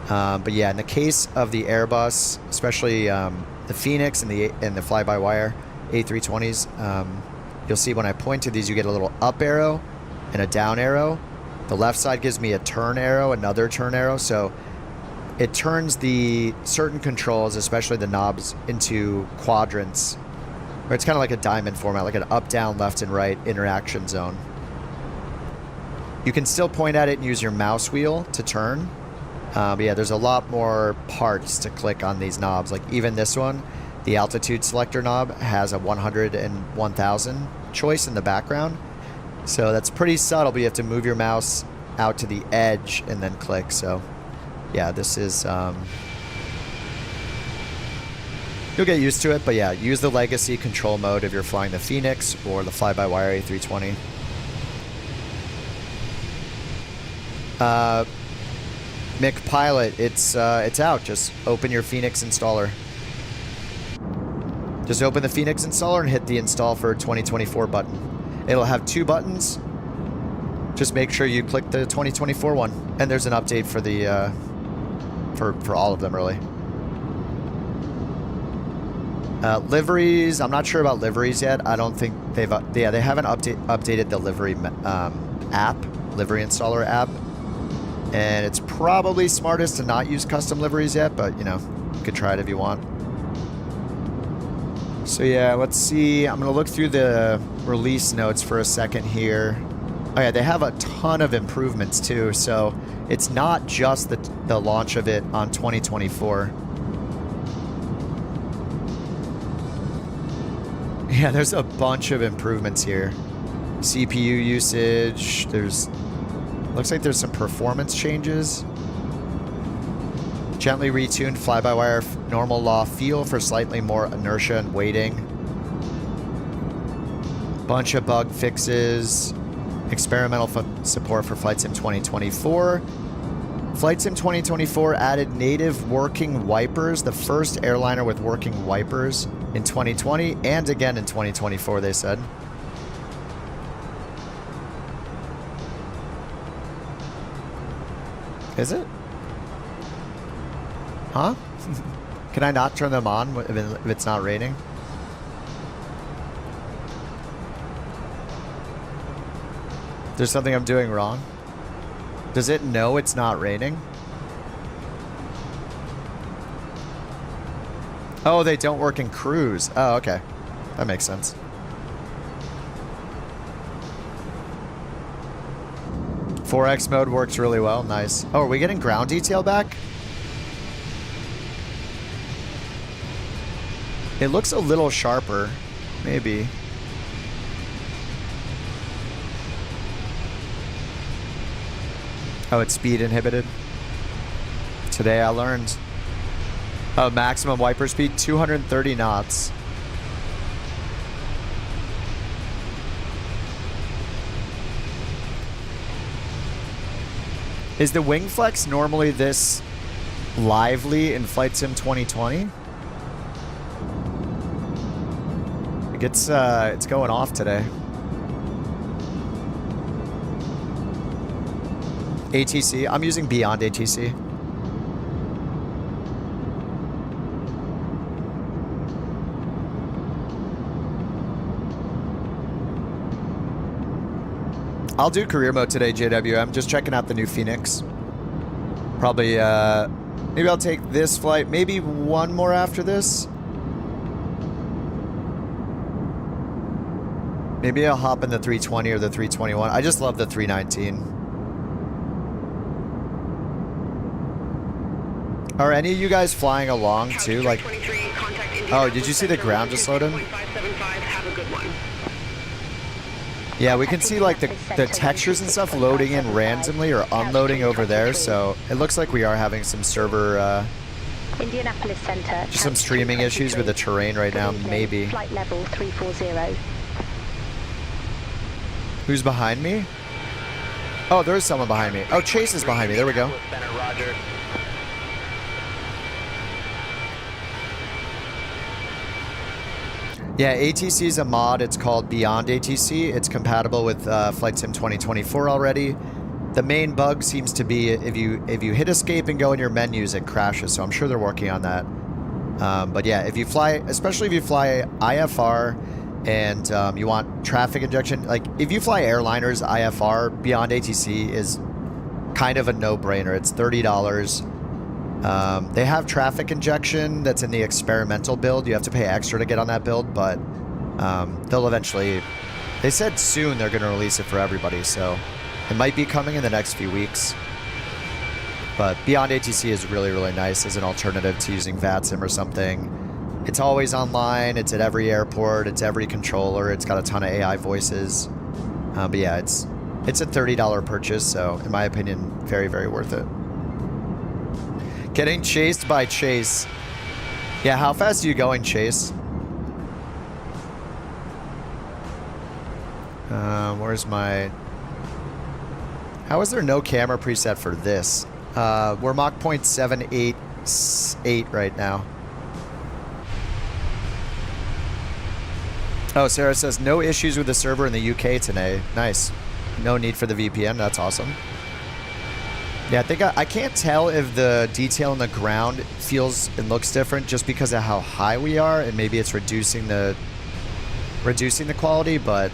But yeah, in the case of the Airbus, especially the Fenix and the fly-by-wire A320s, you'll see when I point to these, you get a little up arrow and a down arrow. The left side gives me a turn arrow, another turn arrow. So it turns the certain controls, especially the knobs, into quadrants. Or it's kind of like a diamond format, like an up, down, left, and right interaction zone. You can still point at it and use your mouse wheel to turn. But yeah, there's a lot more parts to click on these knobs. Like even this one, the altitude selector knob has a 100 and 1000 choice in the background. So that's pretty subtle, but you have to move your mouse out to the edge and then click. So yeah, this is... you'll get used to it, but yeah, use the legacy control mode if you're flying the Fenix or the fly-by-wire A320. Mick Pilot, it's out. Just open your Fenix installer. Just open the Fenix installer and hit the install for 2024 button. It'll have 2 buttons. Just make sure you click the 2024 one. And there's an update for the for all of them, really. Liveries, I'm not sure about liveries yet. I don't think they've... yeah, they haven't updated the livery app, livery installer app. And it's probably smartest to not use custom liveries yet, but, you know, you could try it if you want. So, yeah, let's see. I'm going to look through the release notes for a second here. Oh, yeah, they have a ton of improvements, too. So, it's not just the launch of it on 2024. Yeah, there's a bunch of improvements here. CPU usage, looks like there's some performance changes. Gently retuned fly-by-wire normal law feel for slightly more inertia and weighting. Bunch of bug fixes. Experimental support for Flight Sim 2024. Flight Sim 2024 added native working wipers, the first airliner with working wipers in 2020 and again in 2024, they said. Is it? Huh? Can I not turn them on if it's not raining? There's something I'm doing wrong? Does it know it's not raining? Oh, they don't work in cruise. Oh, okay. That makes sense. .4x mode works really well. Nice. Oh, are we getting ground detail back? It looks a little sharper. Maybe. Oh, it's speed inhibited. Today I learned. Oh, maximum wiper speed, 230 knots. Is the wing flex normally this lively in Flight Sim 2020? It's going off today. ATC. I'm using Beyond ATC. I'll do career mode today, JW. I'm just checking out the new Fenix. Probably, maybe I'll take this flight. Maybe one more after this. Maybe I'll hop in the 320 or the 321. I just love the 319. Are any of you guys flying along too? Like, oh, did you see the ground just load in? Yeah, we can see like the textures and stuff loading in randomly or unloading over there. So it looks like we are having some server, Indianapolis Center. just some streaming issues with the terrain right now. Maybe. Flight level 340. Who's behind me? Oh, there's someone behind me. Oh, Chase is behind me. There we go. Yeah, ATC is a mod. It's called Beyond ATC. It's compatible with Flight Sim 2024 already. The main bug seems to be if you hit escape and go in your menus, it crashes. So I'm sure they're working on that. But yeah, if you fly, especially if you fly IFR and you want traffic injection, like if you fly airliners, IFR, Beyond ATC is kind of a no-brainer. It's $30. They have traffic injection that's in the experimental build. You have to pay extra to get on that build, but they'll eventually... They said soon they're going to release it for everybody, so it might be coming in the next few weeks. But Beyond ATC is really, really nice as an alternative to using VATSIM or something. It's always online. It's at every airport. It's every controller. It's got a ton of AI voices. But yeah, it's a $30 purchase, so in my opinion, very, very worth it. Getting chased by Chase. Yeah, how fast are you going, Chase? Where's my... How is there no camera preset for this? We're Mach 0.788 right now. Oh, Sarah says, no issues with the server in the UK today. Nice. No need for the VPN. That's awesome. Yeah, I think I can't tell if the detail on the ground feels and looks different just because of how high we are, and maybe it's reducing the quality, but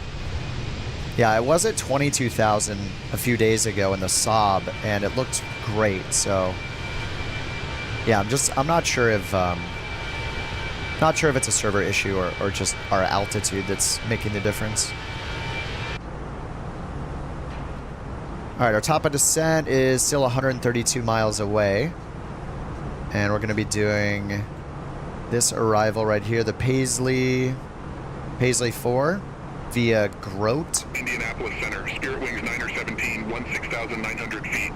yeah, I was at 22,000 a few days ago in the Saab, and it looked great. So yeah, I'm not sure if it's a server issue or just our altitude that's making the difference. All right, our top of descent is still 132 miles away. And we're going to be doing this arrival right here, the Paisley 4 via Grote. Indianapolis Center, Spirit Wings 9 or 17, 16,900 feet.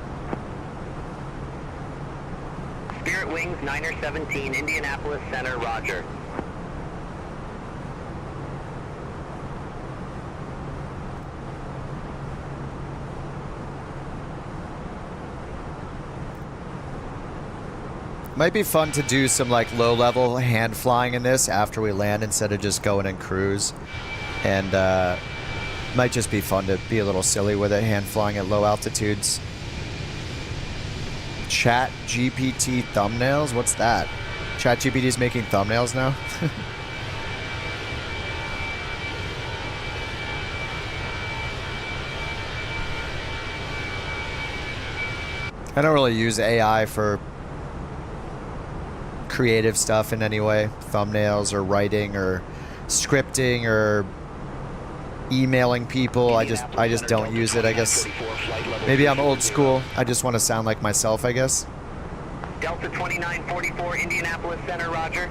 Spirit Wings 9 or 17, Indianapolis Center, roger. Might be fun to do some like low-level hand flying in this after we land instead of just going in cruise. And might just be fun to be a little silly with it, hand flying at low altitudes. Chat GPT thumbnails? What's that? Chat GPT is making thumbnails now? I don't really use AI for creative stuff in any way. Thumbnails or writing or scripting or emailing people. I just don't use it, I guess. Maybe I'm old school. I just want to sound like myself, I guess. Delta 2944, Indianapolis Center, roger.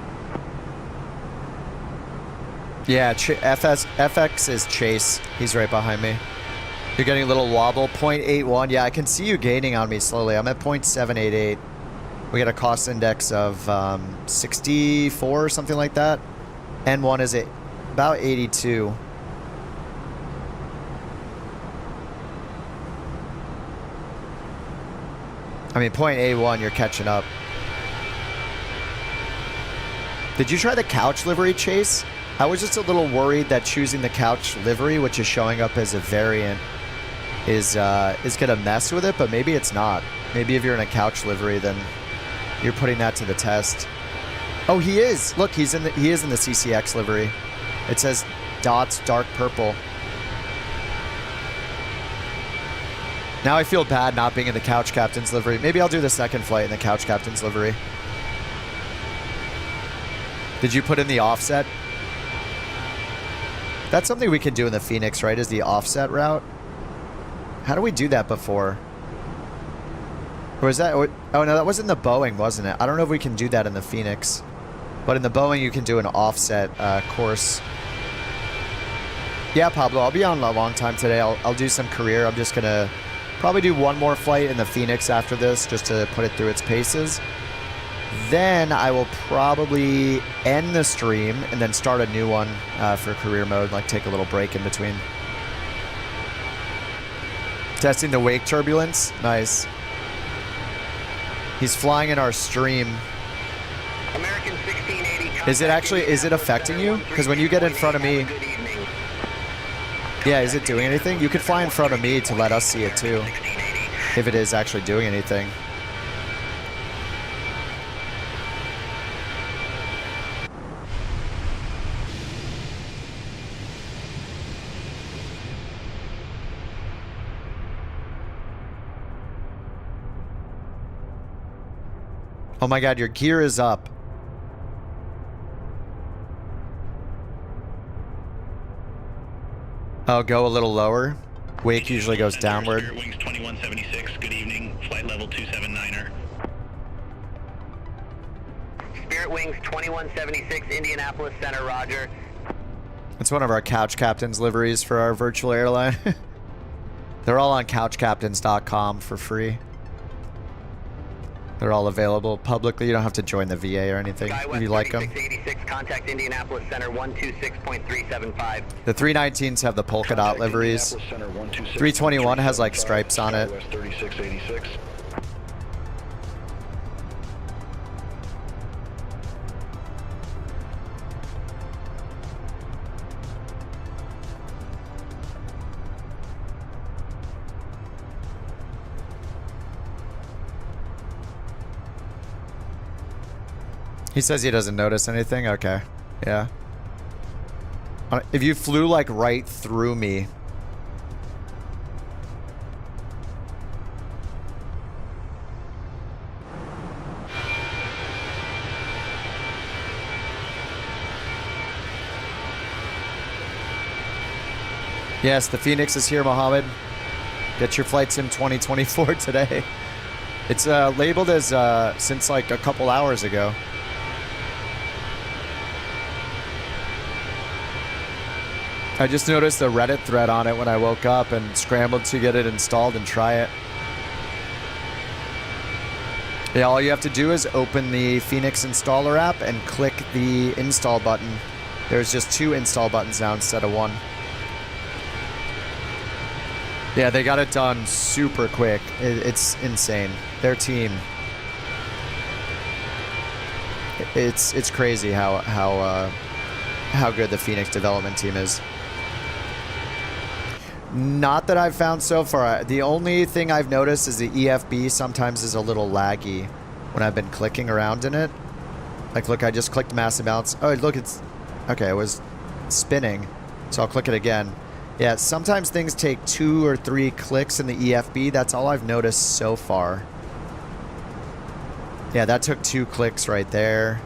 Yeah, FX is Chase. He's right behind me. You're getting a little wobble. 0.81. Yeah, I can see you gaining on me slowly. I'm at 0.788. We got a cost index of 64 or something like that. N1 is at about 82. I mean, 0.81, you're catching up. Did you try the couch livery, Chase? I was just a little worried that choosing the couch livery, which is showing up as a variant, is gonna mess with it, but maybe it's not. Maybe if you're in a couch livery, then you're putting that to the test. Oh, he is. Look, he is in the CCX livery. It says dots dark purple. Now I feel bad not being in the couch captain's livery. Maybe I'll do the second flight in the couch captain's livery. Did you put in the offset? That's something we can do in the Fenix, right? Is the offset route? How do we do that before? Or is that... Oh, no, that was in the Boeing, wasn't it? I don't know if we can do that in the Fenix. But in the Boeing, you can do an offset course. Yeah, Pablo, I'll be on a long time today. I'll do some career. I'm just going to probably do one more flight in the Fenix after this, just to put it through its paces. Then I will probably end the stream and then start a new one for career mode, like take a little break in between. Testing the wake turbulence. Nice. He's flying in our stream. American 1680. Is it affecting you? Because when you get in front of me... Yeah, is it doing anything? You could fly in front of me to let us see it too. if it is actually doing anything. Oh my god, your gear is up. Oh, go a little lower. Wake usually goes downward. Spirit Wings 2176, good evening. Flight level 279er. Spirit Wings 2176, Indianapolis Center, roger. It's one of our Couch Captains liveries for our virtual airline. They're all on couchcaptains.com for free. They're all available publicly. You don't have to join the VA or anything if you like them. 3686, contact Indianapolis Center 126.375. The 319s have the polka dot liveries. 321 has like stripes on it. 3686. He says he doesn't notice anything. Okay. Yeah. If you flew like right through me. Yes, the Phoenix is here, Mohammed. Get your Flight Sim 2024 today. It's labeled as since like a couple hours ago. I just noticed a Reddit thread on it when I woke up and scrambled to get it installed and try it. Yeah, all you have to do is open the Fenix installer app and click the install button. There's just 2 install buttons now instead of 1. Yeah, they got it done super quick. It's insane. Their team. It's crazy how good the Fenix development team is. Not that I've found so far. The only thing I've noticed is the EFB sometimes is a little laggy when I've been clicking around in it. Like, look, I just clicked massive balance. Oh, look, it's... Okay, it was spinning. So I'll click it again. Yeah, sometimes things take 2 or 3 clicks in the EFB. That's all I've noticed so far. Yeah, that took 2 clicks right there.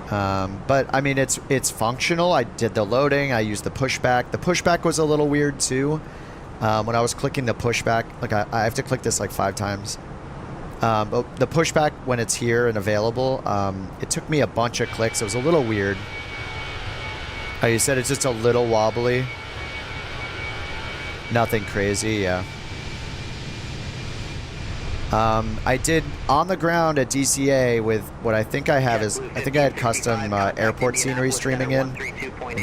But I mean, it's functional. I did the loading. I used the pushback. The pushback was a little weird too. When I was clicking the pushback, like I have to click this like 5 times. But the pushback, when it's here and available, it took me a bunch of clicks. It was a little weird. Oh, you said it's just a little wobbly. Nothing crazy, yeah. I did on the ground at DCA with what I think I have is, I think I had custom airport scenery streaming in.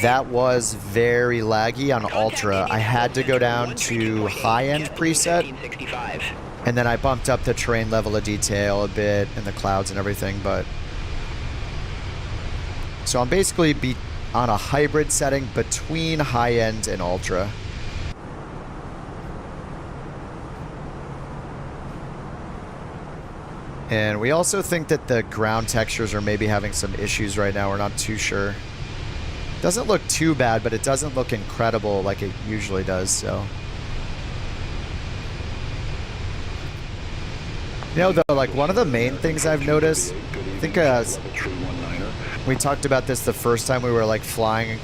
That was very laggy on Ultra. I had to go down to high-end preset, and then I bumped up the terrain level of detail a bit and the clouds and everything, but... So I'm basically on a hybrid setting between high-end and Ultra. And we also think that the ground textures are maybe having some issues right now. We're not too sure. Doesn't look too bad, but it doesn't look incredible like it usually does, so. You know, though, like one of the main things I've noticed, I think we talked about this the first time we were like flying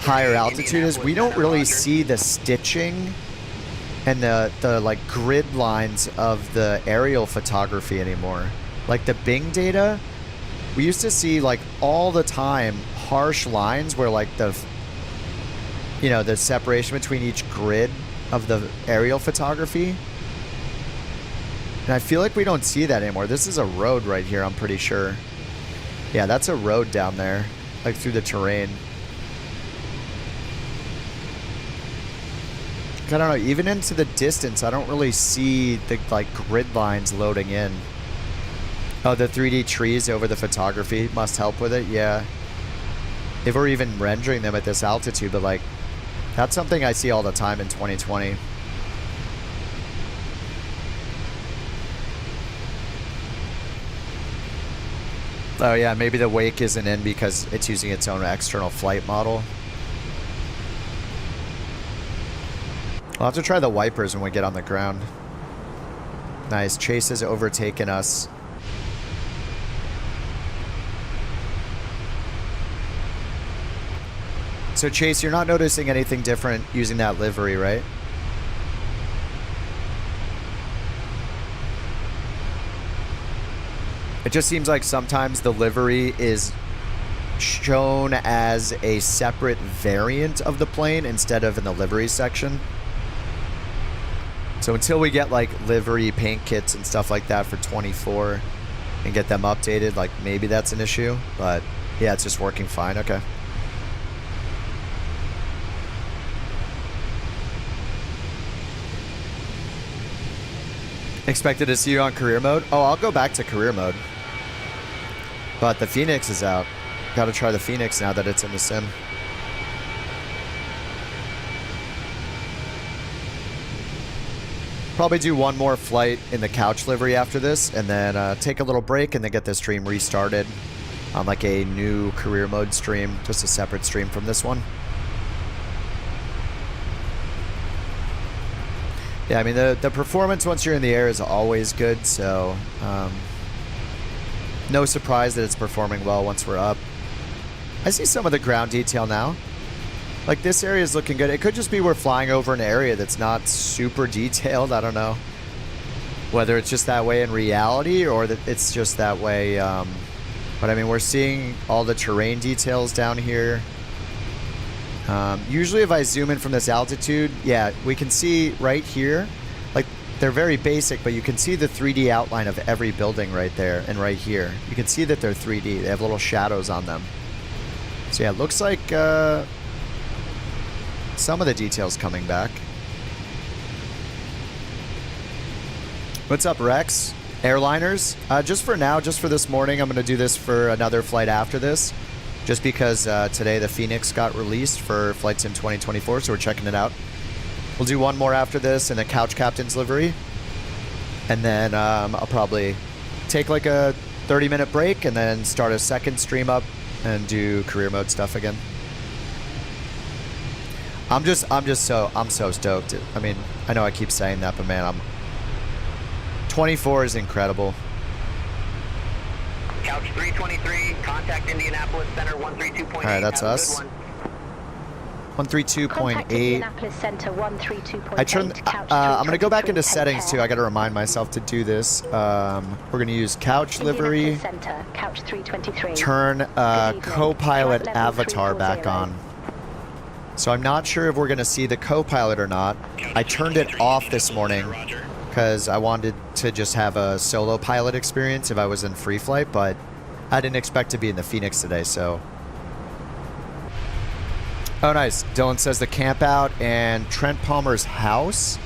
higher altitude, is we don't really see the stitching and the like grid lines of the aerial photography anymore. Like the Bing data, we used to see like all the time harsh lines where like the, you know, the separation between each grid of the aerial photography. And I feel like we don't see that anymore. This is a road right here, I'm pretty sure. Yeah, that's a road down there, like through the terrain. I don't know, even into the distance, I don't really see the like grid lines loading in. Oh, the 3D trees over the photography must help with it, yeah. If we're even rendering them at this altitude, but like, that's something I see all the time in 2020. Oh yeah, maybe the wake isn't in because it's using its own external flight model. I'll have to try the wipers when we get on the ground. Nice, Chase has overtaken us. So Chase, you're not noticing anything different using that livery, right? It just seems like sometimes the livery is shown as a separate variant of the plane instead of in the livery section. So until we get like livery paint kits and stuff like that for 24 and get them updated, like maybe that's an issue, but yeah, it's just working fine. Okay. Expected to see you on career mode? Oh, I'll go back to career mode. But the Fenix is out. Got to try the Fenix now that it's in the sim. Probably do one more flight in the couch livery after this, and then take a little break and then get the stream restarted on like a new career mode stream, just a separate stream from this one. Yeah, I mean, the performance once you're in the air is always good, so no surprise that it's performing well once we're up. I see some of the ground detail now. Like, this area is looking good. It could just be we're flying over an area that's not super detailed. I don't know whether it's just that way in reality or that it's just that way. But, I mean, we're seeing all the terrain details down here. Usually if I zoom in from this altitude, yeah, we can see right here, like they're very basic, but you can see the 3D outline of every building right there and right here. You can see that they're 3D. They have little shadows on them. So yeah, it looks like some of the details coming back. What's up, Rex? Airliners? Just for now, just for this morning, I'm going to do this for another flight after this. Just because today the Fenix got released for Flight Sim 2024, so we're checking it out. We'll do one more after this in a Couch Captain's livery. And then I'll probably take like a 30-minute break and then start a second stream up and do career mode stuff again. I'm so stoked. I mean, I know I keep saying that, but man, 24 is incredible. Couch 323, contact Indianapolis Center 132.8. All right, that's us. 132.8. Indianapolis Center 132.8. I turned. I'm gonna go back into settings too. I got to remind myself to do this. We're gonna use couch livery. Center, couch 323. Turn co-pilot avatar back on. So I'm not sure if we're gonna see the co-pilot or not. I turned it off this morning because I wanted to just have a solo pilot experience if I was in free flight, but I didn't expect to be in the Fenix today, so. Oh, nice. Dylan says the camp out and Trent Palmer's house.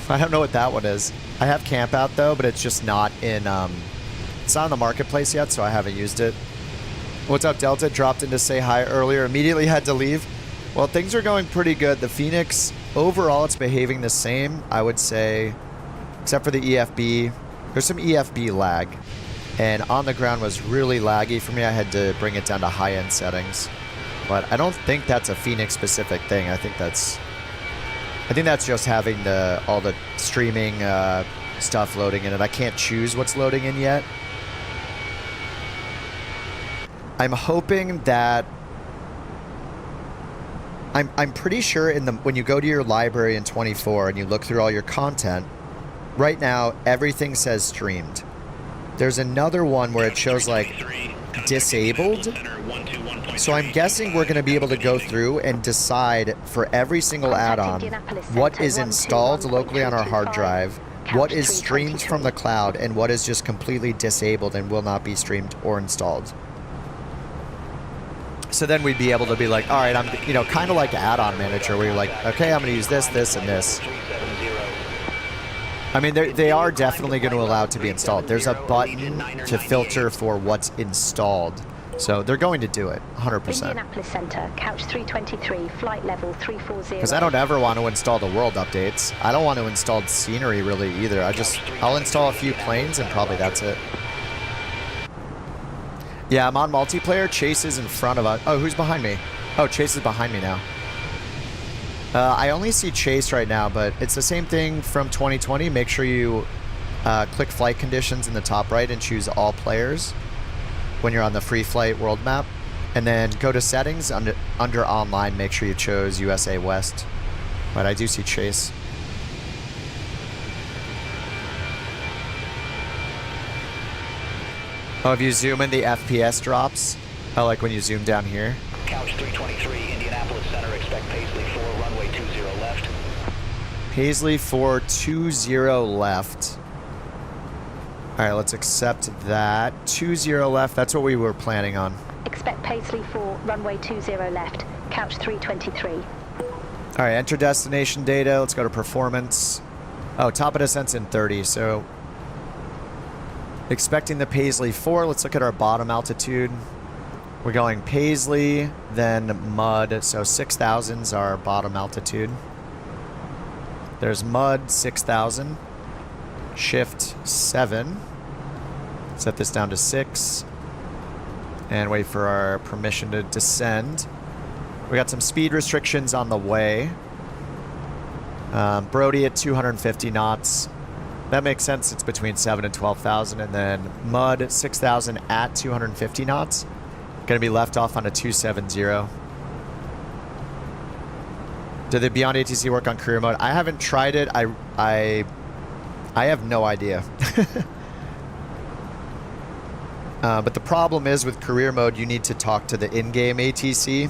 I don't know what that one is. I have camp out though, but it's just not in, it's not in the marketplace yet, so I haven't used it. What's up, Delta? Dropped in to say hi earlier. Immediately had to leave. Well, things are going pretty good. The Fenix, overall, it's behaving the same, I would say, except for the EFB. There's some EFB lag, and on the ground was really laggy for me. I had to bring it down to high-end settings, but I don't think that's a Fenix-specific thing. I think that's just having all the streaming stuff loading in it. I can't choose what's loading in yet. I'm hoping that I'm pretty sure when you go to your library in 24 and you look through all your content, right now everything says streamed. There's another one where it shows like disabled. So I'm guessing we're going to be able to go through and decide for every single add-on what is installed locally on our hard drive, what is streamed from the cloud, and what is just completely disabled and will not be streamed or installed. So then we'd be able to be like, all right, I'm, kind of like add-on manager where you're like, okay, I'm going to use this, this, and this. I mean, they are definitely going to allow it to be installed. There's a button to filter for what's installed. So they're going to do it, 100%. Indianapolis Center, couch 323, flight level 340. Because I don't ever want to install the world updates. I don't want to install scenery really either. I'll install a few planes and probably that's it. Yeah, I'm on multiplayer. Chase is in front of us. Oh, who's behind me? Oh, Chase is behind me now. I only see Chase right now, but it's the same thing from 2020. Make sure you click flight conditions in the top right and choose all players when you're on the free flight world map. And then go to settings under online. Make sure you chose USA West. But I do see Chase. Oh, if you zoom in, the FPS drops. Oh, like when you zoom down here. Couch 323, Indianapolis Center, expect Paisley 4, runway 20 left. Paisley 420 left. All right, let's accept that. 20 left, that's what we were planning on. Expect Paisley 4, runway 20 left, couch 323. All right, enter destination data. Let's go to performance. Oh, top of descent's in 30, so expecting the Paisley 4. Let's look at our bottom altitude. We're going Paisley, then Mud, so 6,000's our bottom altitude. There's Mud, 6,000. Shift 7. Set this down to 6. And wait for our permission to descend. We got some speed restrictions on the way. Brody at 250 knots. That makes sense. It's between 7 and 12,000. And then Mud, 6,000 at 250 knots. Going to be left off on a 270. Did the Beyond ATC work on career mode? I haven't tried it. I have no idea. But the problem is with career mode, you need to talk to the in-game ATC.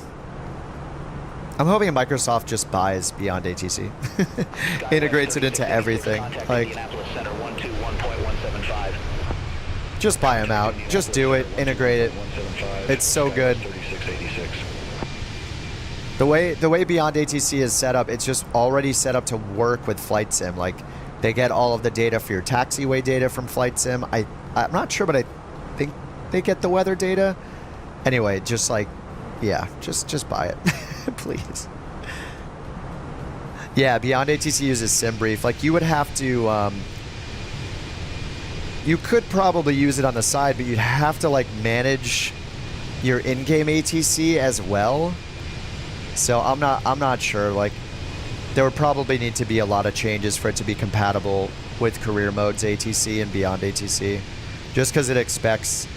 I'm hoping Microsoft just buys Beyond ATC. Integrates it into everything. Like, just buy them out. Just do it. Integrate it. It's so good. The way Beyond ATC is set up, it's just already set up to work with Flight Sim. Like, they get all of the data for your taxiway data from Flight Sim. I'm not sure, but I think they get the weather data. Anyway, just like, yeah, just buy it. Please. Yeah, Beyond ATC uses SimBrief. Like, you would have to, you could probably use it on the side, but you'd have to, like, manage your in-game ATC as well. So I'm not sure. Like, there would probably need to be a lot of changes for it to be compatible with career modes ATC and Beyond ATC. Just because it expects,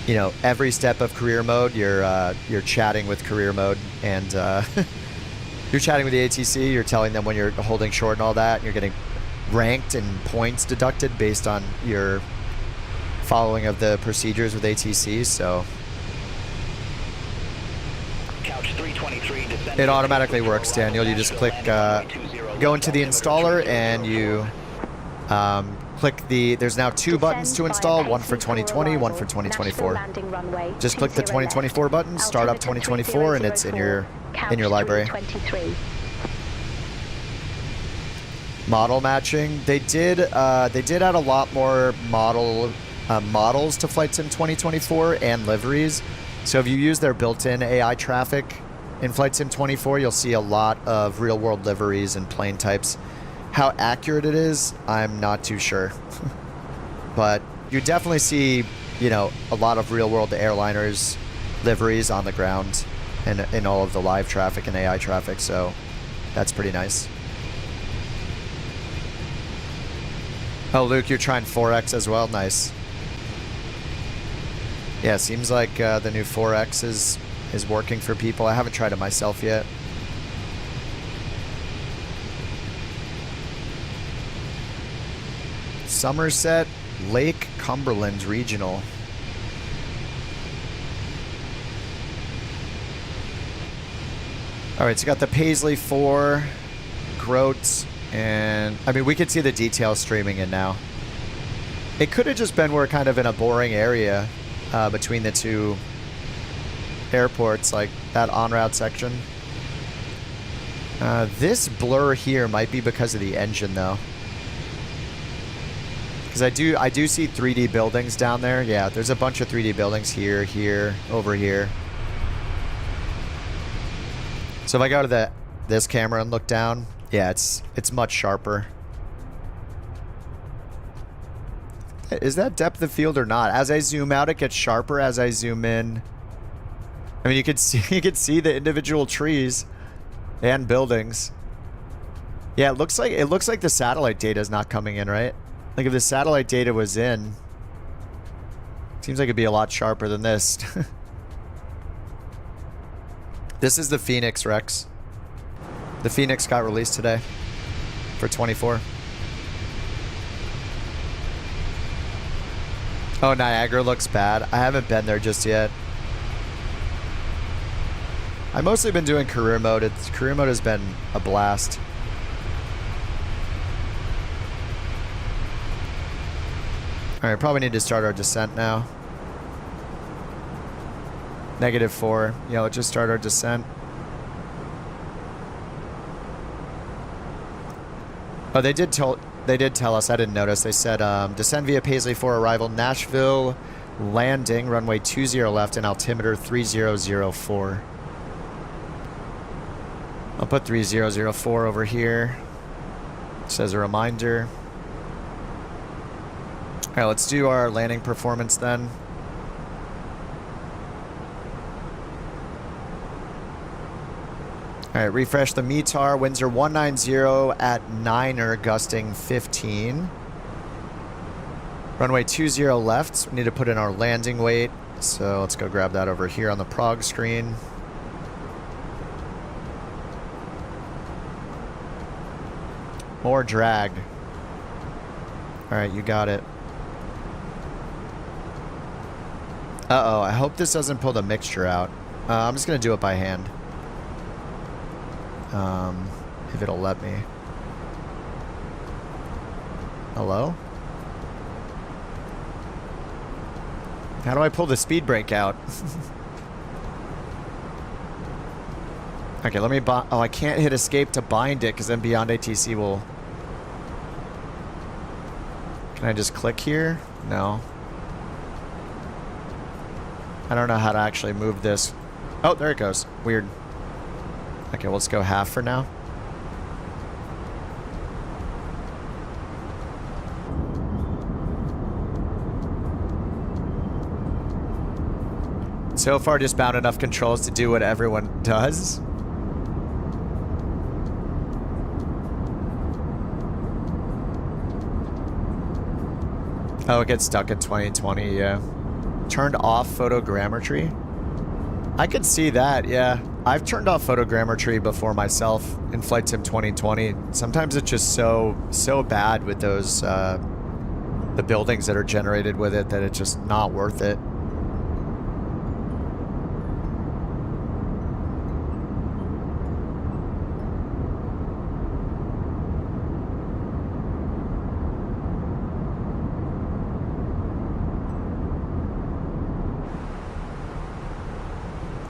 you know, every step of career mode, you're chatting with career mode, and you're chatting with the ATC. You're telling them when you're holding short and all that. And you're getting ranked and points deducted based on your following of the procedures with ATC. So it automatically works, Daniel. You just click, go into the installer, and you click the, there's now 2 buttons to install, one for 2020, one for 2024. Just click the 2024 button, start up 2024, and it's in your library. Model matching. They did add a lot more models to Flight Sim 2024 and liveries. So if you use their built-in AI traffic in Flight Sim 24, you'll see a lot of real-world liveries and plane types. How accurate it is, I'm not too sure. But you definitely see, you know, a lot of real-world airliners liveries on the ground in all of the live traffic and AI traffic, so that's pretty nice. Oh, Luke, you're trying 4X as well? Nice. Yeah, seems like the new 4X is working for people. I haven't tried it myself yet. Somerset Lake Cumberland Regional. All right, so you got the Paisley 4, Groats, and I mean, we could see the details streaming in now. It could have just been we're kind of in a boring area between the two airports, like that en route section. This blur here might be because of the engine, though. Because I do see 3D buildings down there. Yeah, there's a bunch of 3D buildings here, here, over here. So if I go to this camera and look down, yeah, it's much sharper. is that depth of field or not? As I zoom out, it gets sharper as I zoom in. I mean, you could see the individual trees and buildings. Yeah, it looks like the satellite data is not coming in, right? Like if the satellite data was in, seems like it'd be a lot sharper than this. This is the Fenix, Rex. The Fenix got released today for 24. Oh, Niagara looks bad. I haven't been there just yet. I've mostly been doing career mode. Career mode has been a blast. Alright, probably need to start our descent now. -4. Yeah, let's just start our descent. Oh, they did tell us. I didn't notice. They said descend via Paisley 4, arrival Nashville, landing runway 20 left and altimeter 3004. I'll put 3004 over here. Just as a reminder. All right, let's do our landing performance then. All right, refresh the METAR. Winds are 190 at 9er, gusting 15. Runway 20 left. We need to put in our landing weight. So let's go grab that over here on the prog screen. More drag. All right, you got it. Uh-oh, I hope this doesn't pull the mixture out. I'm just going to do it by hand. If it'll let me. Hello? How do I pull the speed brake out? Okay, let me oh, I can't hit escape to bind it because then BeyondATC will... Can I just click here? No. I don't know how to actually move this. Oh, there it goes. Weird. Okay, let's go half for now. So far, just bound enough controls to do what everyone does. Oh, it gets stuck at 2020, yeah. Turned off photogrammetry. I could see that, yeah. I've turned off photogrammetry before myself in Flight Sim 2020. Sometimes it's just so bad with those, the buildings that are generated with it that it's just not worth it.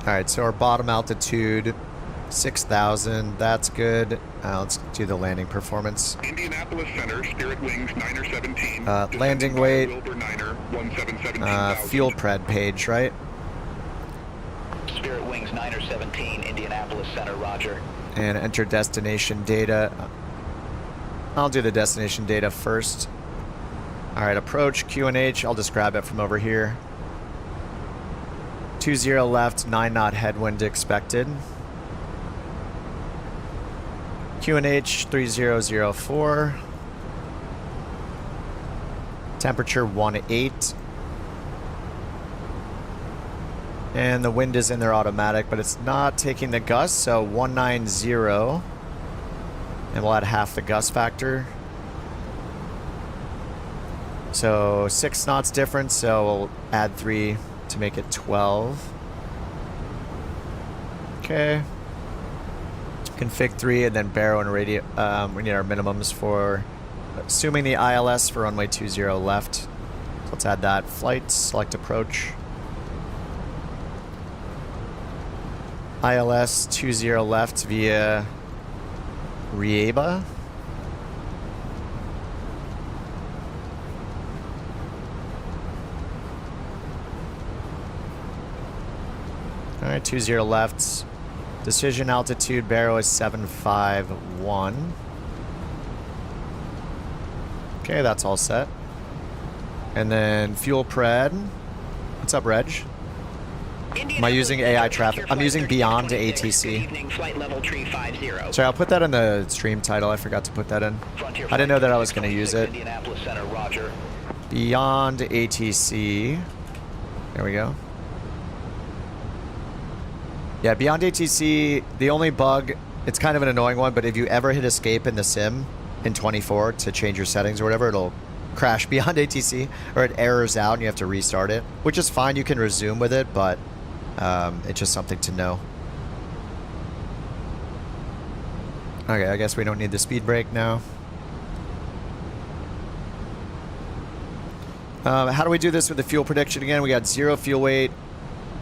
Alright, so our bottom altitude, 6,000. That's good. Let's do the landing performance. Indianapolis Center, Spirit Wings 9er 17. Landing weight. Wilbur 9er 1717. Fuel pred page, right? Spirit Wings 9er 17, Indianapolis Center, roger. And enter destination data. I'll do the destination data first. Alright, approach QNH. I'll just grab it from over here. 20 left, 9 knot headwind expected. QNH 3004. Temperature 18. And the wind is in there automatic, but it's not taking the gust, so 190. And we'll add half the gust factor. So 6 knots difference, so we'll add 3 to make it 12. Okay. Config 3 and then baro and radio. We need our minimums for assuming the ILS for runway 20 left. So let's add that. Flight, select approach. ILS 20 left via Rieba. Alright, 20 left. Decision altitude, baro is 751. Okay, that's all set. And then fuel pred. What's up, Reg? Am I using AI traffic? I'm using Beyond ATC. Flight level tree 50. Sorry, I'll put that in the stream title. I forgot to put that in. I didn't know that I was going to use it. Indianapolis Center, Roger. Beyond ATC. There we go. Yeah, Beyond ATC, the only bug, it's kind of an annoying one, but if you ever hit escape in the sim in 24 to change your settings or whatever, it'll crash Beyond ATC, or it errors out and you have to restart it, which is fine. You can resume with it, but it's just something to know. Okay, I guess we don't need the speed brake now. How do we do this with the fuel prediction again? We got 0 fuel weight,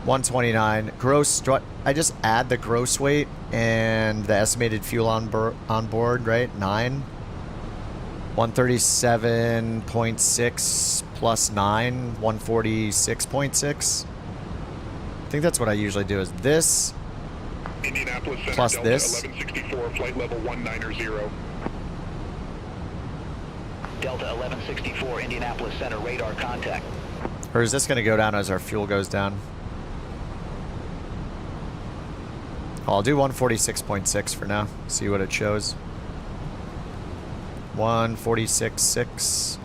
129 gross. I just add the gross weight and the estimated fuel on board, right? 9. 137.6 plus 9, 146.6. I think that's what I usually do, is this Indianapolis Center, plus Delta this. 1164, flight level 190. Delta 1164, Indianapolis Center, radar contact. Or is this going to go down as our fuel goes down? Oh, I'll do 146.6 for now. See what it shows. 146.6.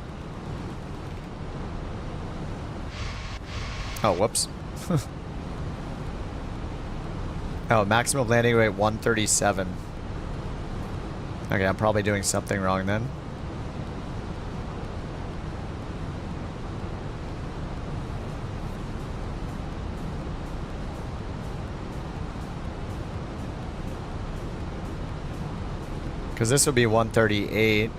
Oh, whoops. Oh, maximum landing weight 137. Okay, I'm probably doing something wrong then. Because this would be 138.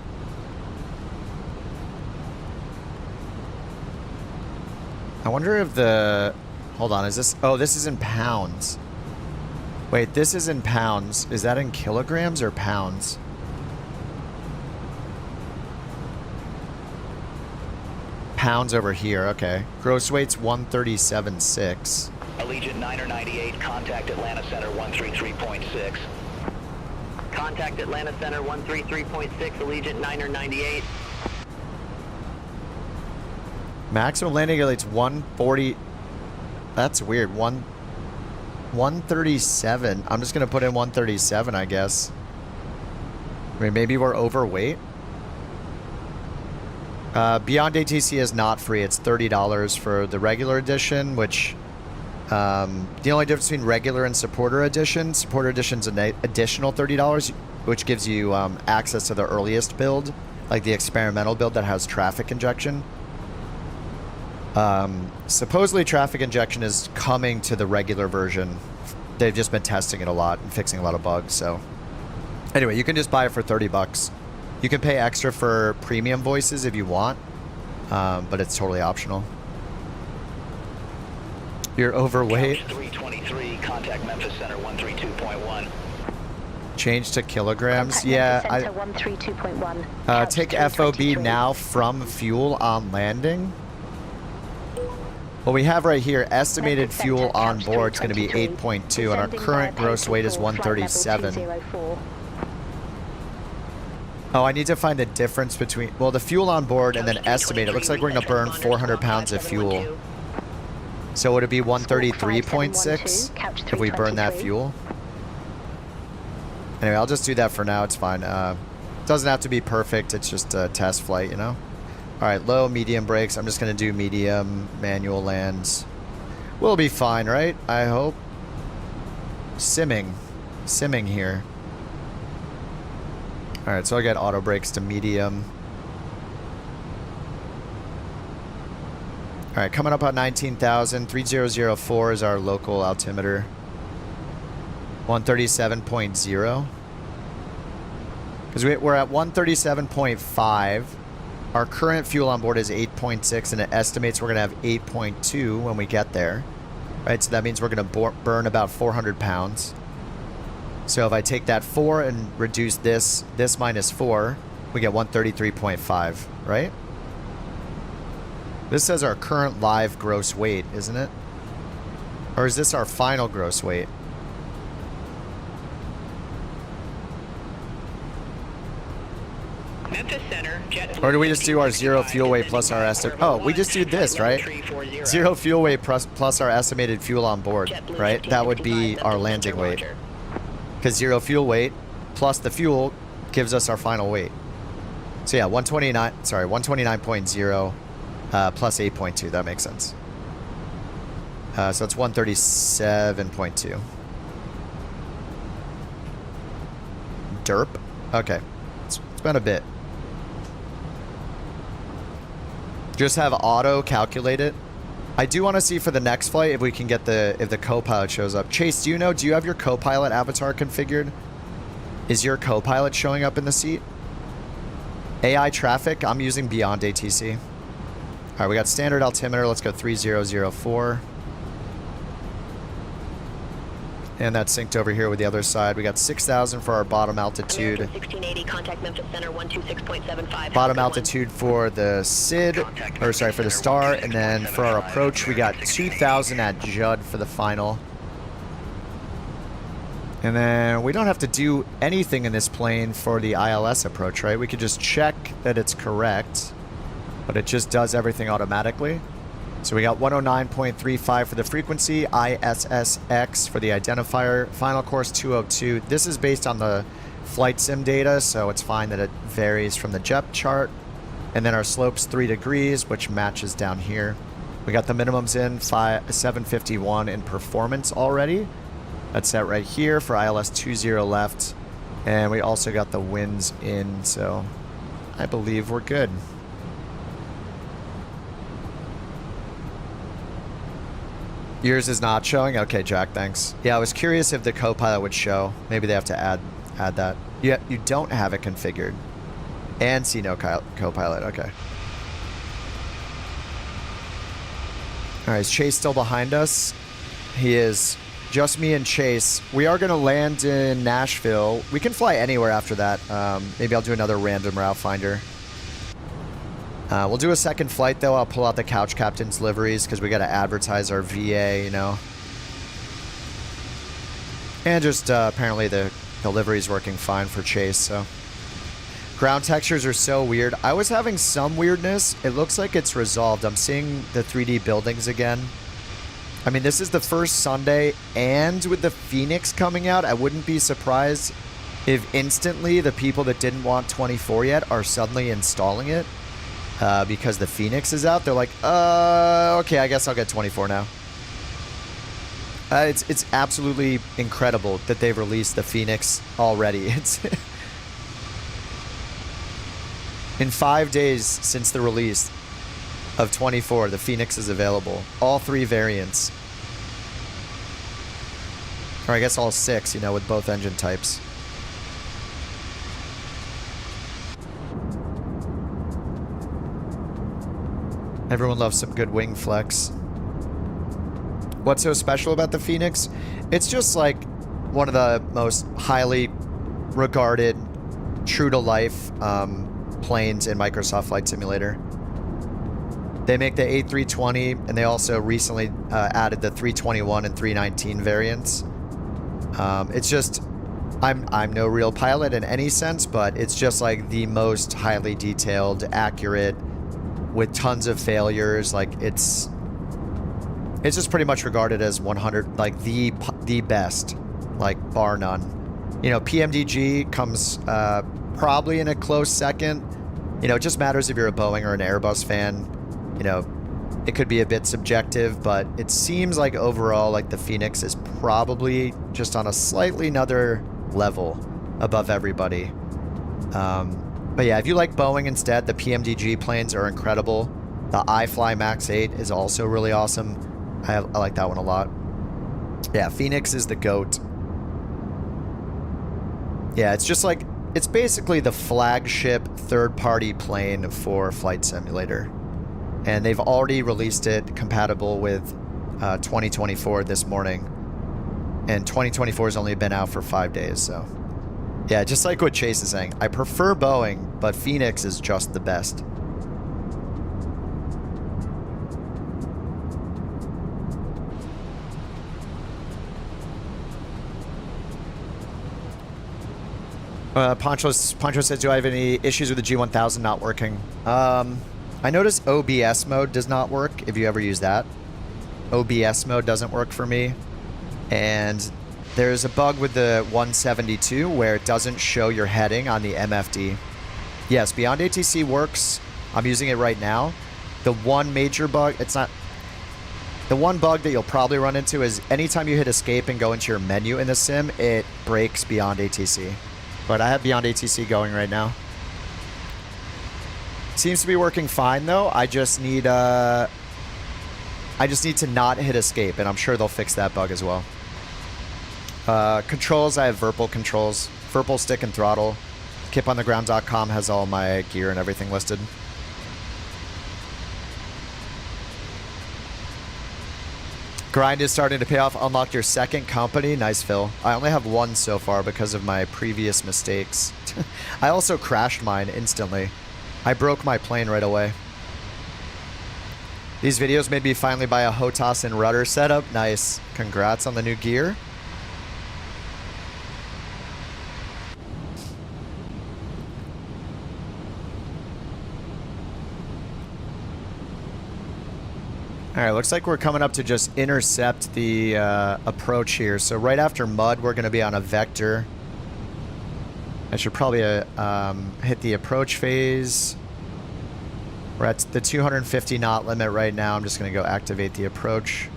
I wonder if the... Hold on, is this... Oh, this is in pounds. Wait, this is in pounds. Is that in kilograms or pounds? Pounds over here, okay. Gross weight's 137.6. Allegiant 998, contact Atlanta Center 133.6. Contact Atlanta Center 133.6, Allegiant 998. Maximum landing gear weight's 140. That's weird. 137. I'm just going to put in 137, I guess. I mean, maybe we're overweight. Beyond ATC is not free. It's $30 for the regular edition, which the only difference between regular and supporter edition, supporter edition's an additional $30, which gives you access to the earliest build, like the experimental build that has traffic injection. Supposedly traffic injection is coming to the regular version. They've just been testing it a lot and fixing a lot of bugs. So anyway, you can just buy it for 30 bucks. You can pay extra for premium voices if you want, but it's totally optional. You're overweight. Couch 323, contact Memphis Center 132.1. Change to kilograms. Contact Yeah, Memphis Center 132.1. Couch take 323. FOB now from fuel on landing. What we have right here, estimated Memphis fuel Center, on couch board is going to be 323. 8.2, and our Descending current via gross weight is Takeoff, flight level 137. 204. Oh, I need to find the difference between, well, the fuel on board and then estimate. It looks like we're going to burn 400 pounds of fuel. So would it be 133.6 if we burn that fuel? Anyway, I'll just do that for now. It's fine. Doesn't have to be perfect. It's just a test flight, you know? All right, low, medium brakes. I'm just going to do medium, manual lands. We'll be fine, right? I hope. Simming here. All right, so I got auto brakes to medium. All right, coming up on 19,000. 3004 is our local altimeter. 137.0. Because we're at 137.5. Our current fuel on board is 8.6, and it estimates we're going to have 8.2 when we get there. Right, so that means we're going to burn about 400 pounds. So if I take that 4 and reduce this minus 4, we get 133.5, right? This says our current live gross weight, isn't it? Or is this our final gross weight? Memphis Center, JetBlue. Or do we just do our 0 fuel weight plus our estimate? Oh, we just do this, right? 0 fuel weight plus our estimated fuel on board, right? That would be our landing weight. Because 0 fuel weight plus the fuel gives us our final weight. So yeah, 129.0 plus 8.2. That makes sense. So it's 137.2. Derp. Okay, it's been a bit. Just have auto calculate it. I do want to see for the next flight if we can get if the co-pilot shows up. Chase, do you have your co-pilot avatar configured? Is your co-pilot showing up in the seat? AI traffic, I'm using Beyond ATC. All right, we got standard altimeter. Let's go 3004. And that's synced over here with the other side. We got 6,000 for our bottom altitude. 1680, contact Memphis Center 126.75. Bottom altitude for the SID, or sorry, for the star. And then for our approach, we got 2,000 at Judd for the final. And then we don't have to do anything in this plane for the ILS approach, right? We could just check that it's correct, but it just does everything automatically. So we got 109.35 for the frequency, ISSX for the identifier, final course 202. This is based on the flight sim data, so it's fine that it varies from the JEP chart. And then our slope's 3 degrees, which matches down here. We got the minimums in, 751 in performance already. That's set right here for ILS 20 left. And we also got the winds in, so I believe we're good. Yours is not showing? Okay, Jack, thanks. Yeah, I was curious if the co-pilot would show. Maybe they have to add that. You don't have it configured. And see no co-pilot. Okay. All right, is Chase still behind us? He is. Just me and Chase. We are going to land in Nashville. We can fly anywhere after that. Maybe I'll do another random route finder. We'll do a second flight, though. I'll pull out the couch captain's liveries because we got to advertise our VA, you know. And just apparently the livery's working fine for Chase, so. Ground textures are so weird. I was having some weirdness. It looks like it's resolved. I'm seeing the 3D buildings again. I mean, this is the first Sunday, and with the Fenix coming out, I wouldn't be surprised if instantly the people that didn't want 24 yet are suddenly installing it. Because the Fenix is out, they're like, okay, I guess I'll get 24 now. It's absolutely incredible that they've released the Fenix already. It's in 5 days since the release of 24, the Fenix is available. All 3 variants. Or I guess all 6, you know, with both engine types. Everyone loves some good wing flex. What's so special about the Fenix? It's just like one of the most highly regarded, true-to-life planes in Microsoft Flight Simulator. They make the A320, and they also recently added the 321 and 319 variants. It's just, I'm no real pilot in any sense, but it's just like the most highly detailed, accurate, with tons of failures. Like it's just pretty much regarded as 100, like the best, like bar none. You know, PMDG comes probably in a close second. You know, it just matters if you're a Boeing or an Airbus fan. You know, it could be a bit subjective, but it seems like overall, like the Fenix is probably just on a slightly another level above everybody. But yeah, if you like Boeing instead, the PMDG planes are incredible. The iFly Max 8 is also really awesome. I like that one a lot. Yeah, Fenix is the GOAT. Yeah, it's just like, it's basically the flagship third-party plane for Flight Simulator. And they've already released it compatible with 2024 this morning. And 2024 has only been out for 5 days, so. Yeah, just like what Chase is saying. I prefer Boeing, but Fenix is just the best. Poncho says, do I have any issues with the G1000 not working? I noticed OBS mode does not work if you ever use that. OBS mode doesn't work for me. And there's a bug with the 172 where it doesn't show your heading on the MFD. Yes, Beyond ATC works. I'm using it right now. The one major bug, the one bug that you'll probably run into is anytime you hit escape and go into your menu in the sim, it breaks Beyond ATC. But I have Beyond ATC going right now. Seems to be working fine though. I just need to not hit escape, and I'm sure they'll fix that bug as well. Controls, I have Virpil controls. Virpil stick and throttle. KipOnTheGround.com has all my gear and everything listed. Grind is starting to pay off. Unlock your second company. Nice, Phil. I only have one so far because of my previous mistakes. I also crashed mine instantly. I broke my plane right away. These videos made me finally buy a HOTAS and rudder setup. Nice. Congrats on the new gear. Alright, looks like we're coming up to just intercept the approach here. So right after mud, we're going to be on a vector. I should probably hit the approach phase. We're at the 250 knot limit right now. I'm just going to go activate the approach.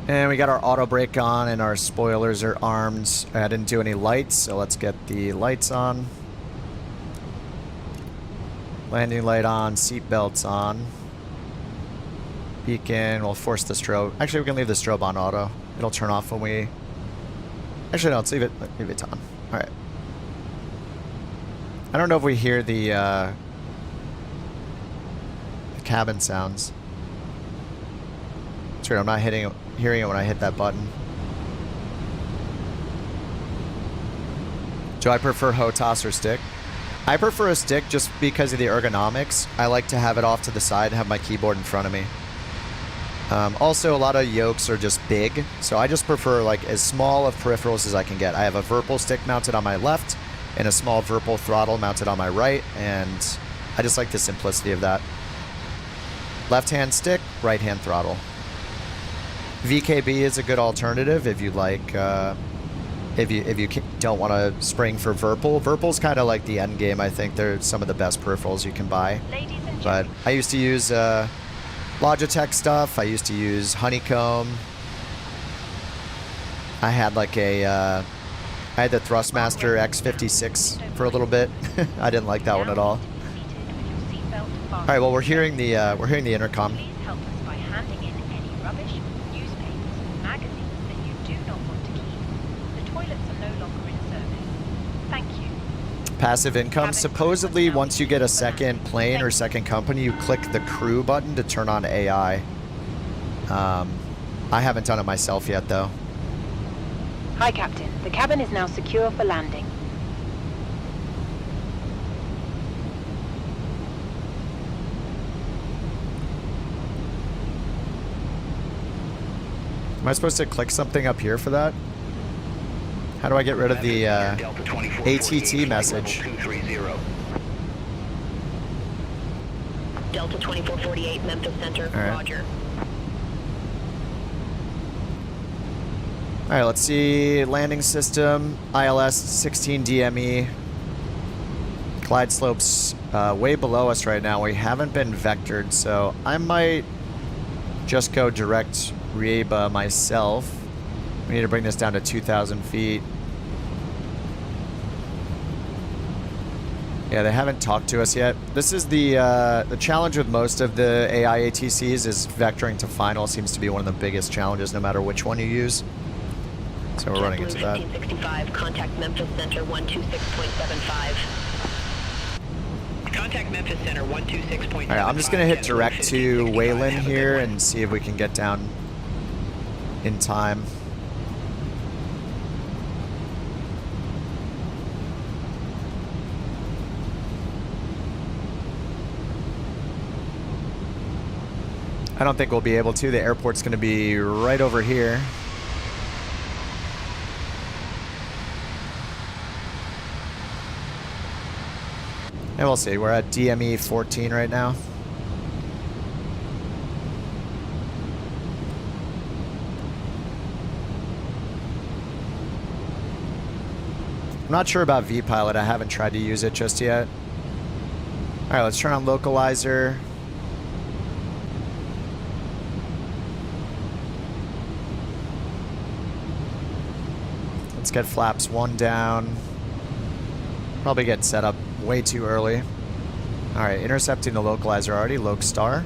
And we got our auto brake on and our spoilers are armed. I didn't do any lights, so let's get the lights on. Landing light on, seat belts on. Beacon, we'll force the strobe. Actually, we can leave the strobe on auto. It'll turn off when we... Actually, no, let's leave it on. Alright. I don't know if we hear the cabin sounds. It's weird, I'm not hearing it when I hit that button. Do I prefer HOTAS or stick? I prefer a stick just because of the ergonomics. I like to have it off to the side and have my keyboard in front of me. Also, a lot of yokes are just big, so I just prefer like as small of peripherals as I can get. I have a Virpil stick mounted on my left and a small Virpil throttle mounted on my right, and I just like the simplicity of that. Left-hand stick, right-hand throttle. VKB is a good alternative if you like... If you don't want to spring for Virpil. Virpil's kind of like the end game, I think. They're some of the best peripherals you can buy. But I used to use Logitech stuff. I used to use Honeycomb. I had like I had the Thrustmaster X56 for a little bit. I didn't like that one at all. All right, well we're hearing the intercom. Please help us by handing in any rubbish, newspapers, magazines that you do not want to keep. The toilets are no longer in service. Thank you. Passive income. Supposedly, once you get a second plane or second company, you click the crew button to turn on AI. I haven't done it myself yet, though. Hi, Captain. The cabin is now secure for landing. Am I supposed to click something up here for that? How do I get rid of the ATT message? Delta 2448, Memphis Center, All right. Roger. Alright, let's see. Landing system, ILS 16 DME. Glide slopes way below us right now. We haven't been vectored, so I might just go direct Rieba myself. We need to bring this down to 2,000 feet. Yeah, they haven't talked to us yet. This is the challenge with most of the AI ATCs is vectoring to final seems to be one of the biggest challenges no matter which one you use. So we're running into that. 1565, contact Memphis Center 126.75. Contact Memphis Center 126.75. Alright, I'm just going to hit direct to Wayland here and see if we can get down in time. I don't think we'll be able to. The airport's going to be right over here. And we'll see. We're at DME 14 right now. I'm not sure about vPilot. I haven't tried to use it just yet. All right, let's turn on localizer. Let's get flaps 1 down. Probably get set up way too early. All right, intercepting the localizer already. Loc star.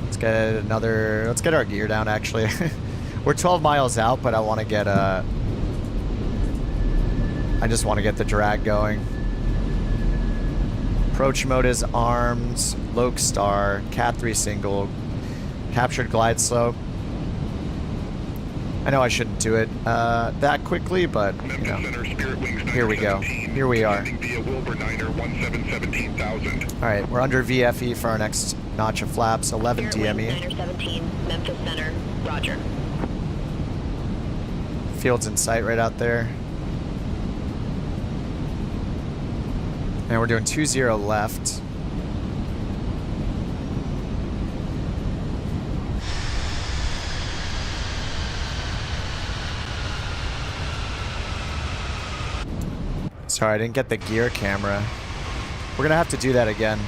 Let's get our gear down. Actually, we're 12 miles out, but I want to get I just want to get the drag going. Approach mode is armed. Loc star. Cat 3 single. Captured glide slope. I know I shouldn't do it that quickly, but you know, here we go. Here we are. All right, we're under VFE for our next notch of flaps. 11 DME. 17, Memphis Center, roger. Field's in sight right out there. And we're doing 2-0 left. Sorry, I didn't get the gear camera. We're gonna have to do that again.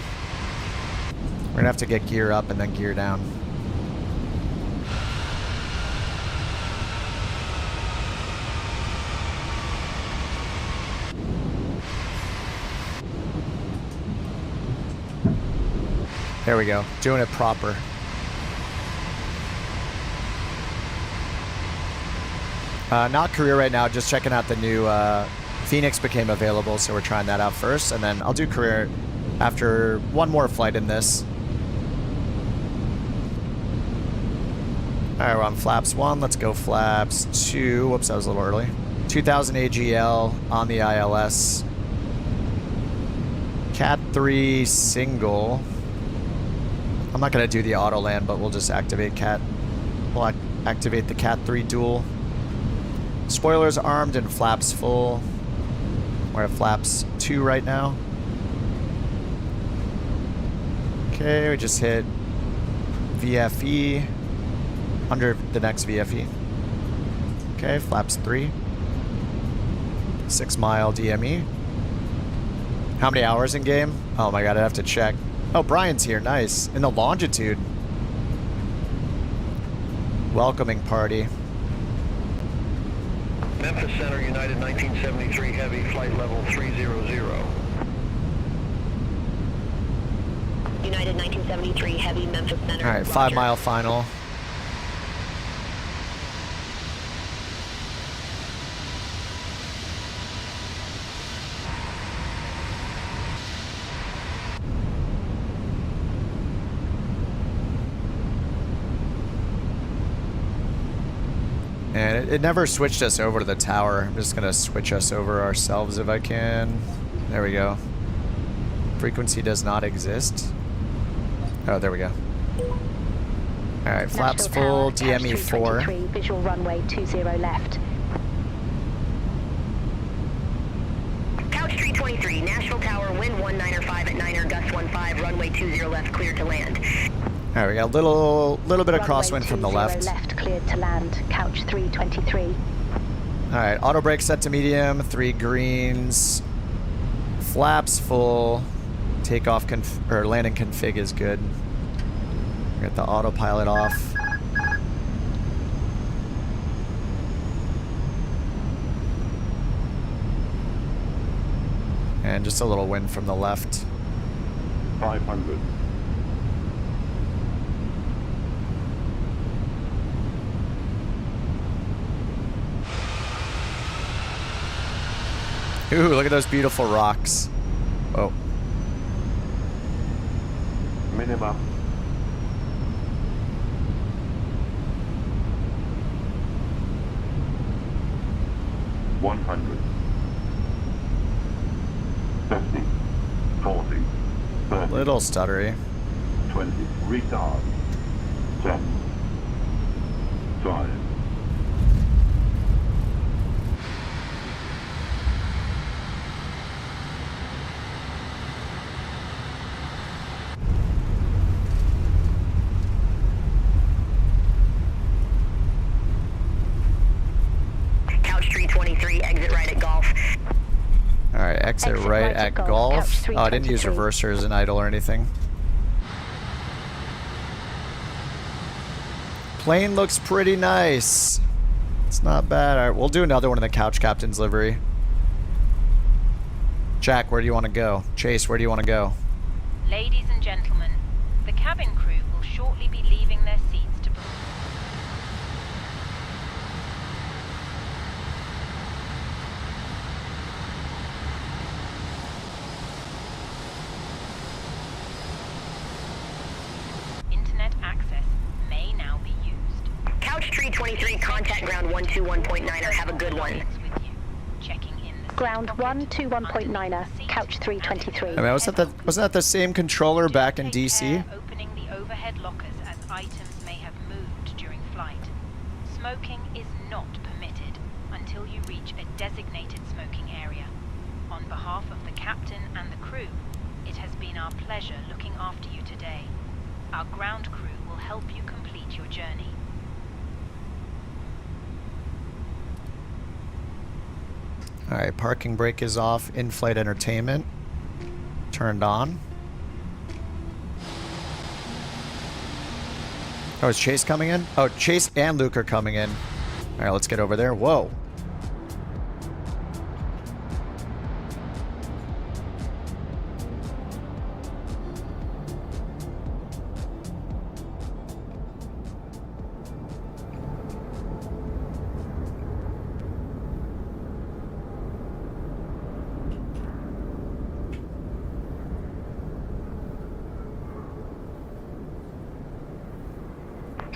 We're gonna have to get gear up and then gear down. There we go. Doing it proper. Not career right now, just checking out the new Fenix became available, so we're trying that out first, and then I'll do career after one more flight in this. Alright, we're on flaps 1. Let's go flaps 2. Whoops, that was a little early. 2000 AGL on the ILS. Cat 3 single. I'm not going to do the auto land, but we'll just activate Cat. We'll activate the Cat 3 dual. Spoilers armed and flaps full. We're at flaps 2 right now. Okay, we just hit VFE. Under the next VFE. Okay, flaps 3. 6 mile DME. How many hours in game? Oh my god, I have to check. Oh, Brian's here. Nice. In the longitude. Welcoming party. Memphis Center, United 1973 Heavy, flight level 300. United 1973 Heavy, Memphis Center. All right, 5 mile final. And it never switched us over to the tower. I'm just gonna switch us over ourselves if I can. There we go. Frequency does not exist. Oh, there we go. All right, flaps full, DME 4. Visual runway 20 left. Couch 323, Nashville Tower, wind 19.5 at 9er, gust 15, runway 20 left, clear to land. All right, we got a little bit of crosswind from the left. Left, cleared to land. Couch 323. All right, auto brake set to medium, 3 greens. Flaps full. Takeoff or landing config is good. Get the autopilot off. And just a little wind from the left. 500. Ooh, look at those beautiful rocks. Oh. Minimum. $100. 50. 40. 30. Little stuttery. 20. Retard. 10. 5. Exit right at Golf. Oh, I didn't use reversers in idle or anything. Plane looks pretty nice. It's not bad. All right, we'll do another one in the Couch Captain's livery. Jack, where do you want to go? Chase, where do you want to go? Ladies and gentlemen, the cabin crew will shortly be leaving their seats to... Internet access may now be used. Couch Tree 23, contact ground 121.9er. Have a good one. With you. Checking in the Ground 121.9er, Couch 323. I mean, wasn't that the same controller back in DC? Opening the overhead lockers as items may have moved during flight. Smoking is not permitted until you reach a designated smoking area. On behalf of the captain and the crew, it has been our pleasure looking after you today. Our ground crew will help you complete your journey. Alright, parking brake is off. In-flight entertainment turned on. Oh, is Chase coming in? Oh, Chase and Luke are coming in. Alright, let's get over there. Whoa.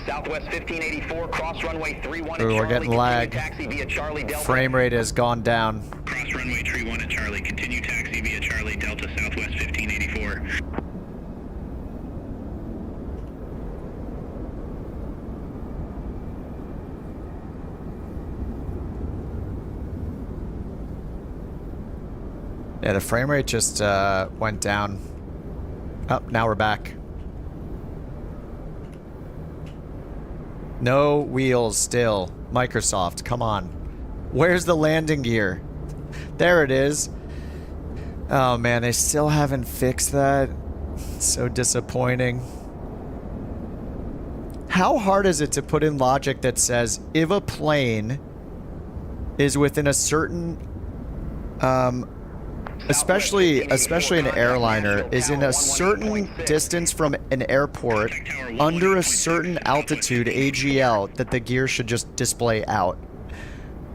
Southwest 1584, cross runway 31 at Ooh, we're Charlie. getting lag. Taxi via Charlie Delta. Frame rate has gone down. Cross runway 31 at Charlie. Continue taxi via Charlie Delta Southwest 1584. Yeah, the frame rate just went down. Oh, now we're back. No wheels still. Microsoft, come on. Where's the landing gear? There it is. Oh man, they still haven't fixed that. It's so disappointing. How hard is it to put in logic that says if a plane is within a certain especially an airliner is in a certain distance from an airport under a certain altitude AGL that the gear should just display out?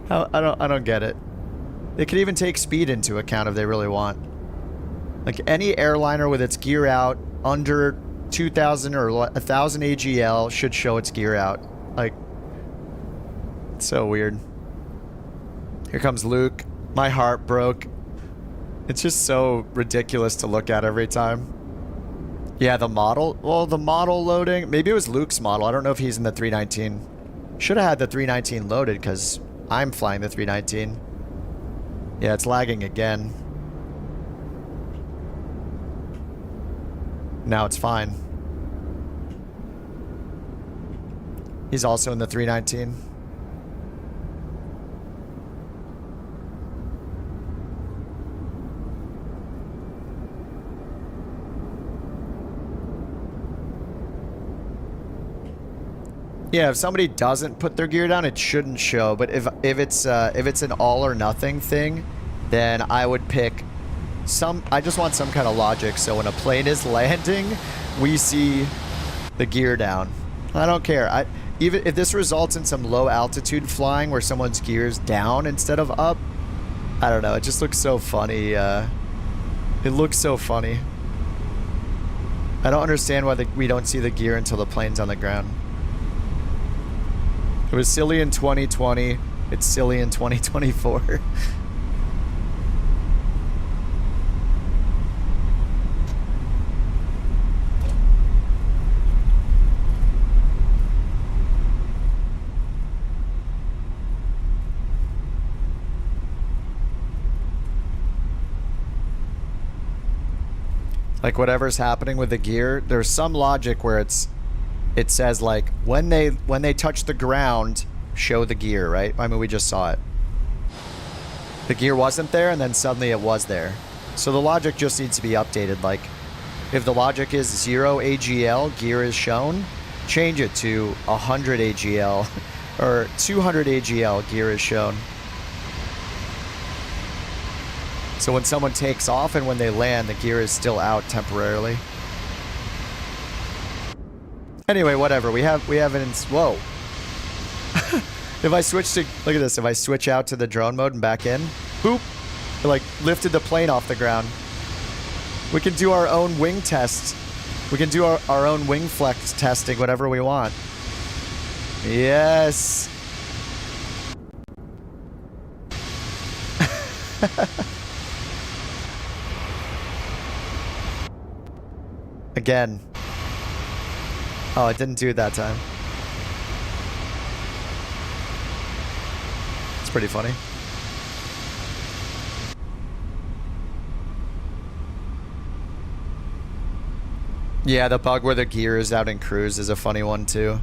I don't get it. They could even take speed into account if they really want. Like any airliner with its gear out under 2,000 or 1,000 AGL should show its gear out. Like, it's so weird. Here comes Luke. My heart broke. It's just so ridiculous to look at every time. Yeah, the model. Well, the model loading. Maybe it was Luke's model. I don't know if he's in the 319. Should have had the 319 loaded because I'm flying the 319. Yeah, it's lagging again. Now it's fine. He's also in the 319. Yeah, if somebody doesn't put their gear down, it shouldn't show. But if it's an all or nothing thing, then I would pick some. I just want some kind of logic. So when a plane is landing, we see the gear down. I don't care. Even if this results in some low altitude flying where someone's gear's down instead of up, I don't know. It just looks so funny. It looks so funny. I don't understand why we don't see the gear until the plane's on the ground. It was silly in 2020. It's silly in 2024. Like whatever's happening with the gear, there's some logic where it says like when they touch the ground, show the gear, right? I mean, we just saw it. the gear wasn't there and then suddenly it was there. So the logic just needs to be updated. Like if the logic is 0 AGL, gear is shown, change it to 100 AGL or 200 AGL, gear is shown. So when someone takes off and when they land, the gear is still out temporarily. Anyway, whatever. We have an whoa. If I switch to, look at this. If I switch out to the drone mode and back in, boop, it like lifted the plane off the ground. We can do our own wing test. We can do our own wing flex testing, whatever we want. Yes. Again. Oh, it didn't do it that time. It's pretty funny. Yeah, the bug where the gear is out in cruise is a funny one too.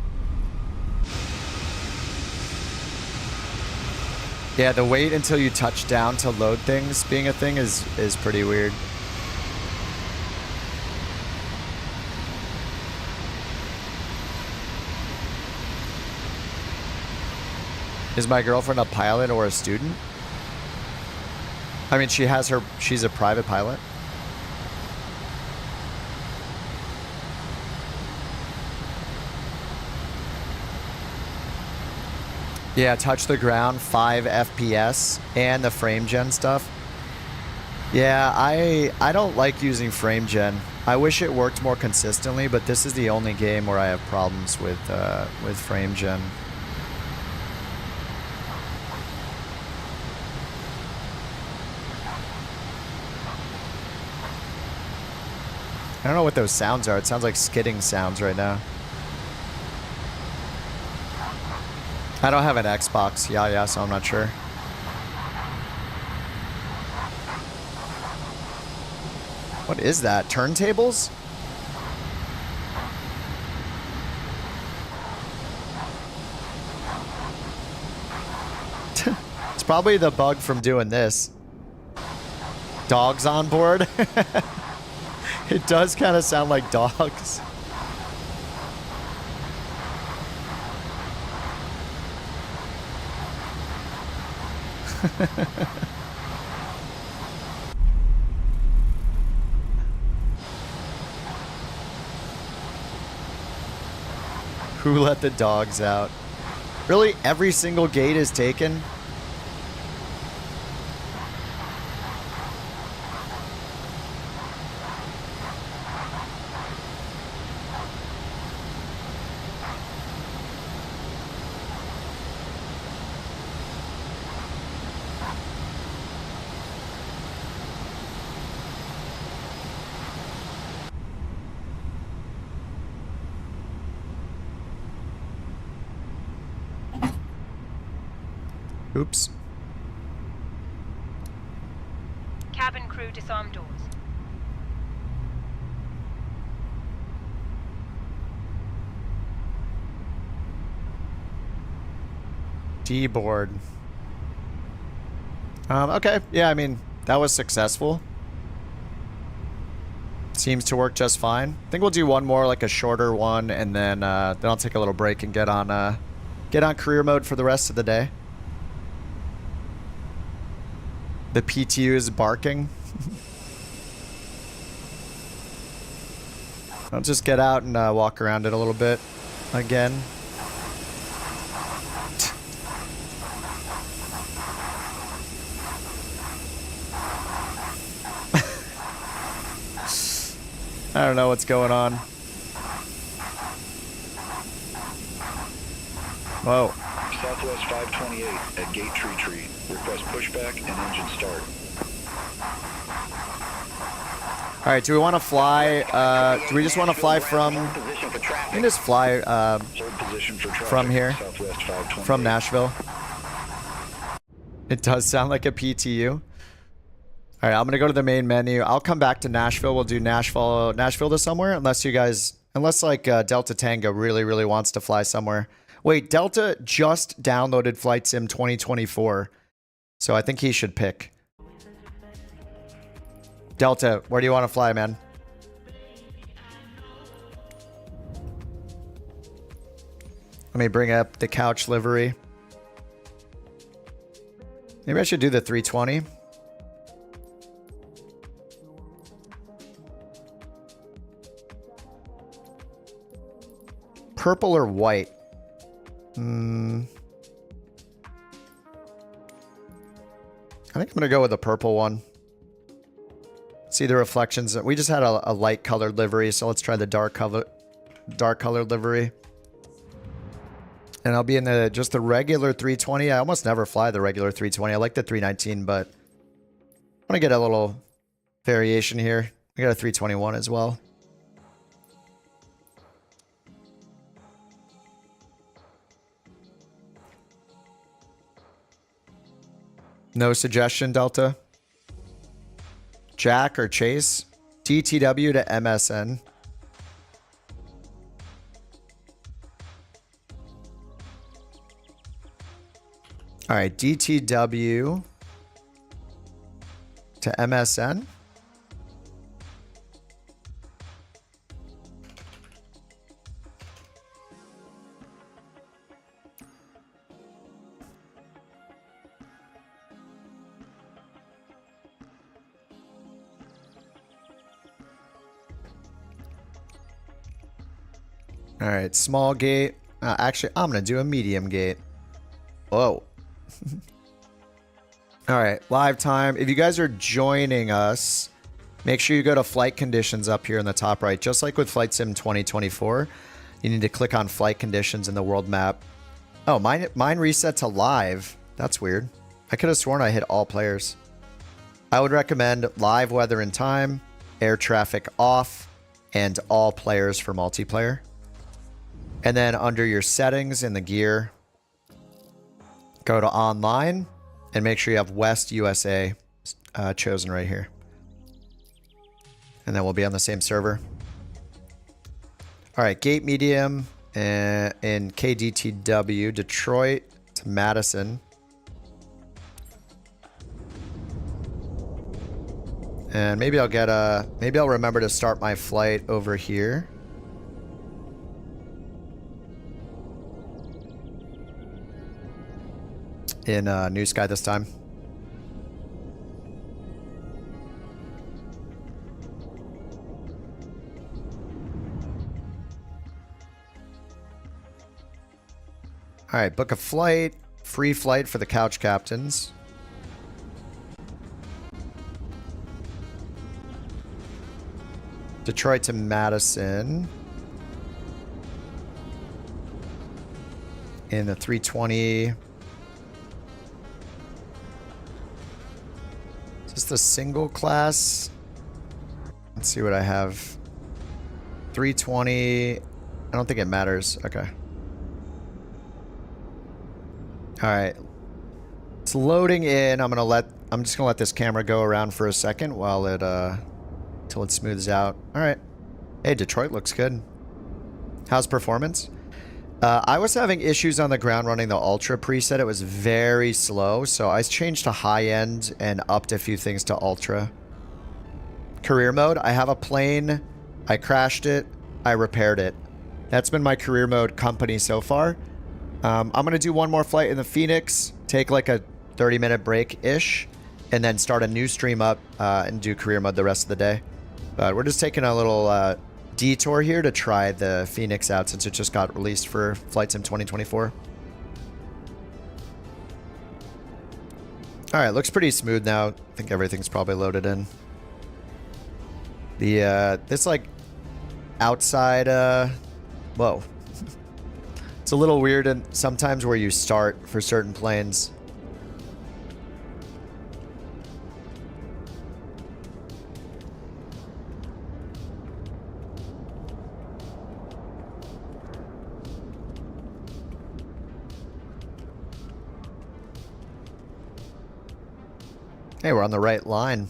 Yeah, the wait until you touch down to load things being a thing is pretty weird. Is my girlfriend a pilot or a student? I mean, she's a private pilot. Yeah, touch the ground, 5 FPS, and the frame gen stuff. Yeah, I don't like using frame gen. I wish it worked more consistently, but this is the only game where I have problems with frame gen. I don't know what those sounds are. It sounds like skidding sounds right now. I don't have an Xbox. Yeah, so I'm not sure. What is that? Turntables? It's probably the bug from doing this. Dogs on board? It does kind of sound like dogs. Who let the dogs out? Really? Every single gate is taken? Oops. Cabin crew disarm doors. D-board. Okay. Yeah, I mean, that was successful. Seems to work just fine. I think we'll do one more, like a shorter one, and then I'll take a little break and get on career mode for the rest of the day. The PTU is barking. I'll just get out and walk around it a little bit again. I don't know what's going on. Whoa. Southwest 528 at Gate Tree. Request pushback and engine start. All right, do we want to fly? Do we just want to fly from? We can just fly from here, from Nashville. It does sound like a PTU. All right, I'm gonna go to the main menu. I'll come back to Nashville. We'll do Nashville to somewhere, unless like Delta Tango really wants to fly somewhere. Wait, Delta just downloaded Flight Sim 2024. So I think he should pick. Delta, where do you want to fly, man? Let me bring up the couch livery. Maybe I should do the 320. Purple or white? I think I'm going to go with the purple one. See the reflections. We just had a light colored livery, so let's try the dark colored livery. And I'll be in just the regular 320. I almost never fly the regular 320. I like the 319, but I want to get a little variation here. We got a 321 as well. No suggestion, Delta? Jack or Chase? DTW to MSN. All right, DTW to MSN. All right, small gate. Actually, I'm going to do a medium gate. Whoa. All right, live time. If you guys are joining us, make sure you go to flight conditions up here in the top right. Just like with Flight Sim 2024, you need to click on flight conditions in the world map. Oh, mine reset to live. That's weird. I could have sworn I hit all players. I would recommend live weather and time, air traffic off, and all players for multiplayer. And then under your settings in the gear, go to online and make sure you have West USA chosen right here. And then we'll be on the same server. All right, gate medium in KDTW, Detroit to Madison. And maybe I'll remember to start my flight over here. In New Sky this time. All right, book a flight. Free flight for the couch captains. Detroit to Madison. In the 320. Is this the single class? Let's see what I have. 320. I don't think it matters. Okay. All right. It's loading in. I'm just gonna let this camera go around for a second while it till it smooths out. All right. Hey, Detroit looks good. How's performance? I was having issues on the ground running the Ultra preset. It was very slow, so I changed to high end and upped a few things to Ultra. Career mode, I have a plane. I crashed it. I repaired it. That's been my career mode company so far. I'm going to do one more flight in the Fenix, take like a 30-minute break-ish, and then start a new stream up and do career mode the rest of the day. But we're just taking a little detour here to try the Fenix out since it just got released for Flight Sim 2024. All right, looks pretty smooth now. I think everything's probably loaded in. The this like outside whoa. It's a little weird and sometimes where you start for certain planes. Hey, we're on the right line.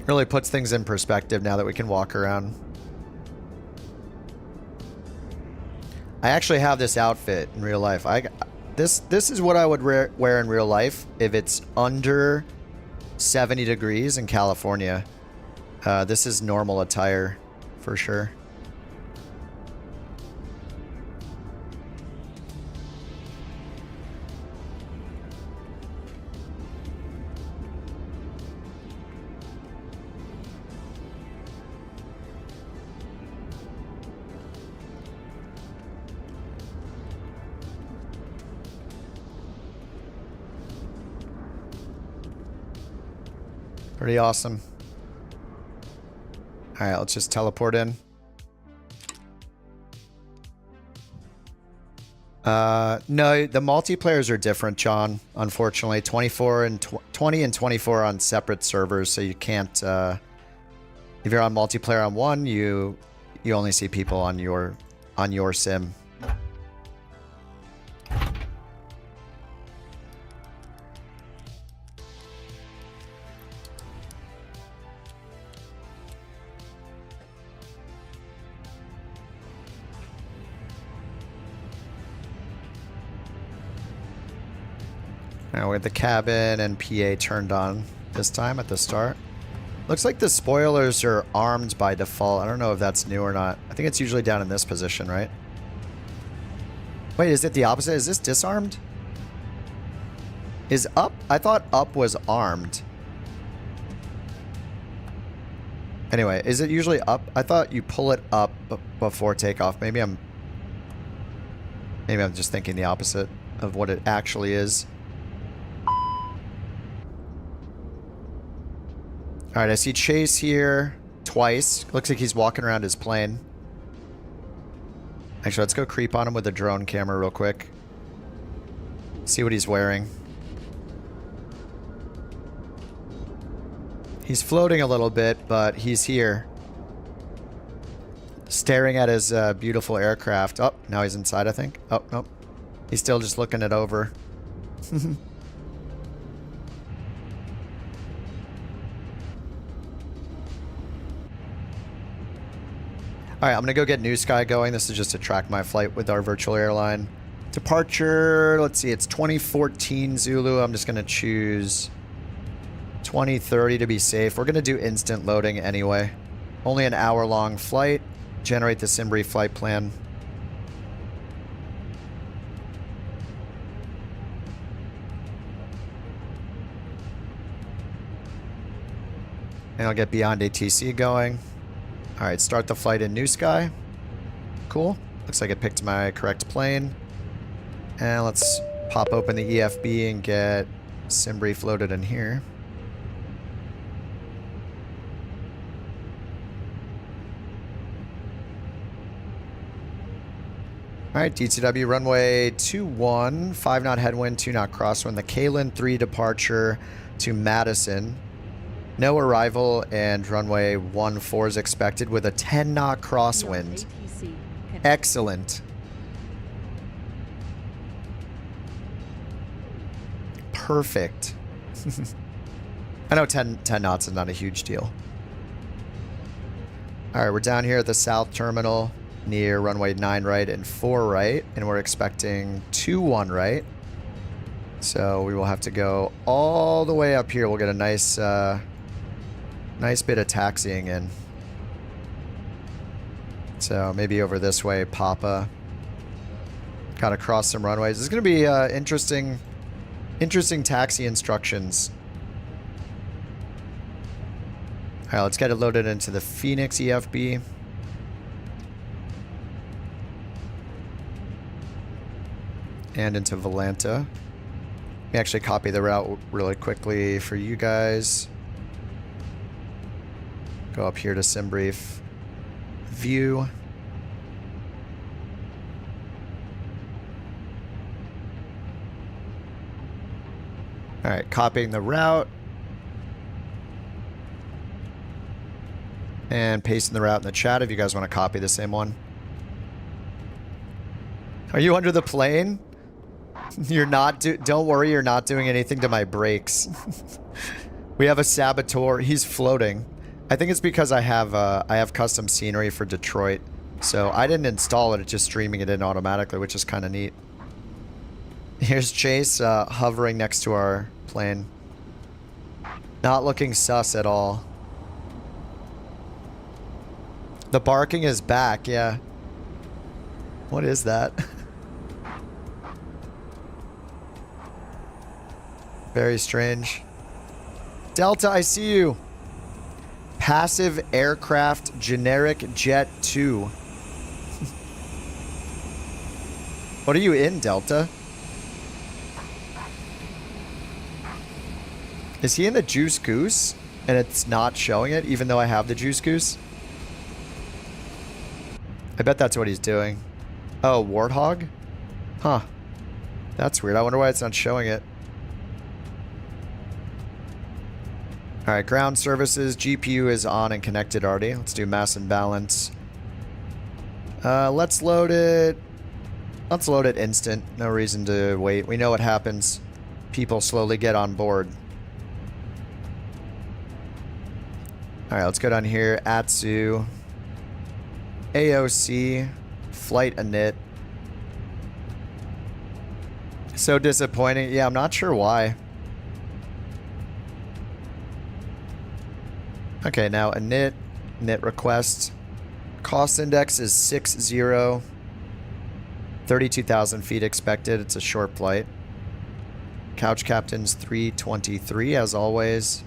Really puts things in perspective now that we can walk around. I actually have this outfit in real life. This is what I would wear in real life if it's under 70 degrees in California. This is normal attire for sure. Pretty awesome. All right, let's just teleport in. No, the multiplayers are different, John. Unfortunately, 24 and 20 and 24 on separate servers, so you can't. If you're on multiplayer on one, you only see people on your sim. Now we have the cabin and PA turned on this time at the start. Looks like the spoilers are armed by default. I don't know if that's new or not. I think it's usually down in this position, right? Wait, is it the opposite? Is this disarmed? Is up? I thought up was armed. Anyway, is it usually up? I thought you pull it up before takeoff. Maybe I'm just thinking the opposite of what it actually is. All right, I see Chase here twice. Looks like he's walking around his plane. Actually, let's go creep on him with a drone camera real quick. See what he's wearing. He's floating a little bit, but he's here. Staring at his beautiful aircraft. Oh, now he's inside, I think. Oh, nope. He's still just looking it over. All right, I'm gonna go get New Sky going. This is just to track my flight with our virtual airline. Departure, let's see, it's 2014 Zulu. I'm just gonna choose 2030 to be safe. We're gonna do instant loading anyway. Only an hour-long flight. Generate the SimBrief flight plan. And I'll get Beyond ATC going. All right, start the flight in New Sky. Cool. Looks like it picked my correct plane. And let's pop open the EFB and get SimBrief loaded in here. All right, DTW runway 21, 5 knot headwind, 2 knot crosswind. The Kalen 3 departure to Madison. No arrival and runway 14 is expected with a 10 knot crosswind. Excellent. Perfect. I know 10 knots is not a huge deal. All right, we're down here at the south terminal near runway 9 right and 4 right, and we're expecting 21 right. So we will have to go all the way up here. We'll get a nice bit of taxiing in. So maybe over this way, Papa. Gotta cross some runways. This is gonna be interesting taxi instructions. All right, let's get it loaded into the Fenix EFB. And into Volanta. Let me actually copy the route really quickly for you guys. Go up here to SimBrief view. All right, copying the route. And pasting the route in the chat if you guys want to copy the same one. Are you under the plane? You're not, don't worry, you're not doing anything to my brakes. We have a saboteur. He's floating. I think it's because I have custom scenery for Detroit. So I didn't install it, it's just streaming it in automatically, which is kind of neat. Here's Chase hovering next to our plane. Not looking sus at all. The barking is back, yeah. What is that? Very strange. Delta, I see you. Passive aircraft generic jet 2. What are you in, Delta? Is he in the Juice Goose? And it's not showing it, even though I have the Juice Goose? I bet that's what he's doing. Oh, Warthog? Huh. That's weird. I wonder why it's not showing it. Alright, ground services. GPU is on and connected already. Let's do mass and balance. Let's load it. Let's load it instant. No reason to wait. We know what happens. People slowly get on board. Alright, let's go down here. Atsu. AOC. Flight init. So disappointing. Yeah, I'm not sure why. Okay, now init request. Cost index is 60. 32,000 feet expected. It's a short flight. Couch captain's 323 as always.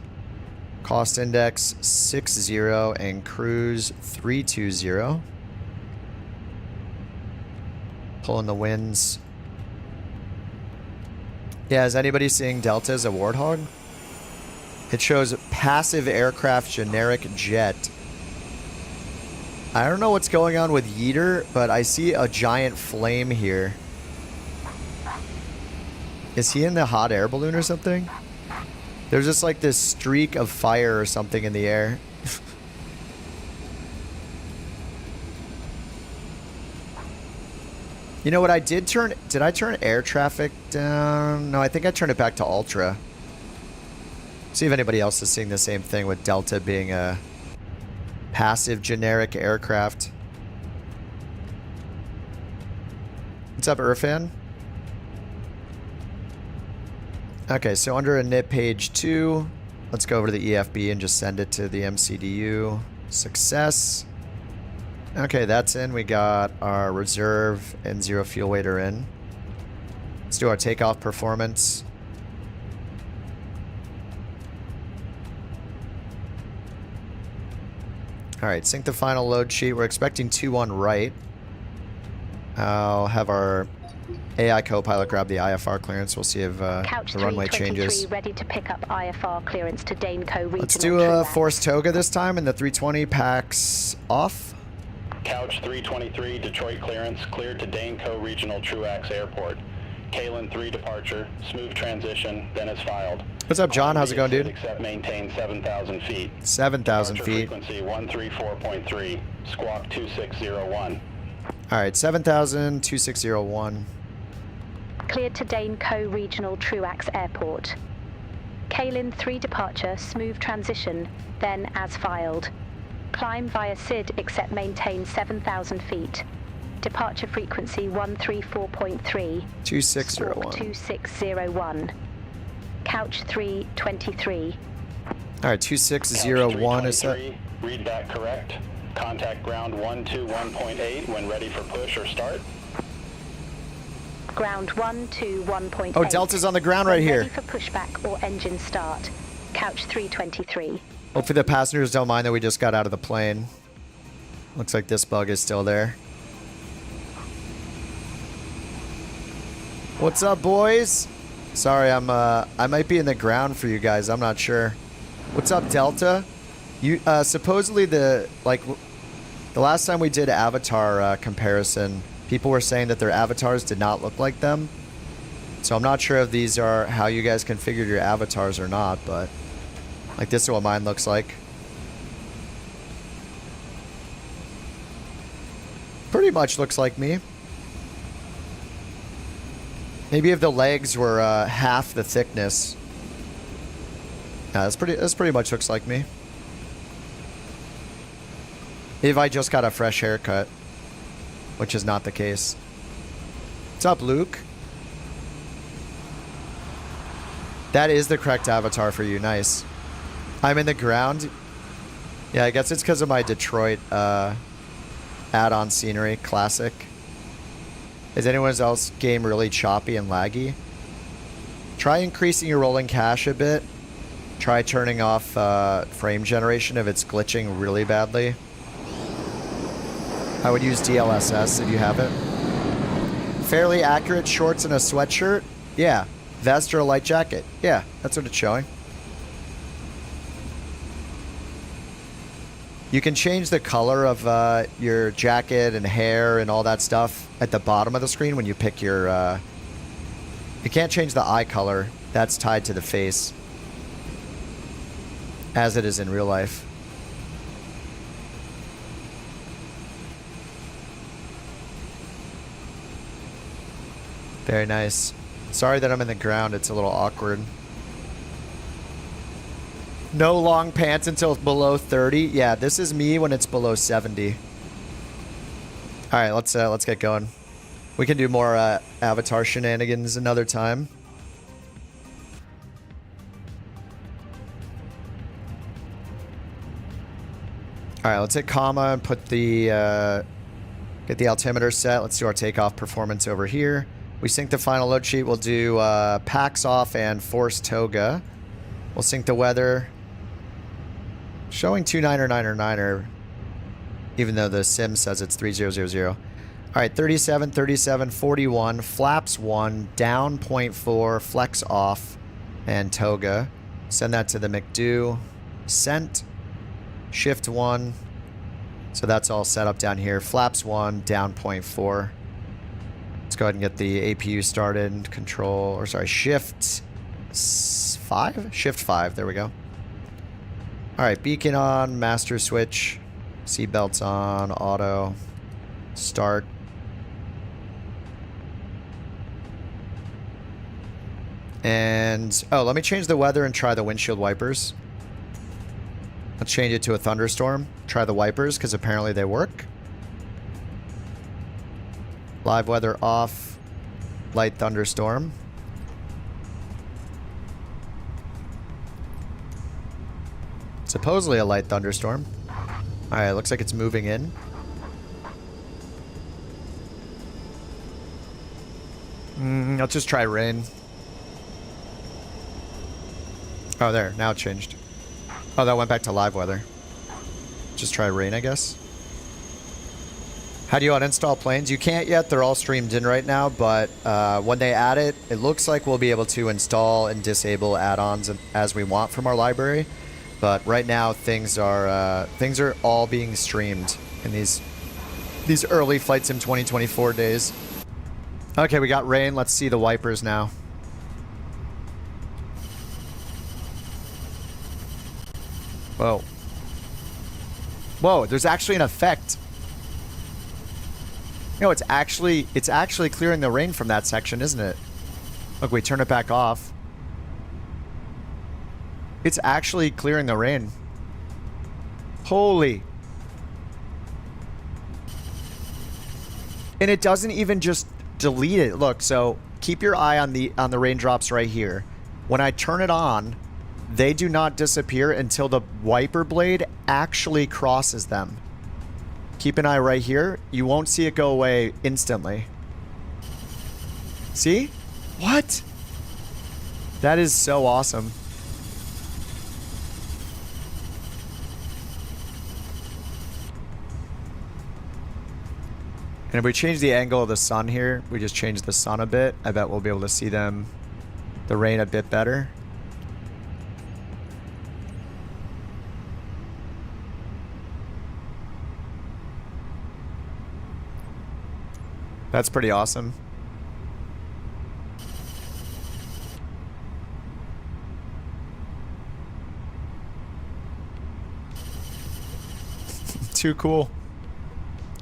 Cost index 60 and cruise 320. Pulling the winds. Yeah, is anybody seeing Delta as a Warthog? It shows passive aircraft generic jet. I don't know what's going on with Yeeter, but I see a giant flame here. Is he in the hot air balloon or something? There's just like this streak of fire or something in the air. You know what I did turn... Did I turn air traffic down? No, I think I turned it back to ultra. See if anybody else is seeing the same thing with Delta being a passive generic aircraft. What's up, Irfan? Okay, so under init page 2, let's go over to the EFB and just send it to the MCDU. Success. Okay, that's in. We got our reserve and zero fuel weight are in. Let's do our takeoff performance. Alright, sync the final load sheet. We're expecting 2-1 right. I'll have our AI co-pilot grab the IFR clearance. We'll see if the runway changes. Ready to pick up IFR clearance to Daneco regional. Let's do a forced toga this time, and the 320 packs off. Couch 323, Detroit clearance, cleared to Daneco Regional Truax Airport. Kalen 3 departure, smooth transition, then is filed. What's up, John? How's it going, dude? Except maintain 7,000 feet. 7,000 feet. Frequency 134.3, squawk 2601. All right, 7,000, 2601. Cleared to Daneco Regional Truax Airport. Kalen 3 departure, smooth transition, then as filed. Climb via SID except maintain 7,000 feet. Departure frequency 134.3. 2601. 2601. Couch 323. All right, 2601 is that? Read that correct. Contact ground 121.8 when ready for push or start. Ground 121.8. Oh, Delta's on the ground right here. Ready for pushback or engine start. Couch 323. Hopefully the passengers don't mind that we just got out of the plane. Looks like this bug is still there. What's up, boys? Sorry, I might be in the ground for you guys. I'm not sure. What's up, Delta? You supposedly the last time we did avatar comparison, people were saying that their avatars did not look like them. So I'm not sure if these are how you guys configured your avatars or not, but like this is what mine looks like. Pretty much looks like me. Maybe if the legs were half the thickness. Yeah, this pretty much looks like me. If I just got a fresh haircut, which is not the case. What's up, Luke? That is the correct avatar for you. Nice. I'm in the ground. Yeah, I guess it's because of my Detroit add-on scenery. Classic. Is anyone's else game really choppy and laggy? Try increasing your rolling cache a bit. Try turning off frame generation if it's glitching really badly. I would use DLSS if you have it. Fairly accurate shorts and a sweatshirt? Yeah. Vest or a light jacket? Yeah, that's what it's showing. You can change the color of your jacket and hair and all that stuff at the bottom of the screen when you pick your... You can't change the eye color. That's tied to the face. As it is in real life. Very nice. Sorry that I'm in the ground. It's a little awkward. No long pants until it's below 30. Yeah, this is me when it's below 70. All right, let's get going. We can do more avatar shenanigans another time. All right, let's hit comma and put the get the altimeter set. Let's do our takeoff performance over here. We sync the final load sheet. We'll do packs off and force toga. We'll sync the weather. Showing 2999er, even though the sim says it's 3000. All right, 37, 37, 41, flaps 1, down 0.4, flex off, and toga. Send that to the McDo. Sent. Shift 1. So that's all set up down here. Flaps 1, down 0.4. Let's go ahead and get the APU started. Control, or sorry, shift 5? Shift 5, there we go. All right, beacon on, master switch, seatbelts on, auto, start. And, oh, let me change the weather and try the windshield wipers. Let's change it to a thunderstorm. Try the wipers, because apparently they work. Live weather off, light thunderstorm. Supposedly a light thunderstorm. Alright, looks like it's moving in. Let's just try rain. Oh, there. Now it changed. Oh, that went back to live weather. Just try rain, I guess. How do you uninstall planes? You can't yet. They're all streamed in right now, but when they add it, it looks like we'll be able to install and disable add-ons as we want from our library. But right now, things are all being streamed in these early Flight Sim 2024 days. Okay, we got rain. Let's see the wipers now. Whoa. Whoa, there's actually an effect. You know, it's actually clearing the rain from that section, isn't it? Look, we turn it back off. It's actually clearing the rain. Holy. And it doesn't even just delete it. Look, so keep your eye on the raindrops right here. When I turn it on, they do not disappear until the wiper blade actually crosses them. Keep an eye right here. You won't see it go away instantly. See? What? That is so awesome. And if we change the angle of the sun here, we just change the sun a bit, I bet we'll be able to see the rain a bit better. That's pretty awesome. Too cool.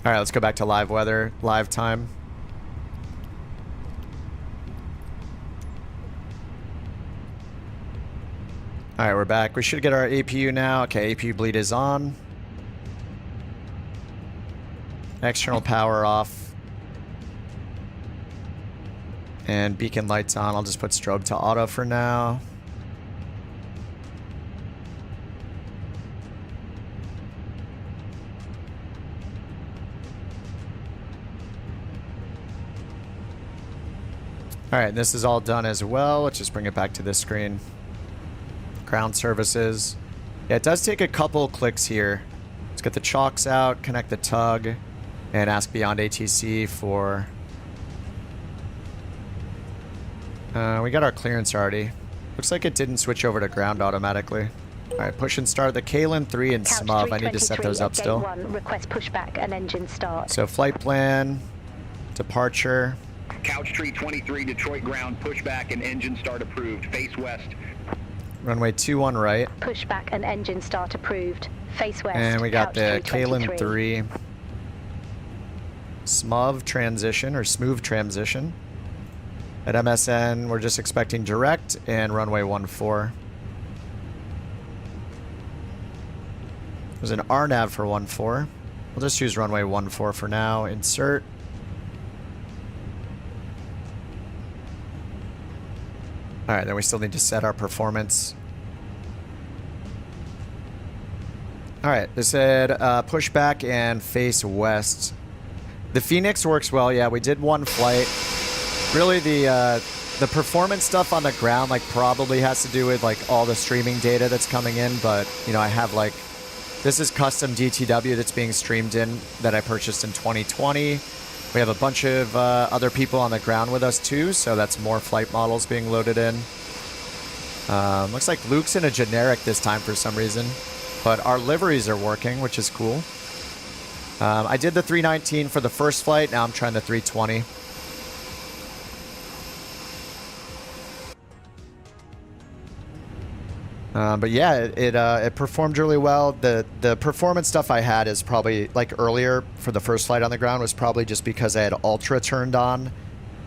All right, let's go back to live weather, live time. All right, we're back. We should get our APU now. Okay, APU bleed is on. External power off. And beacon lights on. I'll just put strobe to auto for now. Alright, this is all done as well. Let's just bring it back to this screen. Ground services. Yeah, it does take a couple clicks here. Let's get the chocks out, connect the tug, and ask BeyondATC for... we got our clearance already. Looks like it didn't switch over to ground automatically. Alright, push and start the Kalin 3 and Couch SMUV. I need to set those up still. Gate 1, request pushback and engine start. So flight plan, departure. Couch Tree 23, Detroit ground, pushback and engine start approved. Face west. Runway 21 right. Pushback and engine start approved. Face west. And we got the Couch Kalin 3. SMUV transition, or smooth transition. At MSN, we're just expecting direct and runway 14. There's an RNAV for 14. We'll just use runway 14 for now. Insert. Alright, then we still need to set our performance. Alright, they said pushback and face west. The Fenix works well, yeah, we did one flight. Really the performance stuff on the ground like probably has to do with like all the streaming data that's coming in, but you know, I have like, this is custom DTW that's being streamed in that I purchased in 2020. We have a bunch of other people on the ground with us too, so that's more flight models being loaded in. Looks like Luke's in a generic this time for some reason, but our liveries are working, which is cool. I did the 319 for the first flight, now I'm trying the 320. But yeah, it performed really well. The performance stuff I had is probably, like earlier for the first flight on the ground, was probably just because I had Ultra turned on.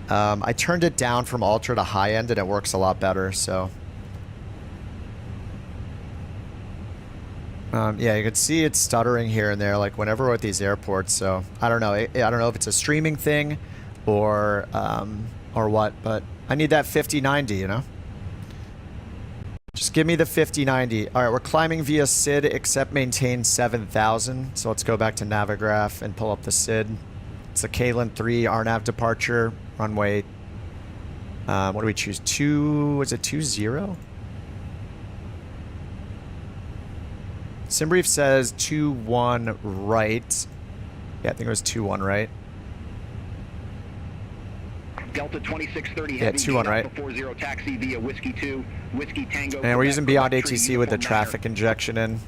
I turned it down from Ultra to high end and it works a lot better, so. Yeah, you can see it's stuttering here and there, like whenever we're at these airports, so I don't know. I don't know if it's a streaming thing or what, but I need that 5090, you know? Just give me the 5090. All right, we're climbing via SID, except maintain 7,000. So let's go back to Navigraph and pull up the SID. It's the Kalin 3 RNAV departure, runway. What do we choose? Was it 20? Simbrief says 21 right. Yeah, I think it was 21 right. Delta 2630 yeah, 21 right. 40 taxi via Whiskey 2, Whiskey Tango. And we're using BeyondATC with the traffic injection in.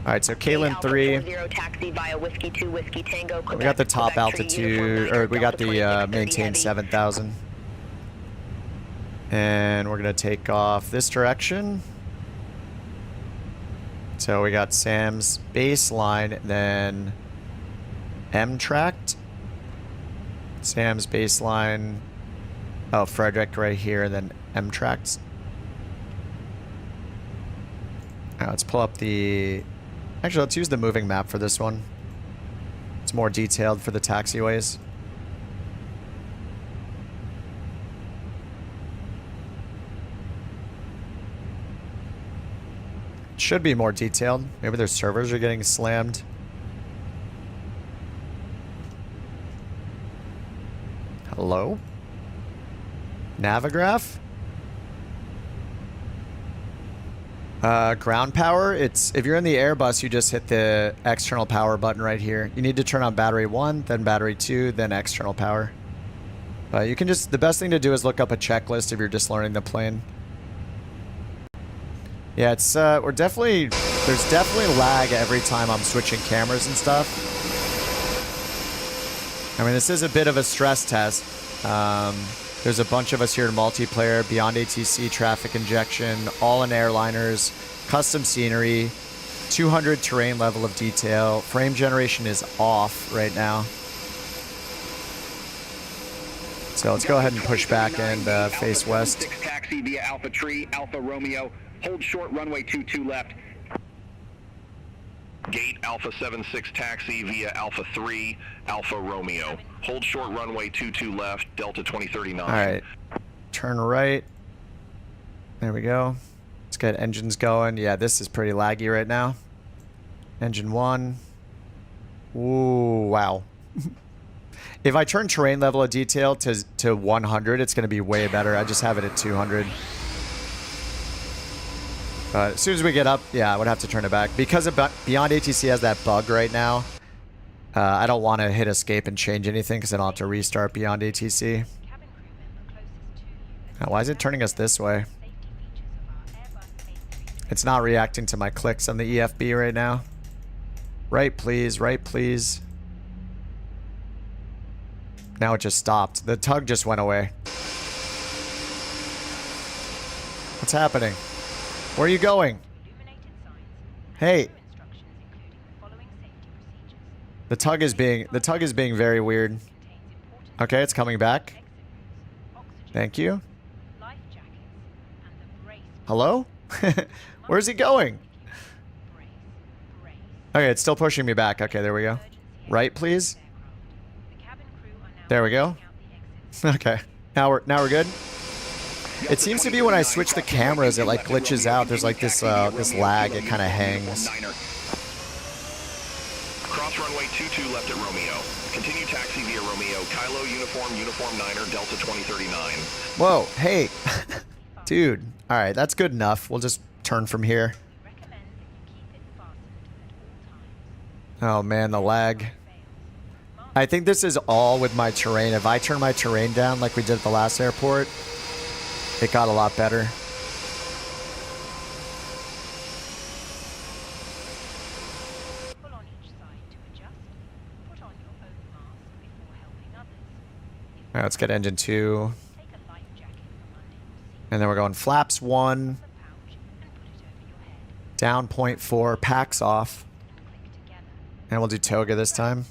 All right, so Kalin 3. Taxi via Whiskey 2, Whiskey Tango. We got the top altitude, or we got the maintain 7,000. And we're gonna take off this direction. So we got Sam's baseline, then M-tracked. Sam's baseline. Oh, Frederick right here, and then M-tracked. All right, let's pull up the... Actually, let's use the moving map for this one. It's more detailed for the taxiways. Should be more detailed. Maybe their servers are getting slammed. Hello? Navigraph? Ground power, it's if you're in the Airbus, you just hit the external power button right here. You need to turn on battery 1, then battery 2, then external power. You can just, the best thing to do is look up a checklist if you're just learning the plane. Yeah, it's, there's definitely lag every time I'm switching cameras and stuff. I mean, this is a bit of a stress test. There's a bunch of us here in multiplayer, BeyondATC, traffic injection, all in airliners, custom scenery, 200 terrain level of detail. Frame generation is off right now. So let's go ahead and push back and face west. Taxi via Alpha Tree, Alpha Romeo. Hold short runway 22 left. Gate Alpha 76 taxi via Alpha 3, Alpha Romeo. Hold short runway 22 left, Delta 2039. All right. Turn right. There we go. Let's get engines going. Yeah, this is pretty laggy right now. Engine 1. Ooh, wow. If I turn terrain level of detail to 100, it's going to be way better. I just have it at 200. But as soon as we get up, yeah, I would have to turn it back. Because Beyond ATC has that bug right now, I don't want to hit escape and change anything because then I'll have to restart Beyond ATC. Now, why is it turning us this way? It's not reacting to my clicks on the EFB right now. Right, please. Right, please. Now it just stopped. The tug just went away. What's happening? Where are you going? Hey. The tug is being very weird. Okay, it's coming back. Thank you. Hello? Where's he going? Okay, it's still pushing me back. Okay, there we go. Right, please. There we go. Okay. Now we're good. It seems to be when I switch the cameras, it like glitches out. There's like this lag. It kind of hangs. Cross runway 22 left at Romeo. Continue taxi via Romeo. Kylo uniform 9er Delta 2039. Whoa, hey. Dude. All right, that's good enough. We'll just turn from here. Oh man, the lag. I think this is all with my terrain. If I turn my terrain down like we did at the last airport, it got a lot better. All right, let's get engine 2. And then we're going flaps 1. Down 0.4, packs off. And we'll do toga this time.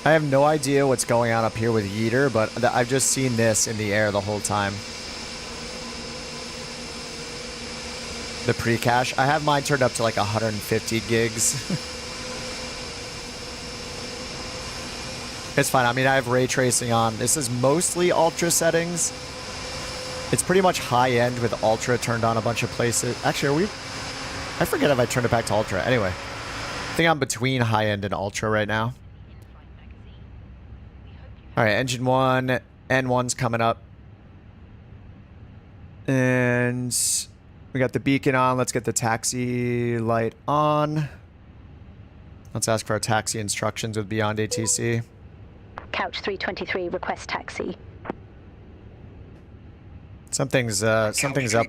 I have no idea what's going on up here with Yeeter, but I've just seen this in the air the whole time. The pre-cache. I have mine turned up to like 150 gigs. It's fine. I mean, I have ray tracing on. This is mostly ultra settings. It's pretty much high end with ultra turned on a bunch of places. Actually, I forget if I turned it back to ultra. Anyway, I think I'm between high end and ultra right now. All right, engine 1, N1's coming up. And we got the beacon on. Let's get the taxi light on. Let's ask for our taxi instructions with Beyond ATC. Couch 323, request taxi. Something's up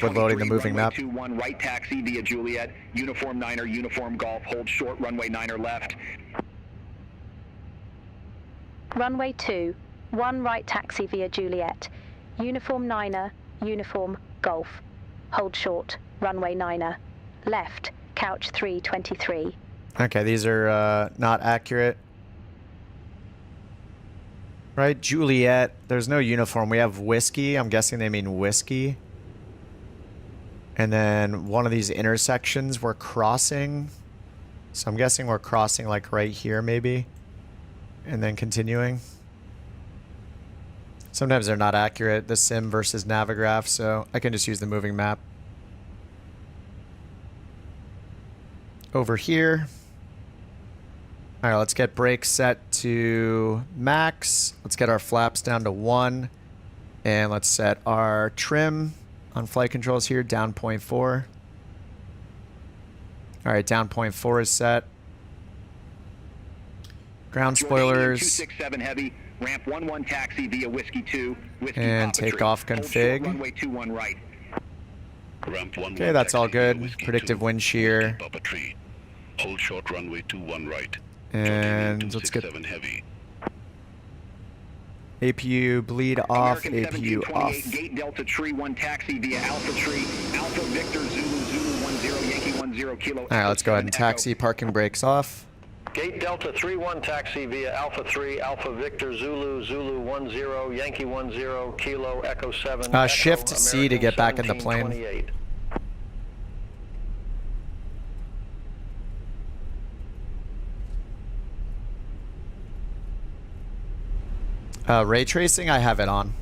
with loading the moving map. 21 right taxi via Juliet. Uniform 9er, uniform golf. Hold short runway 9er left. Runway 2, 1 right taxi via Juliet. Uniform 9er, uniform golf. Hold short, runway 9er. Left, couch 323. Okay, these are not accurate. Right, Juliet. There's no uniform. We have whiskey. I'm guessing they mean whiskey. And then one of these intersections we're crossing. So I'm guessing we're crossing like right here maybe. And then continuing. Sometimes they're not accurate, the sim versus Navigraph, so I can just use the moving map. Over here. All right, let's get brakes set to max. Let's get our flaps down to 1. And let's set our trim on flight controls here, down 0.4. All right, down 0.4 is set. Ground spoilers. 267 heavy, ramp 11 taxi via whiskey 2. Whiskey and takeoff config. Runway 21 right. Okay, that's all good. Predictive wind shear. Hold short runway 21 right. And let's get APU bleed off, APU off. Gate Delta Tree 1 taxi via Alpha Tree, Alpha Victor Zulu 10 Yankee 10 Kilo. All right, let's go ahead and taxi. Parking brakes off. Gate Delta 3-1 taxi via Alpha 3, Alpha Victor Zulu 10 Yankee 10 Kilo Echo 7. Shift C to get back in the plane. Ray tracing, I have it on.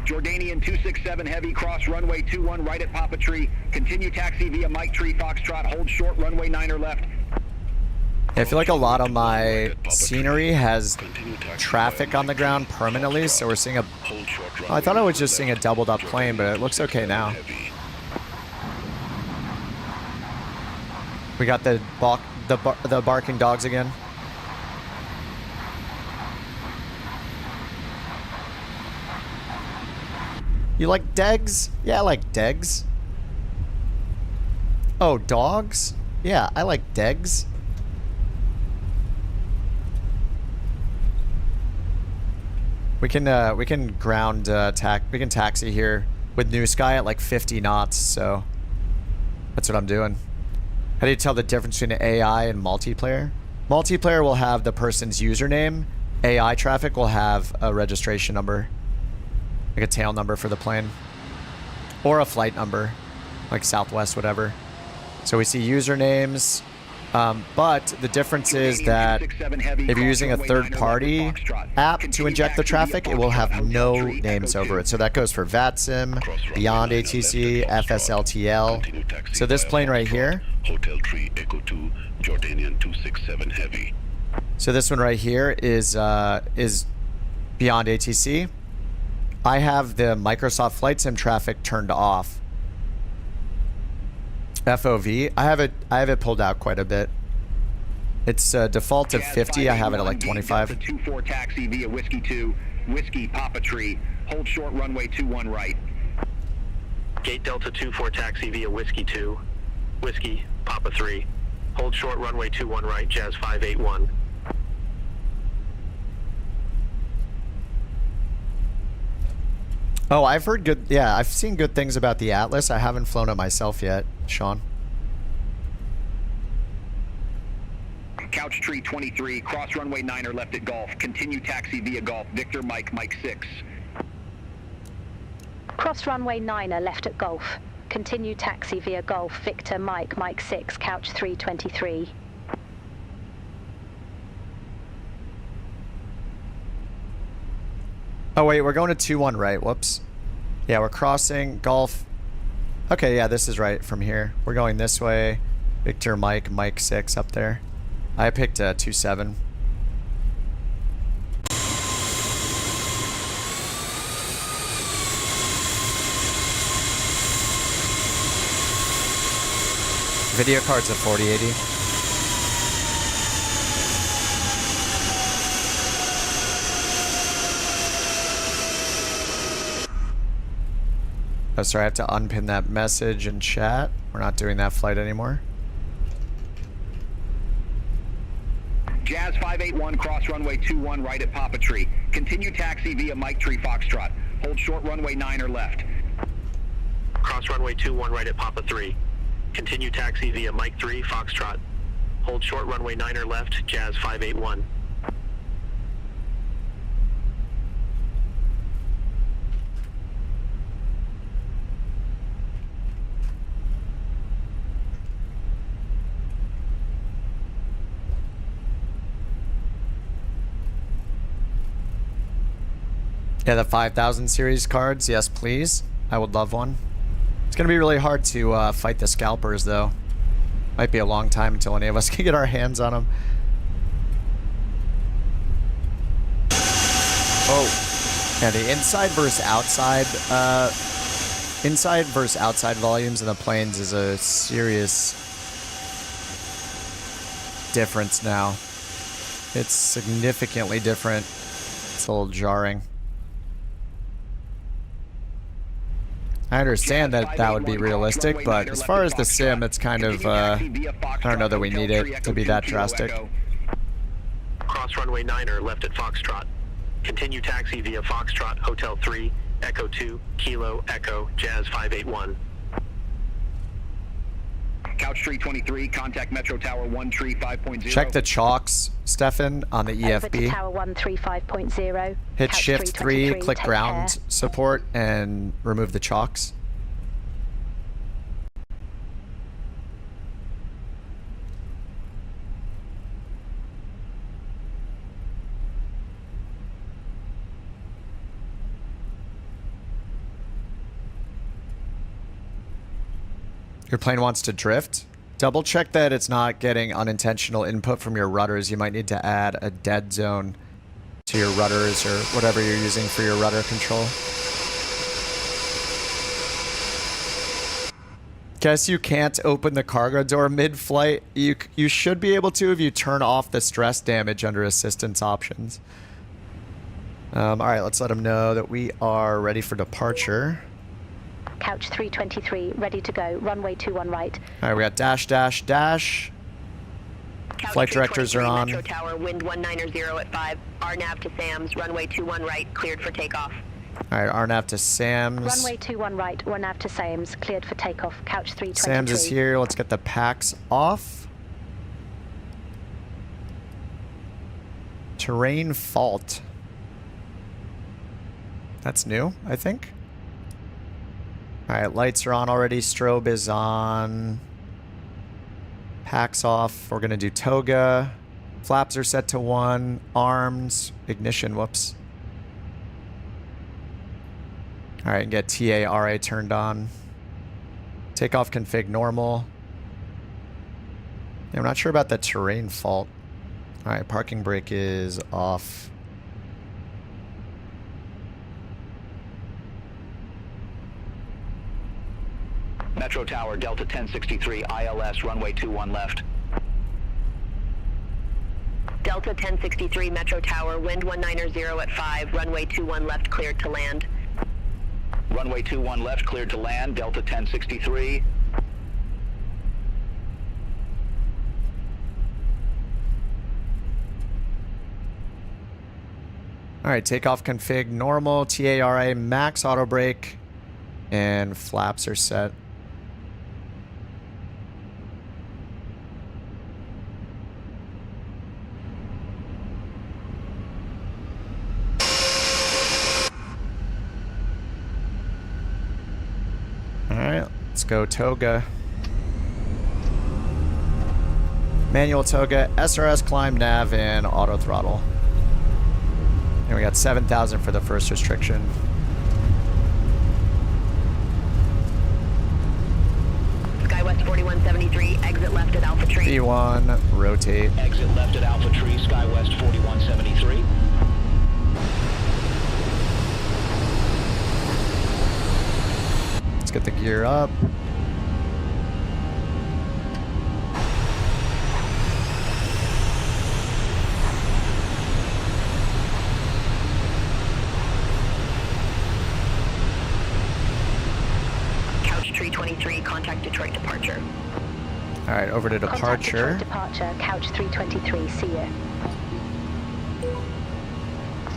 Jordanian 267 Heavy, cross runway 21 right at Papa Tree. Continue taxi via Mike Tree, Foxtrot. Hold short runway 9er left. I feel like a lot of my scenery has traffic on the ground permanently, so we're seeing a... Oh, I thought I was just seeing a doubled up plane, but it looks okay now. We got the barking dogs again. You like degs? Yeah, I like degs. Oh, dogs? Yeah, I like degs. We can ground we can taxi here with New Sky at like 50 knots, so that's what I'm doing. How do you tell the difference between AI and multiplayer? Multiplayer will have the person's username. AI traffic will have a registration number. Like a tail number for the plane. Or a flight number. Like Southwest, whatever. So we see usernames. But the difference is that if you're using a third-party app to inject the traffic, it will have no names over it. So that goes for VATSIM, Beyond ATC, FSLTL. So this plane right here. Hotel Tree Echo 2, Jordanian 267 Heavy. So this one right here is Beyond ATC. I have the Microsoft Flight Sim traffic turned off. FOV, I have it pulled out quite a bit. It's default at 50. I have it at like 25. 24 taxi via Whiskey 2, Whiskey Papa Tree. Hold short runway 21 right. Gate Delta 24 taxi via Whiskey 2, Whiskey Papa 3. Hold short runway 21 right, Jazz 581. Oh, I've heard good... Yeah, I've seen good things about the Atlas. I haven't flown it myself yet, Sean. Couch Tree 23, cross runway 9er left at Golf. Continue taxi via Golf. Victor Mike, Mike 6. Cross runway 9er left at Golf. Continue taxi via Golf. Victor Mike, Mike 6, Couch 323. Oh, wait, we're going to 2-1 right. Whoops. Yeah, we're crossing Golf. Okay, yeah, this is right from here. We're going this way. Victor, Mike, Mike 6 up there. I picked 2-7. Video card's a 4080. Oh, sorry, I have to unpin that message in chat. We're not doing that flight anymore. Jazz 581, cross runway 21 right at Papa Tree. Continue taxi via Mike Tree Foxtrot. Hold short runway 9er left. Cross runway 21 right at Papa 3. Continue taxi via Mike 3 Foxtrot. Hold short runway 9er left, Jazz 581. Yeah, the 5000 series cards, yes please. I would love one. It's gonna be really hard to fight the scalpers though. Might be a long time until any of us can get our hands on them. Oh, yeah, the inside versus outside volumes in the planes is a serious difference now. It's significantly different. It's a little jarring. I understand that that would be realistic, but as far as the sim, it's kind of, I don't know that we need it to be that drastic. Cross runway 9er left at Foxtrot. Continue taxi via Foxtrot, Hotel 3, Echo 2, Kilo, Echo, Jazz 581. Couch 323, contact Metro Tower 135.0. Check the chalks, Stefan, on the EFB. Over to Tower 135.0. Hit Couch Shift 3, 323, click take ground care. support, and remove the chalks. Your plane wants to drift. Double check that it's not getting unintentional input from your rudders. You might need to add a dead zone to your rudders or whatever you're using for your rudder control. Guess you can't open the cargo door mid-flight. You should be able to if you turn off the stress damage under assistance options. All right, let's let them know that we are ready for departure. Couch 323, ready to go. Runway 21 right. All right, we got dash, dash, dash. Couch Flight directors are 323, on. Metro Tower, wind 190 at 5. RNAV to SAMS, runway 21 right, cleared for takeoff. All right, RNAV to SAMS. Runway 21 right, RNAV to SAMS, cleared for takeoff. Couch 323. SAMS is here. Let's get the packs off. Terrain fault. That's new, I think. All right, lights are on already. Strobe is on. Packs off. We're going to do toga. Flaps are set to 1. Arms. Ignition. Whoops. All right, and get TARA turned on. Takeoff config normal. Yeah, I'm not sure about the terrain fault. All right, parking brake is off. Metro Tower, Delta 1063, ILS, runway 21 left. Delta 1063, Metro Tower, wind 190 at 5, runway 21 left, cleared to land. Runway 21 left, cleared to land, Delta 1063. All right, takeoff config normal, TARA max auto brake, and flaps are set. All right, let's go toga. Manual toga, SRS climb nav, and auto throttle. And we got 7,000 for the first restriction. SkyWest 4173, exit left at Alpha Tree. B1, rotate. Exit left at Alpha Tree, SkyWest 4173. Let's get the gear up. Couch 323, contact Detroit departure. All right, over to Contact departure. Detroit departure, couch 323, see you.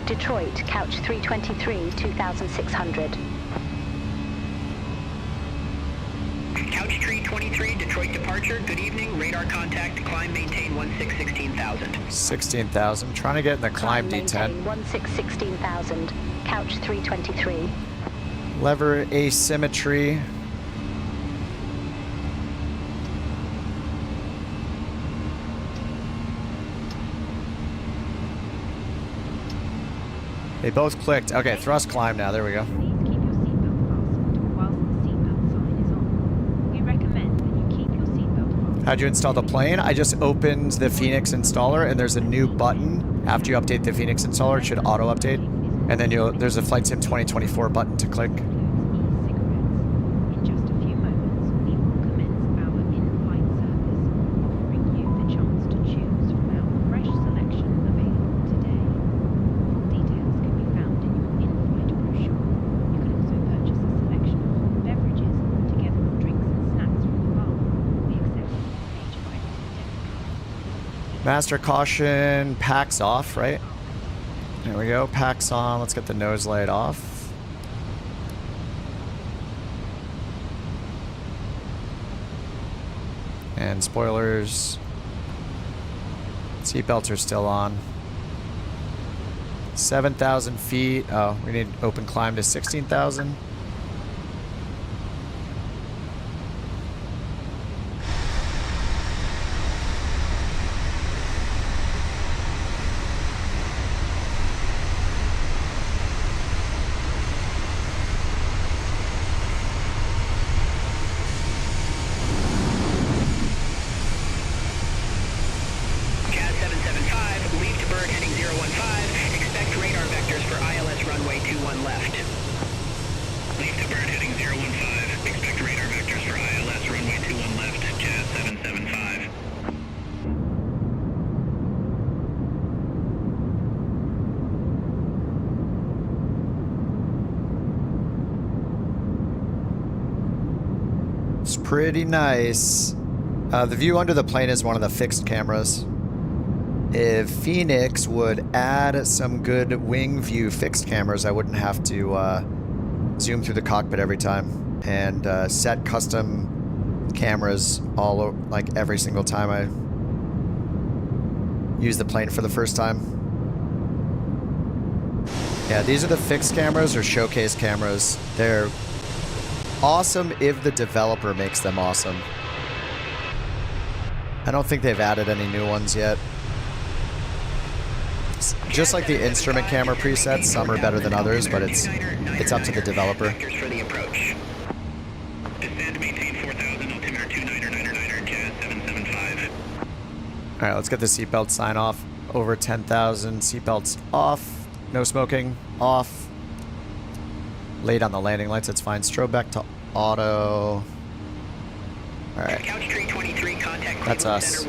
Detroit, couch 323, 2600. Couch 323, Detroit departure, good evening, radar contact, climb maintain 1616,000. 16,000. Trying to get in the climb Maintain D10. 16,000, couch 323. Lever asymmetry. They both clicked. Okay, thrust climb now. There we go. Please keep your seatbelt fastened whilst the seatbelt sign is on. We recommend that you keep your seatbelt fastened. How'd you install the plane? I just opened the Fenix installer, and there's a new button. After you update the Fenix installer, it should auto update. And then there's a Flight Sim 2024 button to click. In just a few moments, we will commence our in-flight service, offering you the chance to choose from our fresh selection available today. Full details can be found in your in-flight brochure. You can also purchase a selection of Master caution, packs off, right? There we go, packs on. Let's get the nose light off. And spoilers. Seatbelts are still on. 7,000 feet. Oh, we need open climb to 16,000. Pretty nice. The view under the plane is one of the fixed cameras. If Fenix would add some good wing view fixed cameras, I wouldn't have to zoom through the cockpit every time and set custom cameras like every single time I use the plane for the first time. Yeah, these are the fixed cameras or showcase cameras. They're awesome if the developer makes them awesome. I don't think they've added any new ones yet. Just like the instrument camera presets, some are better than others, but it's up to the developer. Alright, let's get the seatbelt sign off. Over 10,000, seatbelts off. No smoking, off. Late on the landing lights, it's fine. Strobe back to auto. Alright. That's us.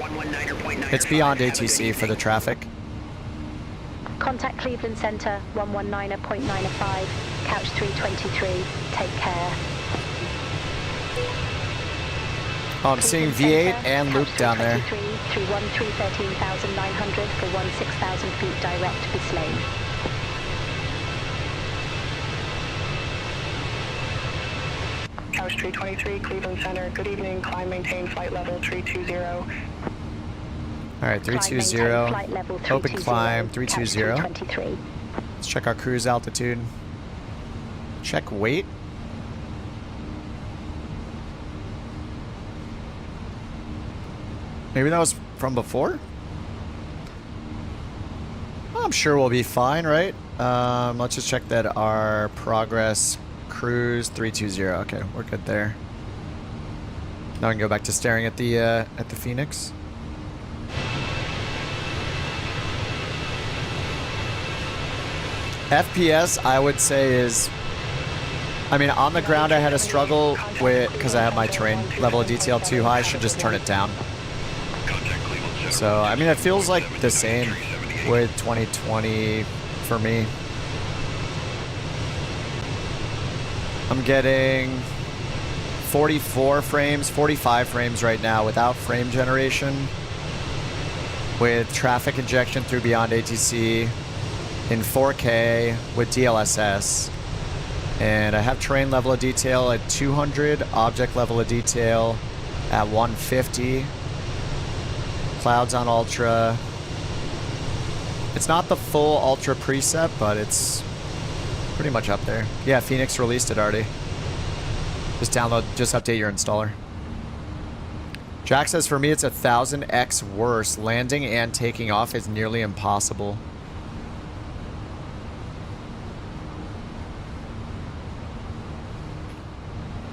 It's Beyond ATC for the traffic. Contact Cleveland Center 119.95, Couch 323. Take care. Oh, I'm seeing V8 and Luke down there. Through 13,900 for 16,000 feet direct Bislane. Couch 323, Cleveland Center. Good evening. Climb, maintain flight level 320. Alright, 320. Open climb, 320. Let's check our cruise altitude. Check weight. Maybe that was from before? I'm sure we'll be fine, right? Let's just check that our progress cruise 320. Okay, we're good there. Now we can go back to staring at the Fenix. FPS, I would say, is... I mean, on the ground I had a struggle with... because I have my terrain level of detail too high. I should just turn it down. So, I mean, it feels like the same with 2020 for me. I'm getting 44 frames, 45 frames right now without frame generation. With traffic injection through Beyond ATC. In 4K with DLSS. And I have terrain level of detail at 200, object level of detail at 150. Clouds on Ultra. It's not the full Ultra preset, but it's pretty much up there. Yeah, Fenix released it already. Just update your installer. Jack says, for me it's 1,000x worse. Landing and taking off is nearly impossible.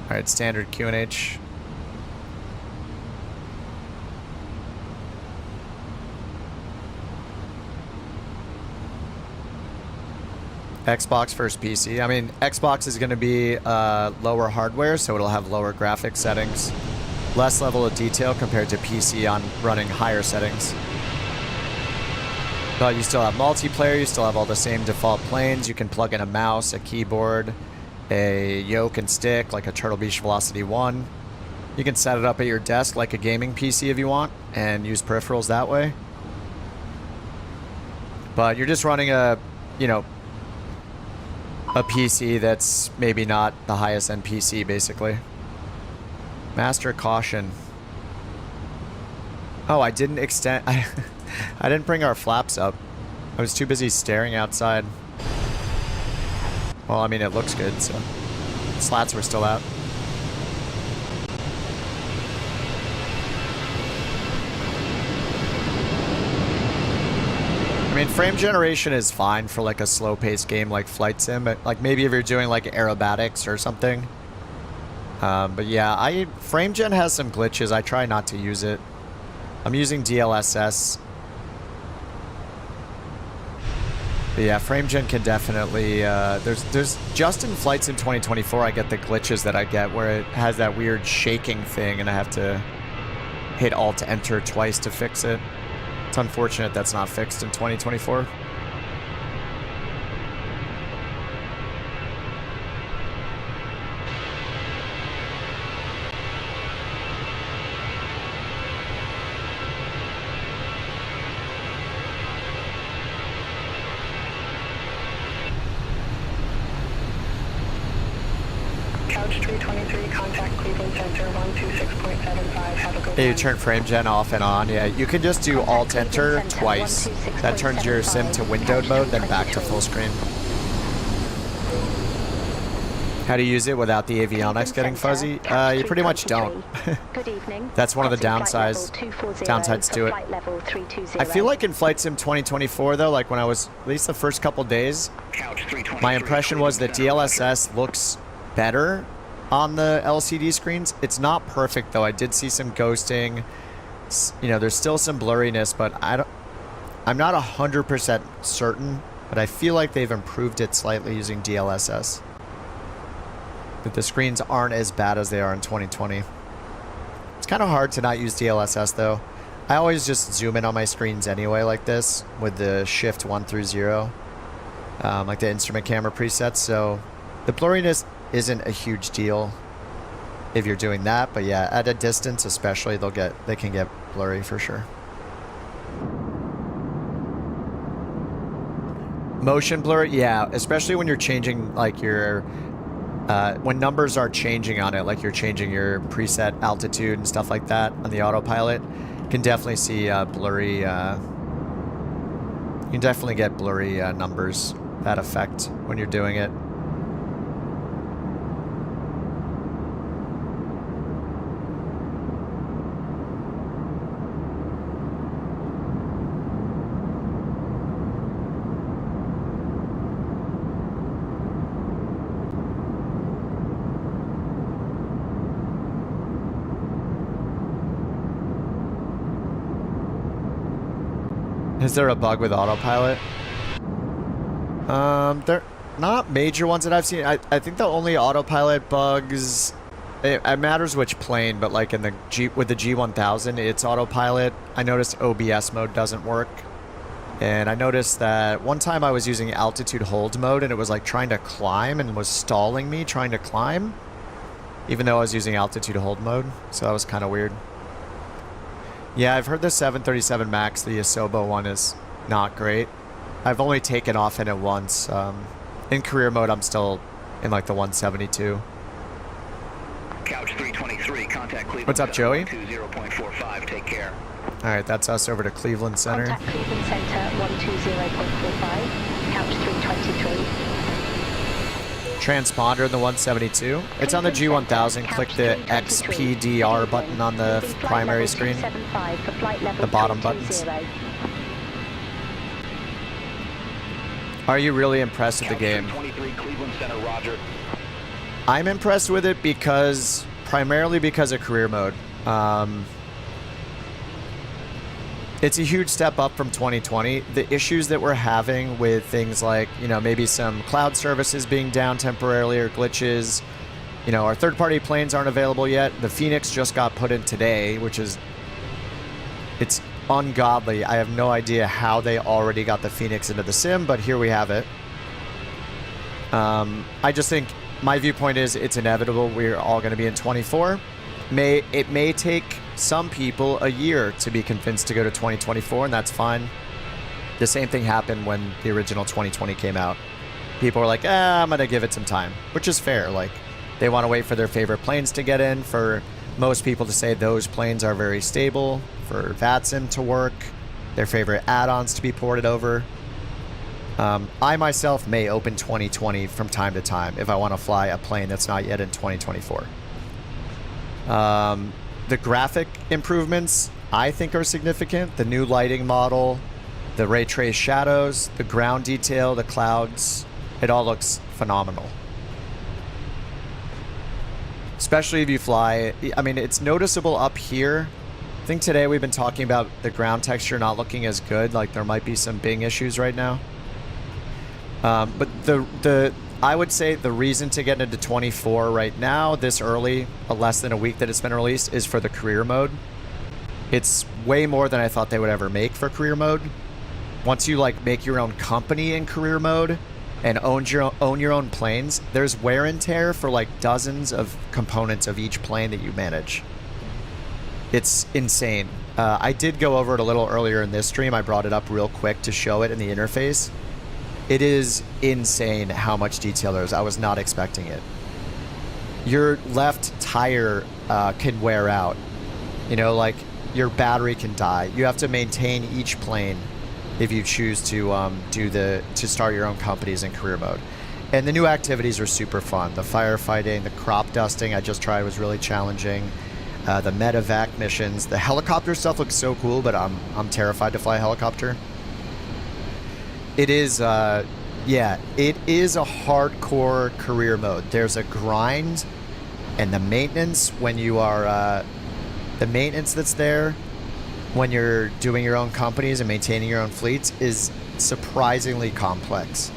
Alright, standard QNH. Xbox versus PC. I mean, Xbox is going to be lower hardware, so it'll have lower graphics settings. Less level of detail compared to PC on running higher settings. But you still have multiplayer, you still have all the same default planes. You can plug in a mouse, a keyboard, a yoke and stick like a Turtle Beach Velocity 1. You can set it up at your desk like a gaming PC if you want and use peripherals that way. But you're just running a, you know, a PC that's maybe not the highest end PC, basically. Master caution. Oh, I didn't extend... I didn't bring our flaps up. I was too busy staring outside. Well, I mean, it looks good, so... Slats were still out. I mean, frame generation is fine for like a slow-paced game like Flight Sim, but like maybe if you're doing like aerobatics or something. But yeah, frame gen has some glitches. I try not to use it. I'm using DLSS. But yeah, frame gen can definitely. There's just in Flight Sim 2024, I get the glitches that I get where it has that weird shaking thing, and I have to hit Alt Enter twice to fix it. It's unfortunate that's not fixed in 2024. Couch 323, contact Cleveland Center 126.75. Have a good You one. turn frame gen off and on. Yeah, you can just do Alt Enter twice. That turns your sim to windowed mode, then back to full screen. How to use it without the avionics getting fuzzy? You pretty much don't. Good evening. That's one of the downsides to it. I feel like in Flight Sim 2024 though, like when I was, at least the first couple days, my impression was that DLSS looks better on the LCD screens. It's not perfect though. I did see some ghosting. You know, there's still some blurriness, but I'm not 100% certain, but I feel like they've improved it slightly using DLSS. That the screens aren't as bad as they are in 2020. It's kind of hard to not use DLSS though. I always just zoom in on my screens anyway like this with the shift 1 through 0, like the instrument camera presets, so the blurriness isn't a huge deal if you're doing that, but yeah, at a distance especially, they can get blurry for sure. Motion blur, yeah, especially when you're changing like your when numbers are changing on it, like you're changing your preset altitude and stuff like that on the autopilot, you can definitely see blurry. You can definitely get blurry numbers, that effect when you're doing it. Is there a bug with autopilot? They're not major ones that I've seen. I think the only autopilot bugs, it matters which plane, but like in the with the G1000, it's autopilot. I noticed OBS mode doesn't work. And I noticed that one time I was using altitude hold mode and it was like trying to climb and was stalling me trying to climb, even though I was using altitude hold mode. So that was kind of weird. Yeah, I've heard the 737 MAX, the Asobo one, is not great. I've only taken off in it once. In career mode, I'm still in like the 172. Couch 323, contact Cleveland. What's up, Joey? 120.45, take care. All right, that's us over to Cleveland Center. Contact Cleveland Center 120.45. Couch 323. Transponder in the 172. It's on the G1000. Click the XPDR button on the primary screen. The bottom buttons. Are you really impressed with the game? I'm impressed with it primarily because of career mode. It's a huge step up from 2020. The issues that we're having with things like, you know, maybe some cloud services being down temporarily or glitches, you know, our third-party planes aren't available yet. The Fenix just got put in today, which is, it's ungodly. I have no idea how they already got the Fenix into the sim, but here we have it. I just think my viewpoint is it's inevitable. We're all going to be in 24. It may take some people a year to be convinced to go to 2024, and that's fine. The same thing happened when the original 2020 came out. People were like, I'm going to give it some time, which is fair. Like, they want to wait for their favorite planes to get in, for most people to say those planes are very stable, for VATSIM to work, their favorite add-ons to be ported over. I myself may open 2020 from time to time if I want to fly a plane that's not yet in 2024. The graphic improvements, I think, are significant. The new lighting model, the ray trace shadows, the ground detail, the clouds, it all looks phenomenal. Especially if you fly, I mean, it's noticeable up here. I think today we've been talking about the ground texture not looking as good, like there might be some Bing issues right now. But I would say the reason to get into 24 right now, this early, less than a week that it's been released, is for the career mode. It's way more than I thought they would ever make for career mode. Once you like make your own company in career mode and own your own planes, there's wear and tear for like dozens of components of each plane that you manage. It's insane. I did go over it a little earlier in this stream. I brought it up real quick to show it in the interface. It is insane how much detail there is. I was not expecting it. Your left tire can wear out. You know, like your battery can die. You have to maintain each plane if you choose to start your own companies in career mode. And the new activities are super fun. The firefighting, the crop dusting I just tried was really challenging. The medevac missions, the helicopter stuff looks so cool, but I'm terrified to fly a helicopter. It is, yeah, it is a hardcore career mode. There's a grind, and the maintenance when you are, the maintenance that's there when you're doing your own companies and maintaining your own fleets is surprisingly complex.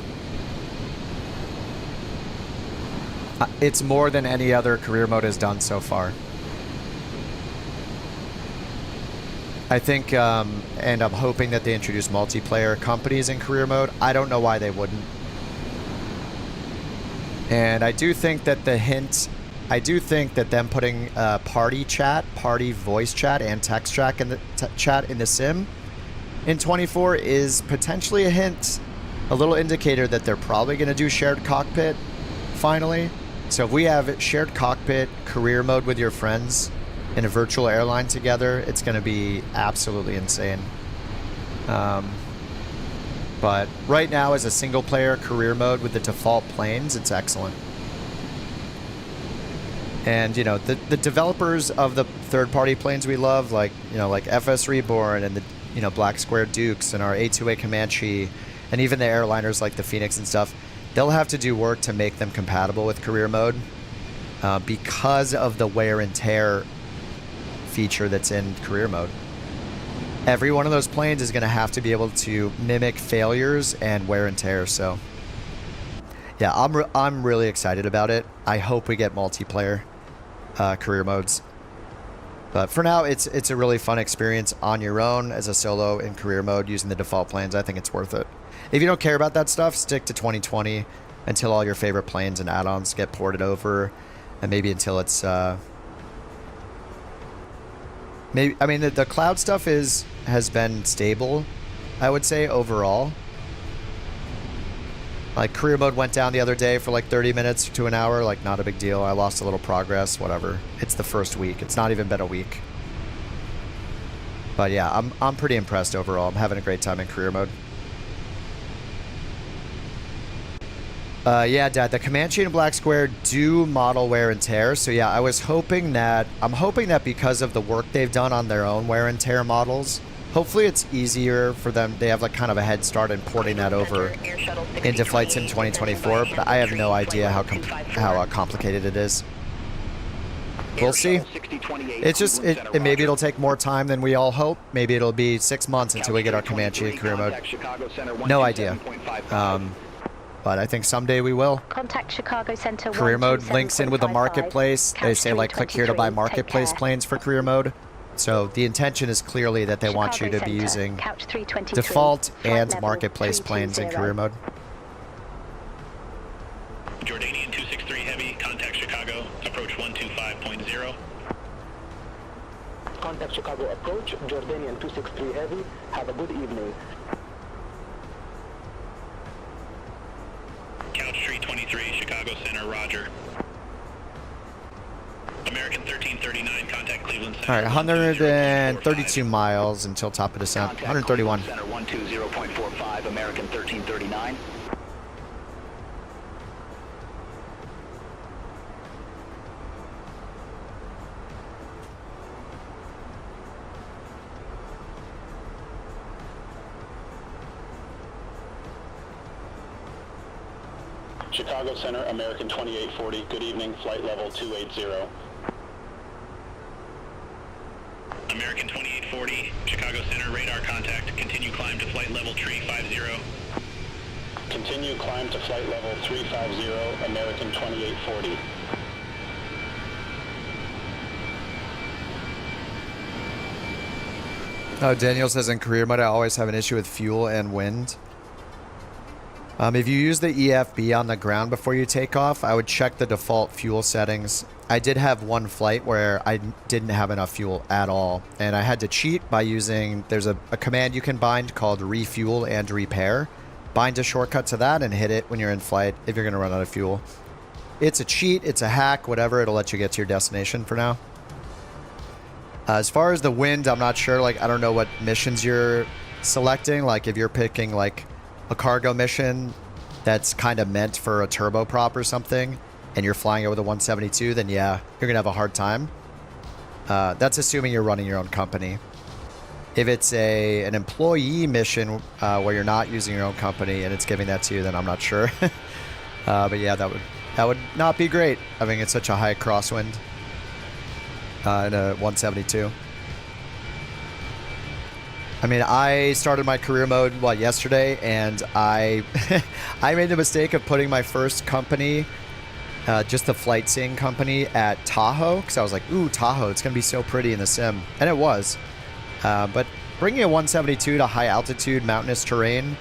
It's more than any other career mode has done so far. I think, and I'm hoping that they introduce multiplayer companies in career mode. I don't know why they wouldn't. And I do think that them putting party chat, party voice chat, and text chat in the sim in 24 is potentially a hint, a little indicator that they're probably going to do shared cockpit finally. So if we have shared cockpit career mode with your friends in a virtual airline together, it's going to be absolutely insane. But right now, as a single player career mode with the default planes, it's excellent. And you know, the developers of the third-party planes we love, like like FS Reborn and the Black Square Dukes and our A2A Comanche, and even the airliners like the Fenix and stuff, they'll have to do work to make them compatible with career mode because of the wear and tear feature that's in career mode. Every one of those planes is going to have to be able to mimic failures and wear and tear. So yeah, I'm really excited about it. I hope we get multiplayer career modes, but for now it's a really fun experience on your own as a solo in career mode using the default planes. I think it's worth it. If you don't care about that stuff, stick to 2020 until all your favorite planes and add-ons get ported over, and maybe until it's maybe, I mean, the cloud stuff has been stable, I would say, overall. Like, career mode went down the other day for like 30 minutes to an hour, like not a big deal. I lost a little progress, whatever. It's the first week. It's not even been a week. But yeah, I'm pretty impressed overall. I'm having a great time in career mode. Yeah, Dad, the Comanche and Black Square do model wear and tear. So yeah, I'm hoping that because of the work they've done on their own wear and tear models, hopefully it's easier for them. They have like kind of a head start in porting that over into Flight Sim 2024, but I have no idea how complicated it is. We'll see. It's just, maybe it'll take more time than we all hope. Maybe it'll be 6 months until we get our Comanche in career mode. No idea. But I think someday we will. Contact Chicago Center. Career mode links in with the marketplace. They say like click here to buy marketplace planes for career mode. So the intention is clearly that they want you to be using default and marketplace planes in career mode. Jordanian 263 Heavy, contact Chicago, approach 125.0. Contact Chicago approach, Jordanian 263 Heavy, have a good evening. 323, Chicago Center, roger. American 1339, contact Cleveland Center. All right, 132 miles until top of descent. 131. Center 120.45, American 1339. Chicago Center, American 2840, good evening, flight level 280. American 2840, Chicago Center, radar contact. Continue climb to flight level 350. Continue climb to flight level 350, American 2840. Oh, Daniel says in career mode, I always have an issue with fuel and wind. If you use the EFB on the ground before you take off, I would check the default fuel settings. I did have one flight where I didn't have enough fuel at all, and I had to cheat by using, there's a command you can bind called refuel and repair. Bind a shortcut to that and hit it when you're in flight if you're going to run out of fuel. It's a cheat, it's a hack, whatever, it'll let you get to your destination for now. As far as the wind, I'm not sure, like, I don't know what missions you're selecting, like if you're picking like a cargo mission that's kind of meant for a turboprop or something, and you're flying it with a 172, then yeah, you're gonna have a hard time. That's assuming you're running your own company. If it's an employee mission where you're not using your own company and it's giving that to you, then I'm not sure. But yeah, that would not be great having it such a high crosswind in a 172. I mean, I started my career mode, yesterday, and I I made the mistake of putting my first company, just the flight sim company, at Tahoe, because I was like, ooh, Tahoe, it's going to be so pretty in the sim. And it was. But bringing a 172 to high altitude mountainous terrain,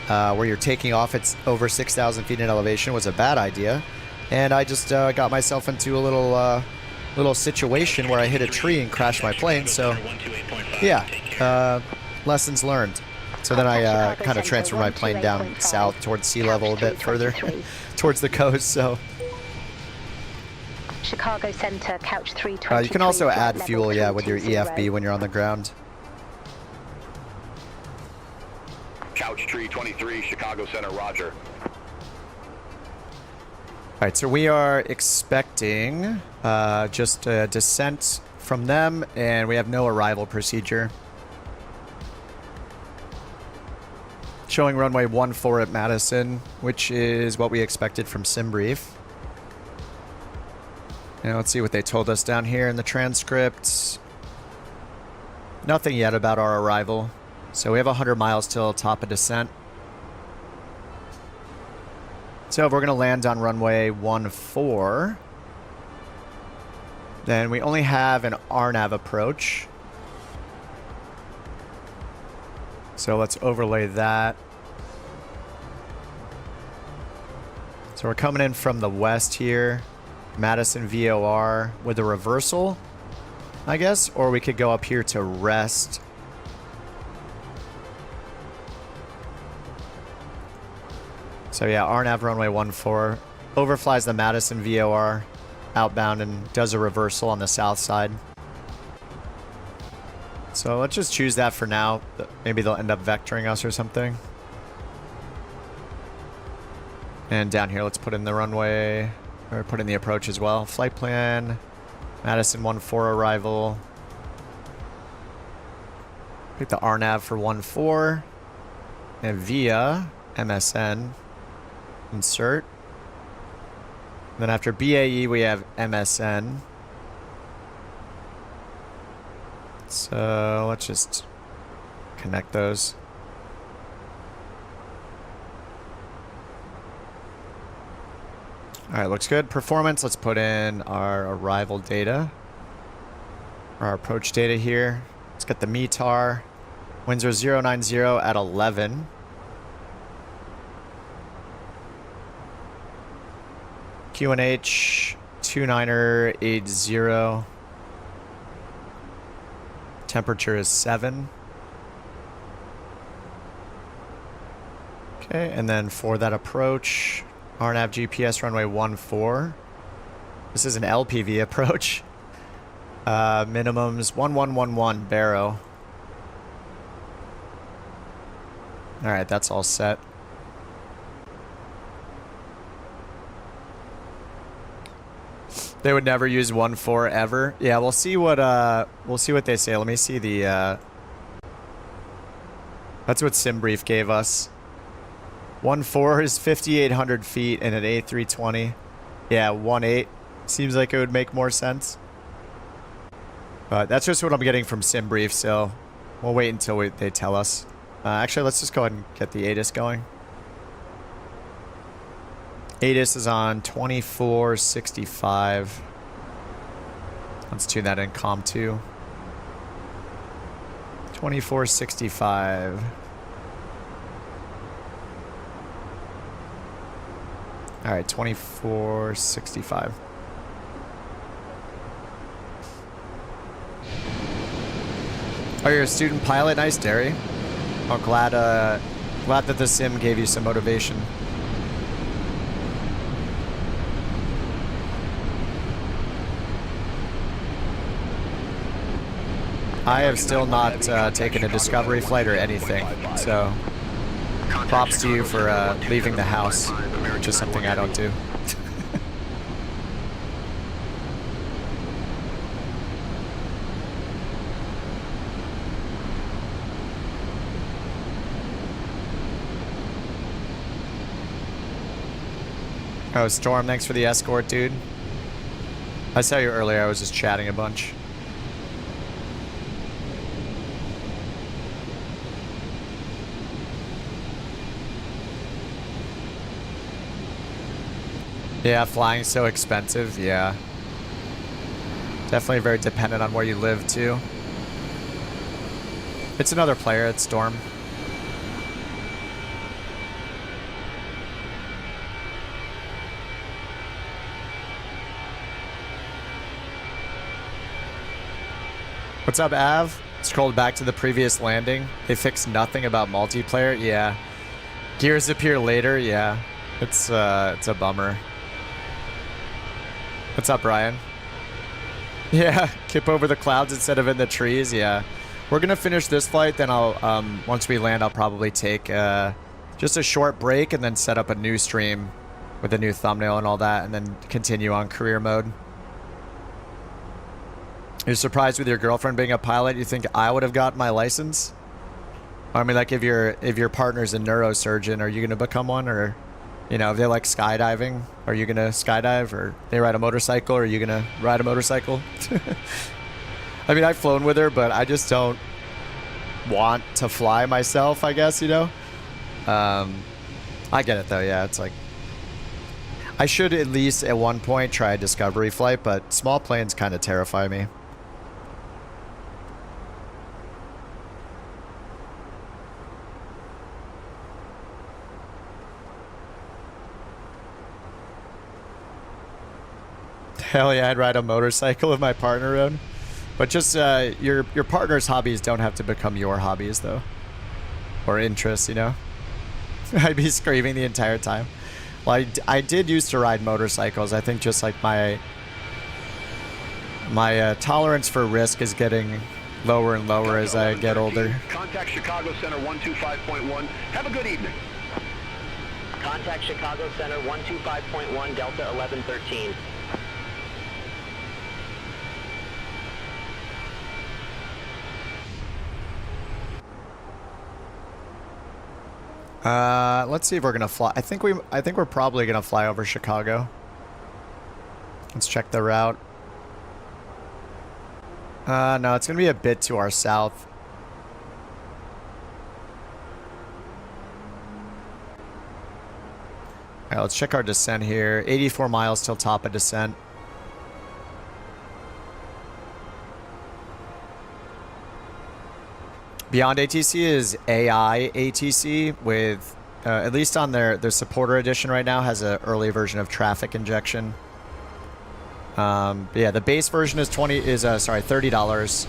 where you're taking off at over 6,000 feet in elevation, was a bad idea. And I just got myself into a little situation where I hit a tree and crashed my plane, so yeah, lessons learned. So then I kind of transferred my plane down south towards sea level a bit further towards the coast, so. Chicago Center, couch 323. You can also add fuel, yeah, with your EFB when you're on the ground. Couch 323, Chicago Center, roger. All right, so we are expecting just a descent from them, and we have no arrival procedure. Showing runway 14 at Madison, which is what we expected from SimBrief. Now let's see what they told us down here in the transcripts. Nothing yet about our arrival. So we have 100 miles till top of descent. So if we're going to land on runway 14, then we only have an RNAV approach. So let's overlay that. So we're coming in from the west here. Madison VOR with a reversal, I guess. Or we could go up here to rest. So yeah, RNAV runway 14 overflies the Madison VOR outbound and does a reversal on the south side. So let's just choose that for now. Maybe they'll end up vectoring us or something. And down here, let's put in the runway, or put in the approach as well. Flight plan, Madison 14 arrival. Pick the RNAV for 14. And via MSN, insert. And then after BAE, we have MSN. So let's just connect those. All right, looks good. Performance, let's put in our arrival data. Our approach data here. Let's get the METAR. Winds are 090 at 11. QNH 2980. Temperature is 7. Okay, and then for that approach, RNAV GPS runway 14. This is an LPV approach. Minimums 1111 Barrow. Alright, that's all set. They would never use 1.4 ever. Yeah, we'll see what they say. Let me see the that's what SimBrief gave us. 1.4 is 5,800 feet and an A320. Yeah, 1.8 seems like it would make more sense. But that's just what I'm getting from SimBrief, so we'll wait until they tell us. Actually, let's just go ahead and get the ATIS going. ATIS is on 2465. Let's tune that in COM 2. 2465. All right, 2465. Oh, you're a student pilot? Nice, Derry. Oh, glad that the sim gave you some motivation. I have still not taken a discovery flight or anything, so props to you for leaving the house, which is something I don't do. Oh, Storm, thanks for the escort, dude. I saw you earlier, I was just chatting a bunch. Yeah, flying's so expensive, yeah. Definitely very dependent on where you live, too. It's another player, it's Storm. What's up, Av? Scrolled back to the previous landing. They fixed nothing about multiplayer. Yeah. Gears appear later. Yeah. It's a bummer. What's up, Brian? Yeah. Kip over the clouds instead of in the trees. Yeah. We're gonna finish this flight. Then I'll once we land, I'll probably take just a short break and then set up a new stream with a new thumbnail and all that, and then continue on career mode. You're surprised with your girlfriend being a pilot? You think I would have gotten my license? I mean, like if your partner's a neurosurgeon, are you gonna become one? Or, you know, if they like skydiving, are you gonna skydive? Or they ride a motorcycle, are you gonna ride a motorcycle? I mean, I've flown with her, but I just don't want to fly myself, I guess, you know? I get it though, yeah, it's like, I should at least at one point try a discovery flight, but small planes kind of terrify me. Hell yeah, I'd ride a motorcycle with my partner around. But just your partner's hobbies don't have to become your hobbies, though. Or interests, you know? I'd be screaming the entire time. Well, I did used to ride motorcycles. I think just like my tolerance for risk is getting lower and lower as I get older. Contact Chicago Center 125.1. Have a good evening. Contact Chicago Center 125.1 Delta 1113. Let's see if we're gonna fly. I think we're probably gonna fly over Chicago. Let's check the route. No, it's gonna be a bit to our south. Alright, let's check our descent here. 84 miles till top of descent. Beyond ATC is AI ATC with, at least on their supporter edition right now, has an early version of traffic injection. But yeah, the base version is $30.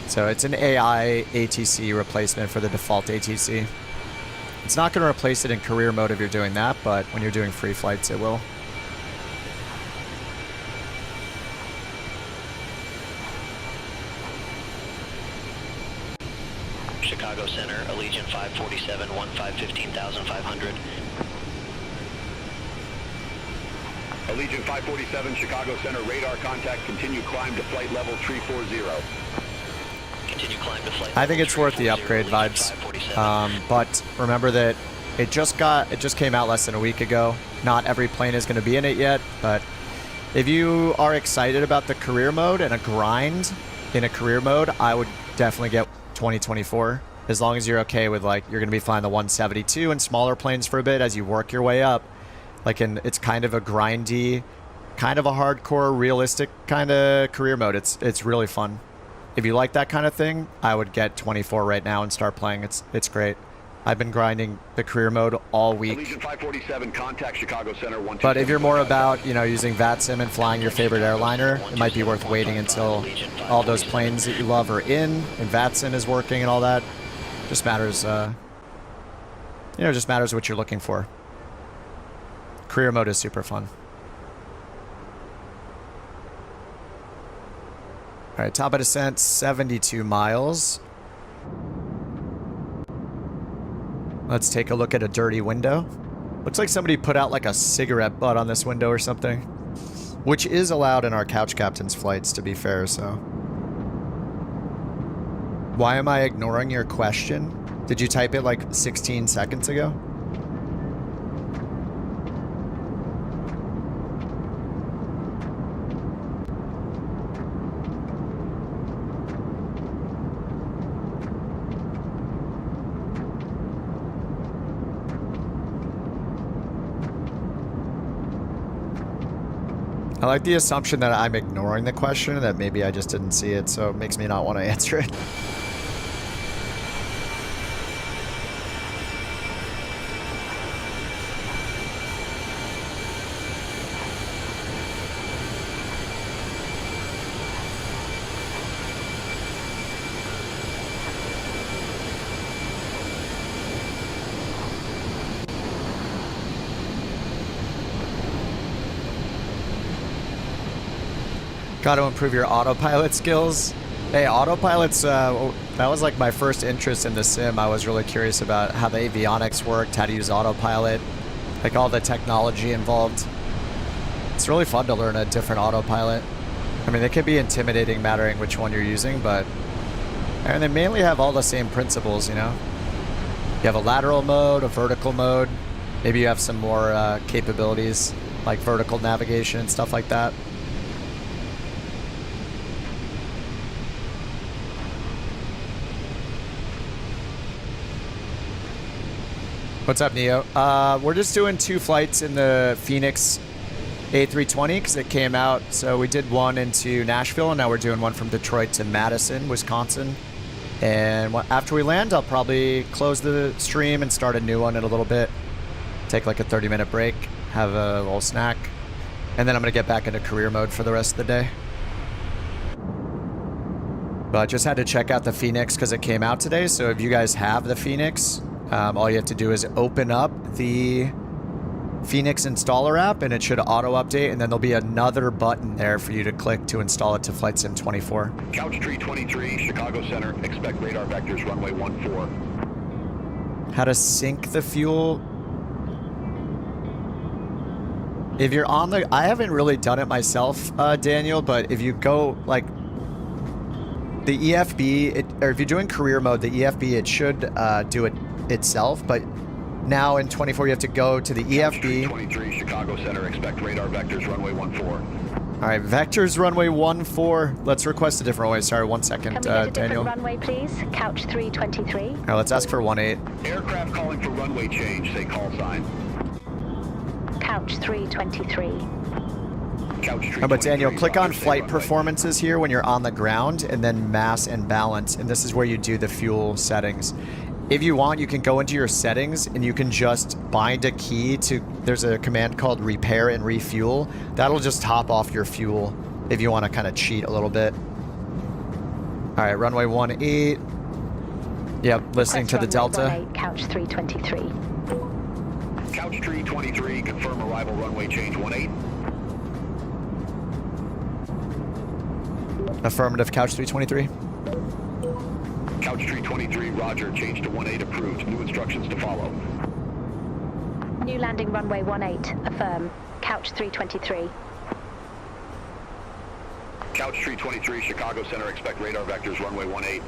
So it's an AI ATC replacement for the default ATC. It's not going to replace it in career mode if you're doing that, but when you're doing free flights, it will. Chicago Center, Allegiant 547, 15,500. Allegiant 547, Chicago Center, radar contact, continue climb to flight level 340. Continue climb to flight I think it's worth the upgrade vibes, but remember that it just came out less than a week ago. Not every plane is going to be in it yet, but if you are excited about the career mode and a grind in a career mode, I would definitely get 2024. As long as you're okay with, like, you're going to be flying the 172 and smaller planes for a bit as you work your way up. Like, it's kind of a grindy, kind of a hardcore, realistic kind of career mode. It's really fun. If you like that kind of thing, I would get 24 right now and start playing. It's great. I've been grinding the career mode all week. Allegiant 547, contact Chicago Center 127. But if you're more about, you know, using VATSIM and flying your favorite airliner, it might be worth waiting until all those planes that you love are in and VATSIM is working and all that. Just matters, just matters what you're looking for. Career mode is super fun. All right, top of descent, 72 miles. Let's take a look at a dirty window. Looks like somebody put out like a cigarette butt on this window or something, which is allowed in our couch captain's flights, to be fair, so. Why am I ignoring your question? Did you type it like 16 seconds ago? I like the assumption that I'm ignoring the question, that maybe I just didn't see it, so it makes me not want to answer it. Got to improve your autopilot skills. Hey, autopilots, that was like my first interest in the sim. I was really curious about how the avionics worked, how to use autopilot, like all the technology involved. It's really fun to learn a different autopilot. I mean, it can be intimidating mattering which one you're using, but and they mainly have all the same principles, you know? You have a lateral mode, a vertical mode. Maybe you have some more capabilities like vertical navigation and stuff like that. What's up, Neo? We're just doing 2 flights in the Fenix A320 because it came out. So we did one into Nashville, and now we're doing one from Detroit to Madison, Wisconsin. And after we land, I'll probably close the stream and start a new one in a little bit. Take like a 30-minute break, have a little snack, and then I'm going to get back into career mode for the rest of the day. But just had to check out the Fenix because it came out today. So if you guys have the Fenix, all you have to do is open up the Fenix installer app and it should auto update, and then there'll be another button there for you to click to install it to Flight Sim 24. Couch tree 23, Chicago Center, expect radar vectors runway 14. How to sync the fuel. If you're on the, I haven't really done it myself, Daniel, but if you go like the EFB, or if you're doing career mode, the EFB, it should do it itself, but now in 24 you have to go to the EFB. 23 Chicago Center, expect radar vectors runway 14. All right, vectors runway 14. Let's request a different runway. Sorry, 1 second, Can we get a Daniel. different runway, please? Couch 323. All right, let's ask for 18. Aircraft calling for runway change, say call sign. Couch 323. Couch tree But Daniel, 23, click on say flight runway. performances here when you're on the ground, and then mass and balance, and this is where you do the fuel settings. If you want, you can go into your settings and you can just bind a key to, there's a command called repair and refuel. That'll just top off your fuel if you want to kind of cheat a little bit. All right, runway 18. Yep, listening to the Delta. 18, couch 323. Couch 323, confirm arrival runway change 18. Affirmative, Couch 323. Couch 323, roger, change to 18 approved. New instructions to follow. New landing runway 18, affirm. Couch 323. Couch 323, Chicago Center, expect radar vectors runway 18.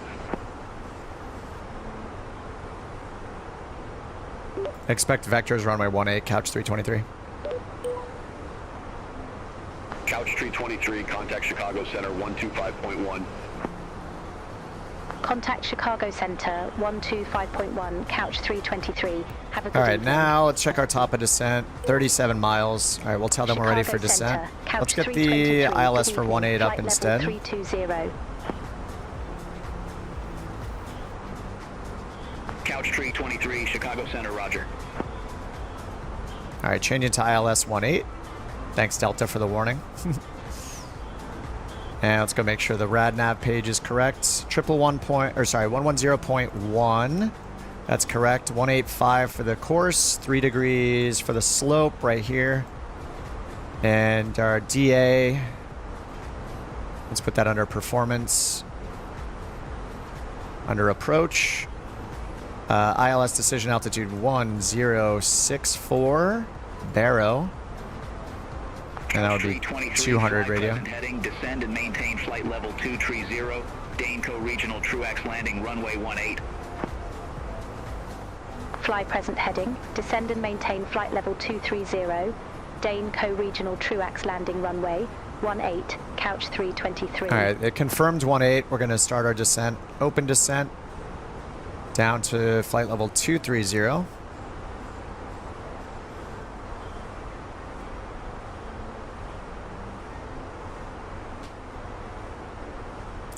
Expect vectors runway 18, Couch 323. Couch 323, contact Chicago Center 125.1. Contact Chicago Center 125.1, Couch 323. Have a good All right, evening. now let's check our top of descent. 37 miles. All right, we'll tell them we're ready for Chicago descent. Center, Couch Let's get the 323, ILS good for evening, 18 up flight instead. level 320. Couch 323, Chicago Center, roger. All right, changing to ILS 18. Thanks, Delta, for the warning. And let's go make sure the RadNav page is correct. 110.1. That's correct. 185 for the course. 3 degrees for the slope right here. And our DA. Let's put that under performance. Under approach. ILS decision altitude 1064. Barrow. And that would be 200 radio. Heading, descend and maintain flight level 230. Daneco Regional Truax landing runway 18. Fly present heading. Descend and maintain flight level 230. Dane Co-Regional Truax landing runway 18, Couch 323. All right, it confirmed 18. We're going to start our descent. Open descent down to flight level 230.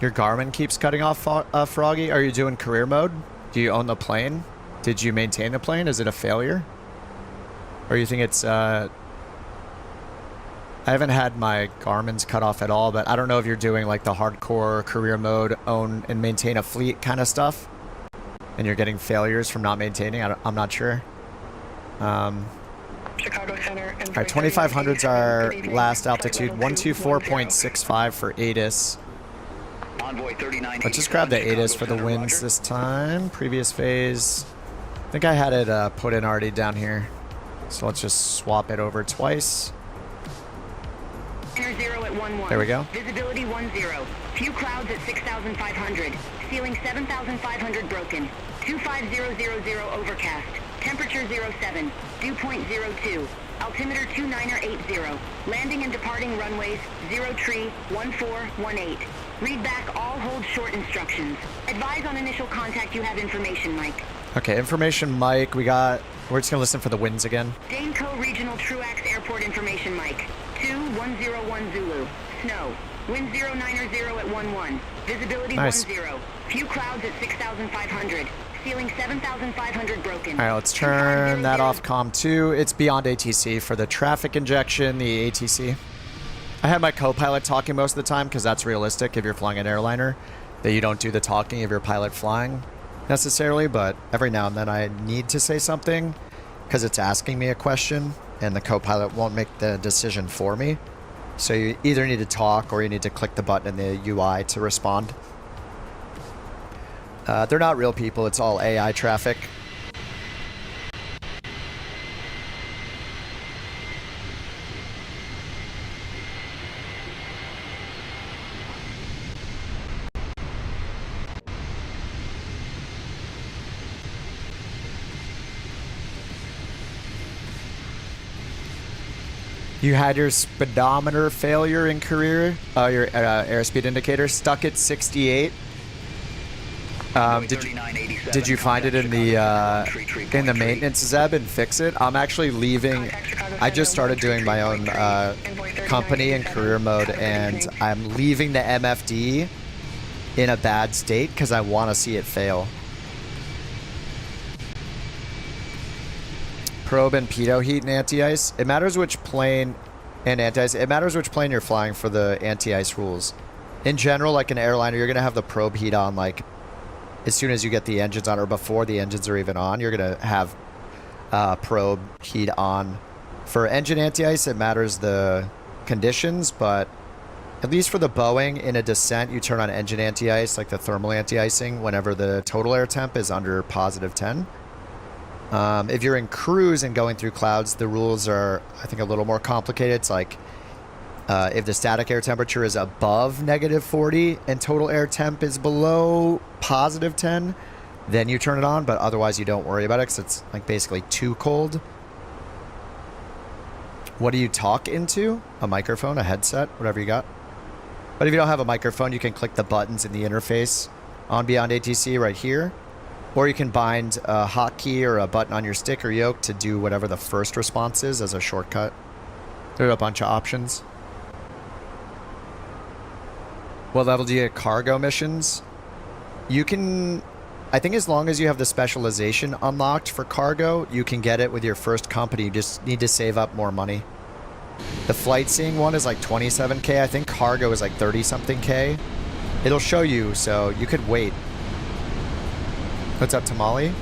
Your Garmin keeps cutting off, Froggy. Are you doing career mode? Do you own the plane? Did you maintain the plane? Is it a failure? Or you think it's... I haven't had my Garmin's cut off at all, but I don't know if you're doing like the hardcore career mode, own and maintain a fleet kind of stuff, and you're getting failures from not maintaining. I'm not sure. Chicago Center. All right, 2500's our last altitude. 124.65 for ATIS. Envoy 39. Let's just grab the ATIS for the winds this time. Previous phase. I think I had it put in already down here. So let's just swap it over twice. Enter 0 at 11. There we go. Visibility 10. Few clouds at 6,500. Ceiling 7,500 broken. 25000 overcast. Temperature 07. Dew point 02. Altimeter 2980. Landing and departing runways 03, 14, 18. Read back all hold short instructions. Advise on initial contact you have information, Mike. Okay, information, Mike. We're just gonna listen for the winds again. Daneco Regional Truax Airport information, Mike. 2101 Zulu. Snow. Wind 090 at 11. Visibility Nice. 10. Few clouds at 6,500. Ceiling 7,500 broken. All right, let's turn that off. Comm 2. It's Beyond ATC for the traffic injection, the ATC. I had my co-pilot talking most of the time because that's realistic if you're flying an airliner, that you don't do the talking of your pilot flying necessarily, but every now and then I need to say something because it's asking me a question and the co-pilot won't make the decision for me. So you either need to talk or you need to click the button in the UI to respond. They're not real people, it's all AI traffic. You had your speedometer failure in career, your airspeed indicator stuck at 68. Did you find it in the maintenance, Zeb, and fix it? I'm actually leaving. I just started doing my own company in career mode, and I'm leaving the MFD in a bad state because I want to see it fail. Probe and pitot heat and anti-ice. It matters which plane and anti-ice. It matters which plane you're flying for the anti-ice rules. In general, like an airliner, you're gonna have the probe heat on like as soon as you get the engines on, or before the engines are even on, you're going to have probe heat on. For engine anti-ice, it matters the conditions, but at least for the Boeing, in a descent, you turn on engine anti-ice, like the thermal anti-icing, whenever the total air temp is under positive 10. If you're in cruise and going through clouds, the rules are, I think, a little more complicated. It's like if the static air temperature is above negative 40 and total air temp is below positive 10, then you turn it on, but otherwise you don't worry about it because it's like basically too cold. What do you talk into? A microphone, a headset, whatever you got. But if you don't have a microphone, you can click the buttons in the interface on Beyond ATC right here. Or you can bind a hotkey or a button on your stick or yoke to do whatever the first response is as a shortcut. There are a bunch of options. What level do you get cargo missions? You can, I think as long as you have the specialization unlocked for cargo, you can get it with your first company. You just need to save up more money. The flight seeing one is like 27K. I think cargo is like 30 something K. It'll show you, so you could wait. What's up, Tamale?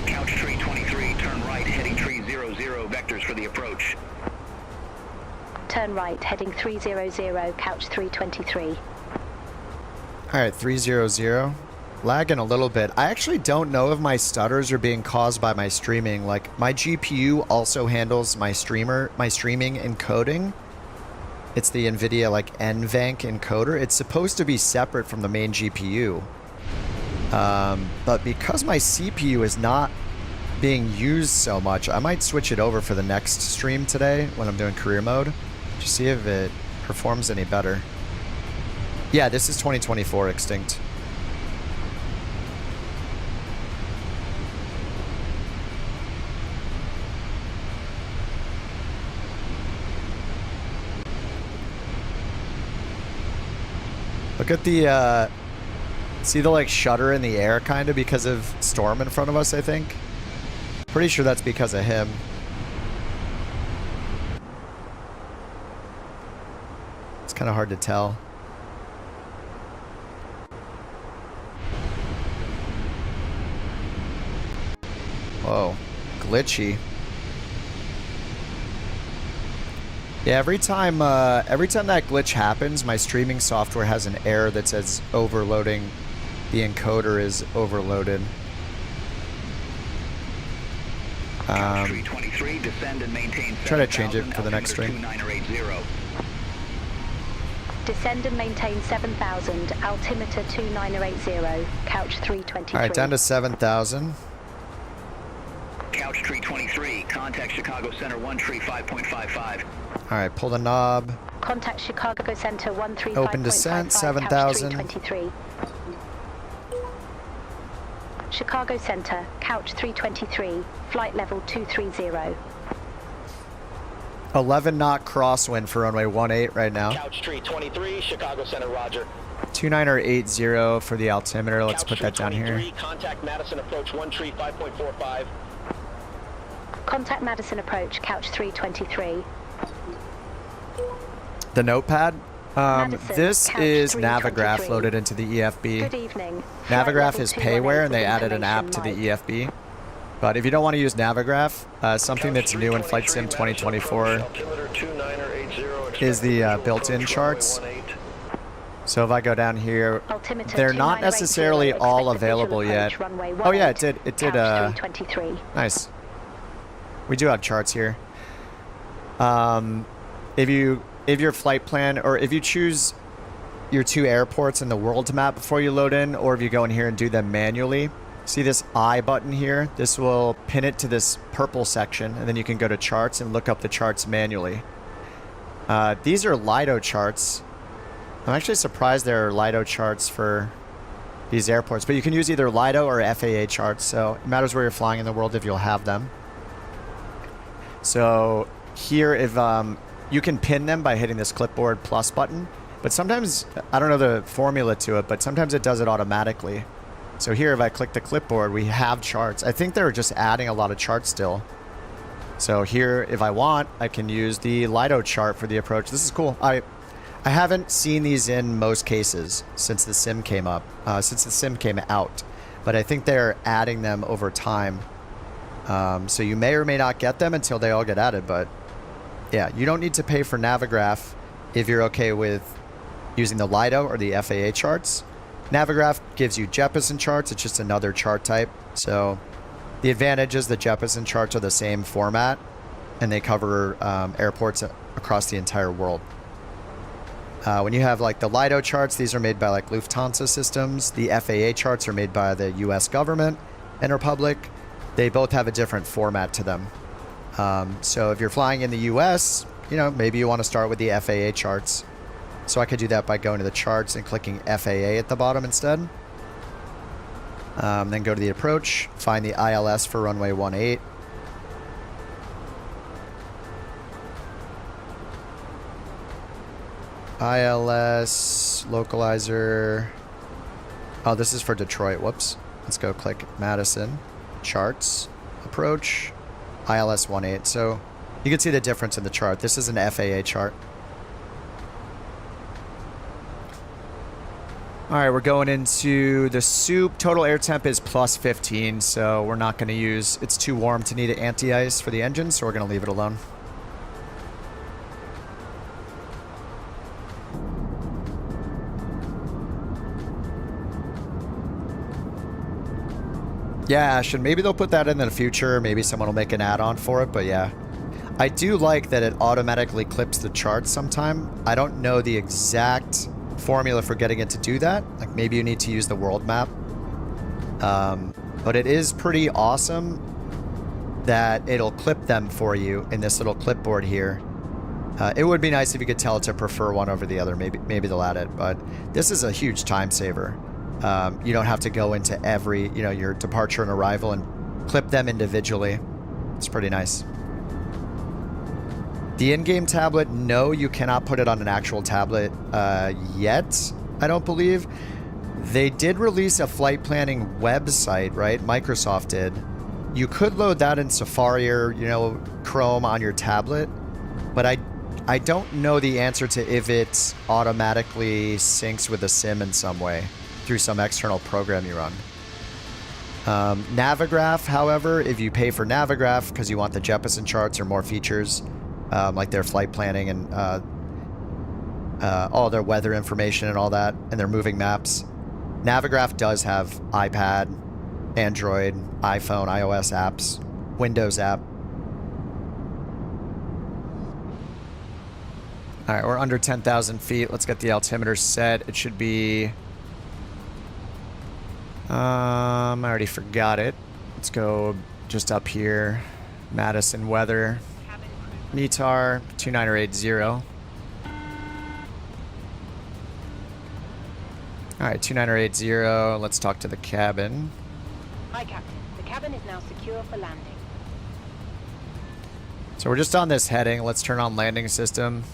Couch 323, turn right, heading 300, vectors for the approach. Turn right, heading 300, couch 323. All right, 300. Lagging a little bit. I actually don't know if my stutters are being caused by my streaming. Like, my GPU also handles my streaming encoding. It's the NVIDIA, like, NVENC encoder. It's supposed to be separate from the main GPU. But because my CPU is not being used so much, I might switch it over for the next stream today when I'm doing career mode to see if it performs any better. Yeah, this is 2024 extinct. Look at the, see the like shudder in the air kind of because of storm in front of us, I think. Pretty sure that's because of him. It's kind of hard to tell. Whoa, glitchy. Yeah, every time that glitch happens, my streaming software has an error that says overloading. The encoder is overloaded. 323, descend and maintain. Try to change it for the next stream. Descend and maintain 7,000, altimeter 2980, couch 323. All right, down to 7,000. Couch 323, contact Chicago Center 135.55. All right, pull the knob. Contact Chicago Center 135.55. Open descent, 7,000. 323. Chicago Center, couch 323, flight level 230. 11 knot crosswind for runway 18 right now. Couch 323, Chicago Center, roger. 2980 for the altimeter. Let's put that down here. Contact Madison approach 135.45. Contact Madison approach, couch 323. The notepad. Madison, this couch is 323. Navigraph loaded into the EFB. Good evening. Navigraph is payware, and they added an app to the EFB. But if you don't want to use Navigraph, something that's new in Flight Sim 2024 is the built-in charts. So if I go down here, they're not necessarily all available yet. Oh yeah, it did. It did. Nice. We do have charts here. If your flight plan, or if you choose your two airports in the world map before you load in, or if you go in here and do them manually, see this I button here? This will pin it to this purple section, and then you can go to charts and look up the charts manually. These are Lido charts. I'm actually surprised there are Lido charts for these airports, but you can use either Lido or FAA charts, so it matters where you're flying in the world if you'll have them. So here, if you can pin them by hitting this clipboard plus button, but sometimes, I don't know the formula to it, but sometimes it does it automatically. So here, if I click the clipboard, we have charts. I think they're just adding a lot of charts still. So here, if I want, I can use the Lido chart for the approach. This is cool. I haven't seen these in most cases since the sim came up, since the sim came out, but I think they're adding them over time. So you may or may not get them until they all get added, but yeah, you don't need to pay for Navigraph if you're okay with using the Lido or the FAA charts. Navigraph gives you Jeppesen charts. It's just another chart type. So the advantage is the Jeppesen charts are the same format, and they cover airports across the entire world. When you have like the Lido charts, these are made by like Lufthansa Systems. The FAA charts are made by the US government and Republic. They both have a different format to them. So if you're flying in the US, you know, maybe you want to start with the FAA charts. So I could do that by going to the charts and clicking FAA at the bottom instead. Then go to the approach, find the ILS for runway 18. ILS, localizer. Oh, this is for Detroit. Whoops. Let's go click Madison, charts, approach, ILS 18. So you can see the difference in the chart. This is an FAA chart. All right, we're going into the soup. Total air temp is plus 15, so we're not going to use... It's too warm to need an anti-ice for the engine, so we're going to leave it alone. Yeah, Ashton, maybe they'll put that in the future. Maybe someone will make an add-on for it, but yeah. I do like that it automatically clips the charts sometime. I don't know the exact formula for getting it to do that. Like maybe you need to use the world map. But it is pretty awesome that it'll clip them for you in this little clipboard here. It would be nice if you could tell it to prefer one over the other. Maybe they'll add it, but this is a huge time saver. You don't have to go into every, you know, your departure and arrival and clip them individually. It's pretty nice. The in-game tablet, no, you cannot put it on an actual tablet yet, I don't believe. They did release a flight planning website, right? Microsoft did. You could load that in Safari or, you know, Chrome on your tablet, but I don't know the answer to if it automatically syncs with a sim in some way through some external program you run. Navigraph, however, if you pay for Navigraph because you want the Jeppesen charts or more features, like their flight planning and all their weather information and all that, and their moving maps, Navigraph does have iPad, Android, iPhone, iOS apps, Windows app. All right, we're under 10,000 feet. Let's get the altimeter set. It should be... I already forgot it. Let's go just up here. Madison weather. METAR 2980. All right, 2980. Let's talk to the cabin. Hi, Captain. The cabin is now secure for landing. So we're just on this heading. Let's turn on landing system.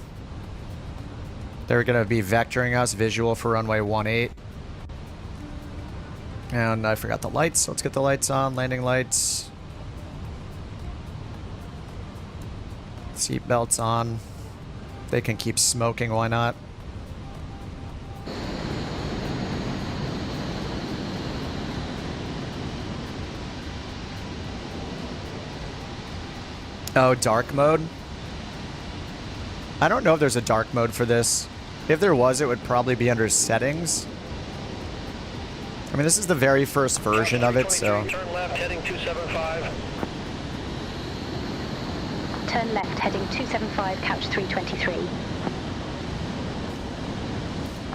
They're going to be vectoring us visual for runway 18. And I forgot the lights, so let's get the lights on. Landing lights. Seat belts on. They can keep smoking, why not? Oh, dark mode? I don't know if there's a dark mode for this. If there was, it would probably be under settings. I mean, this is the very first version of it, so... Turn left, heading 275. Turn left, heading 275, couch 323.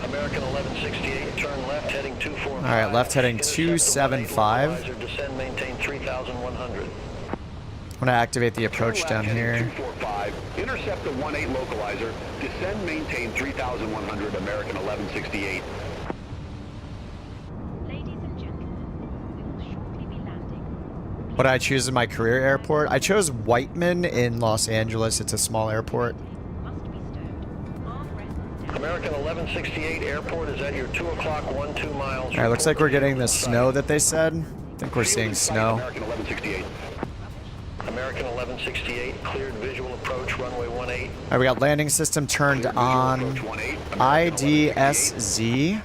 American 1168, turn left, heading 245. All right, left heading 275. Descend, maintain 3,100. I'm going to activate the approach down here. 245, intercept the 18 localizer, descend, maintain 3,100, American 1168. What I choose in my career airport? I chose Whiteman in Los Angeles. It's a small airport. American 1168 airport is at your 2 o'clock, 12 miles. All right, looks like we're getting the snow that they said. I think we're seeing snow. American 1168. American 1168, cleared visual approach, runway 18. All right, we got landing system turned on. IDSZ.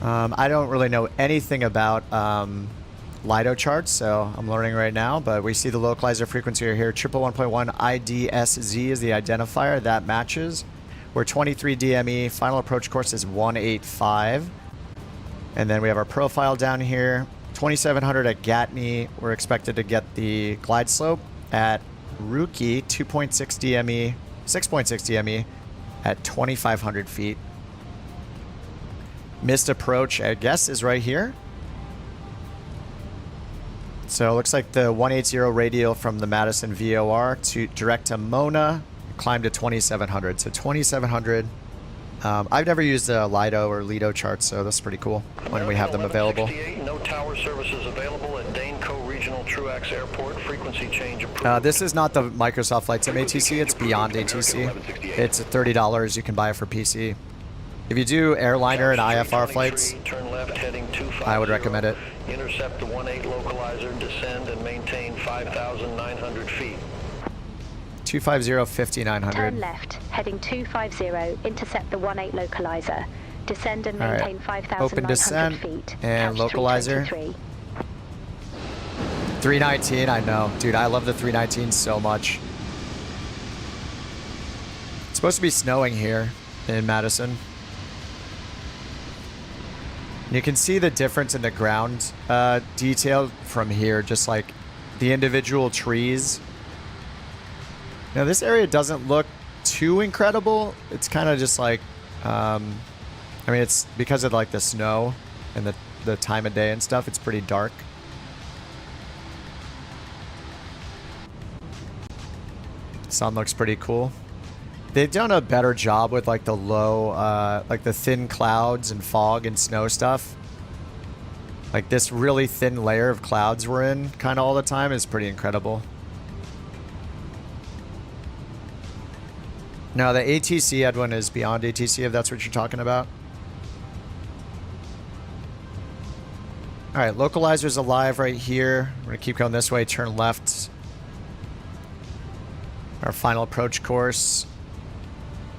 I don't really know anything about LIDO charts, so I'm learning right now, but we see the localizer frequency here. 111.1 IDSZ is the identifier. That matches. We're 23 DME. Final approach course is 185. And then we have our profile down here. 2700 at Gatney. We're expected to get the glide slope at Rookie, 2.6 DME, 6.6 DME at 2,500 feet. Missed approach, I guess, is right here. So it looks like the 180 radial from the Madison VOR to direct to Mona, climb to 2,700. So 2,700. I've never used a LIDO or LIDO chart, so that's pretty cool when we have them available. No tower services available at Daneco Regional Truax Airport. Frequency change approved. This is not the Microsoft Flight Sim ATC, it's Beyond ATC. It's $30. You can buy it for PC. If you do airliner and IFR flights, turn left heading 250. I would recommend it. Intercept the 18 localizer, descend and maintain 5,900 feet. 250, 5,900. Turn left, heading 250, intercept the 18 localizer. Descend and maintain 5,900 Open descent feet. and Couch localizer. 323. 319, I know. Dude, I love the 319 so much. It's supposed to be snowing here in Madison. You can see the difference in the ground detail from here, just like the individual trees. Now, this area doesn't look too incredible. It's kind of just like, I mean, it's because of like the snow and the time of day and stuff. It's pretty dark. Sun looks pretty cool. They've done a better job with like the low, like the thin clouds and fog and snow stuff. Like this really thin layer of clouds we're in kind of all the time is pretty incredible. No, the ATC Edwin is Beyond ATC, if that's what you're talking about. All right, localizer's alive right here. We're gonna keep going this way, turn left. Our final approach course.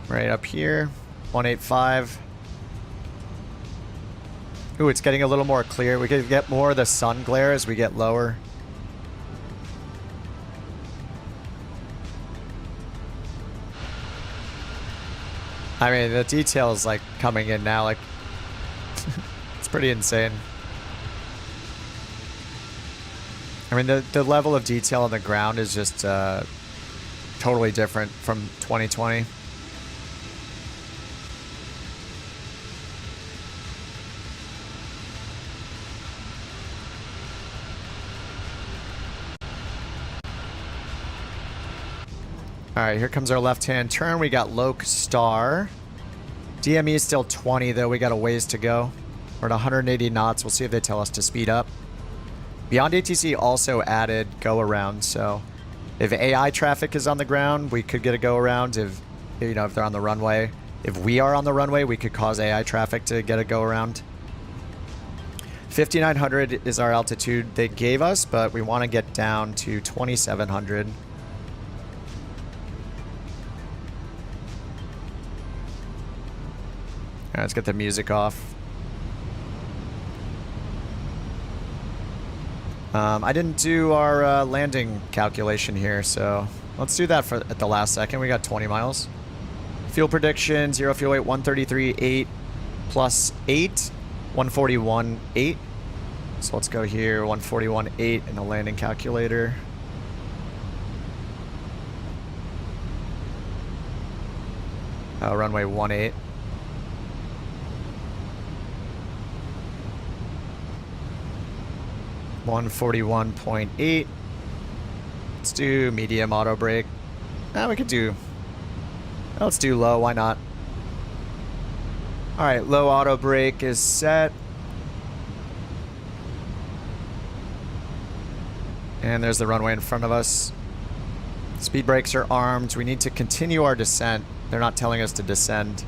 Right up here, 185. Ooh, it's getting a little more clear. We could get more of the sun glare as we get lower. I mean, the detail is like coming in now, like it's pretty insane. I mean, the level of detail on the ground is just totally different from 2020. All right, here comes our left-hand turn. We got Loc Star. DME is still 20, though. We got a ways to go. We're at 180 knots. We'll see if they tell us to speed up. Beyond ATC also added go-around, so if AI traffic is on the ground, we could get a go-around. If they're on the runway. If we are on the runway, we could cause AI traffic to get a go-around. 5,900 is our altitude they gave us, but we want to get down to 2,700. All right, let's get the music off. I didn't do our landing calculation here, so let's do that at the last second. We got 20 miles. Fuel prediction, 0 fuel weight, 133.8 plus 8, 141.8. So let's go here, 141.8 in the landing calculator. Runway 18. $141.8. Let's do medium auto brake. We could do. Let's do low. Why not? All right, low auto brake is set. And there's the runway in front of us. Speed brakes are armed. We need to continue our descent. They're not telling us to descend.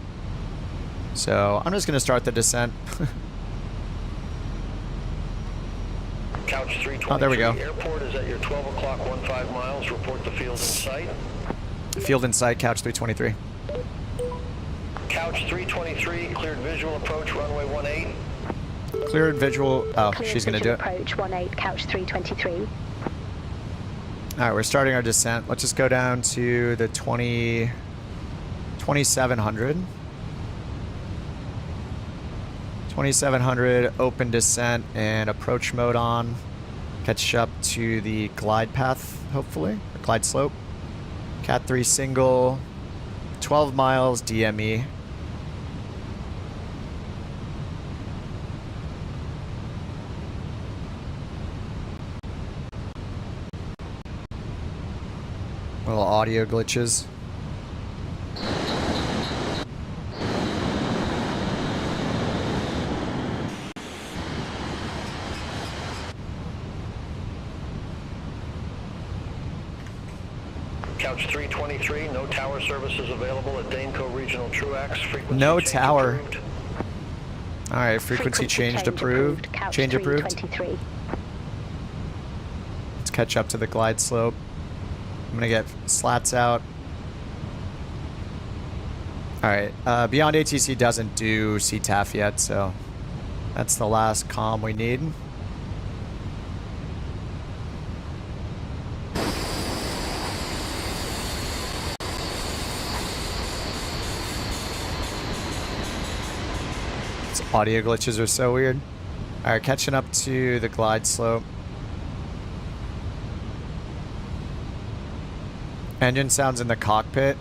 So I'm just going to start the descent. Couch 323. Oh, there we go. Airport is at your 12 o'clock, 15 miles. Report the field in sight. Field in sight, Couch 323. Couch 323, cleared visual approach, runway 18. Cleared visual. Oh, Cleared she's going to do visual it. approach 18, Couch 323. All right, we're starting our descent. Let's just go down to the 2700. 2700, open descent and approach mode on. Catch up to the glide path, hopefully, or glide slope. Cat 3 single, 12 miles DME. Little audio glitches. Couch 323, no tower services available at Daneco Regional Truax. Frequency No change tower. approved. All right, frequency changed approved. Couch Change approved. 323. Let's catch up to the glide slope. I'm gonna get slats out. All right, Beyond ATC doesn't do CTAF yet, so that's the last comm we need. These audio glitches are so weird. All right, catching up to the glide slope. Engine sounds in the cockpit.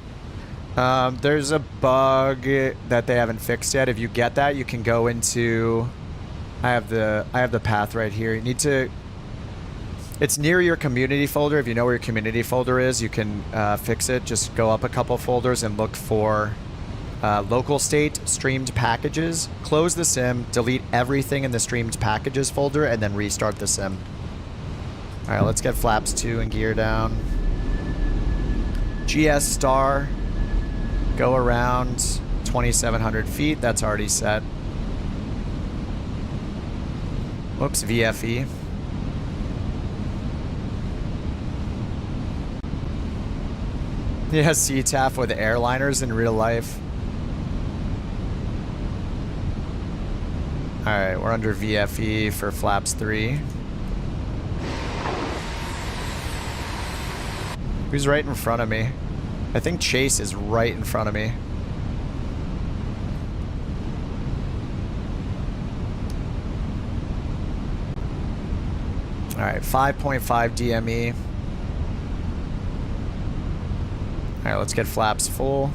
There's a bug that they haven't fixed yet. If you get that, you can go into. I have the path right here. You need to. It's near your community folder. If you know where your community folder is, you can fix it. Just go up a couple folders and look for local state streamed packages. Close the sim, delete everything in the streamed packages folder, and then restart the sim. All right, let's get flaps 2 and gear down. GS star, go around 2,700 feet. That's already set. Whoops, VFE. Yeah, CTAF with airliners in real life. Alright, we're under VFE for flaps 3. Who's right in front of me? I think Chase is right in front of me. Alright, 5.5 DME. Alright, let's get flaps full.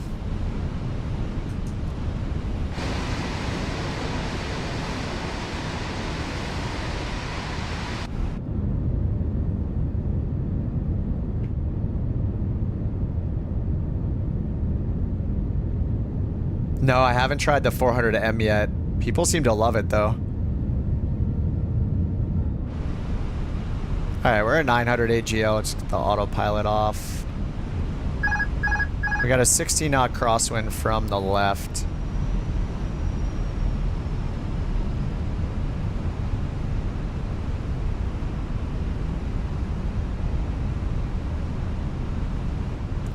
No, I haven't tried the 400M yet. People seem to love it though. Alright, we're at 900 AGL. Let's get the autopilot off. We got a 16 knot crosswind from the left.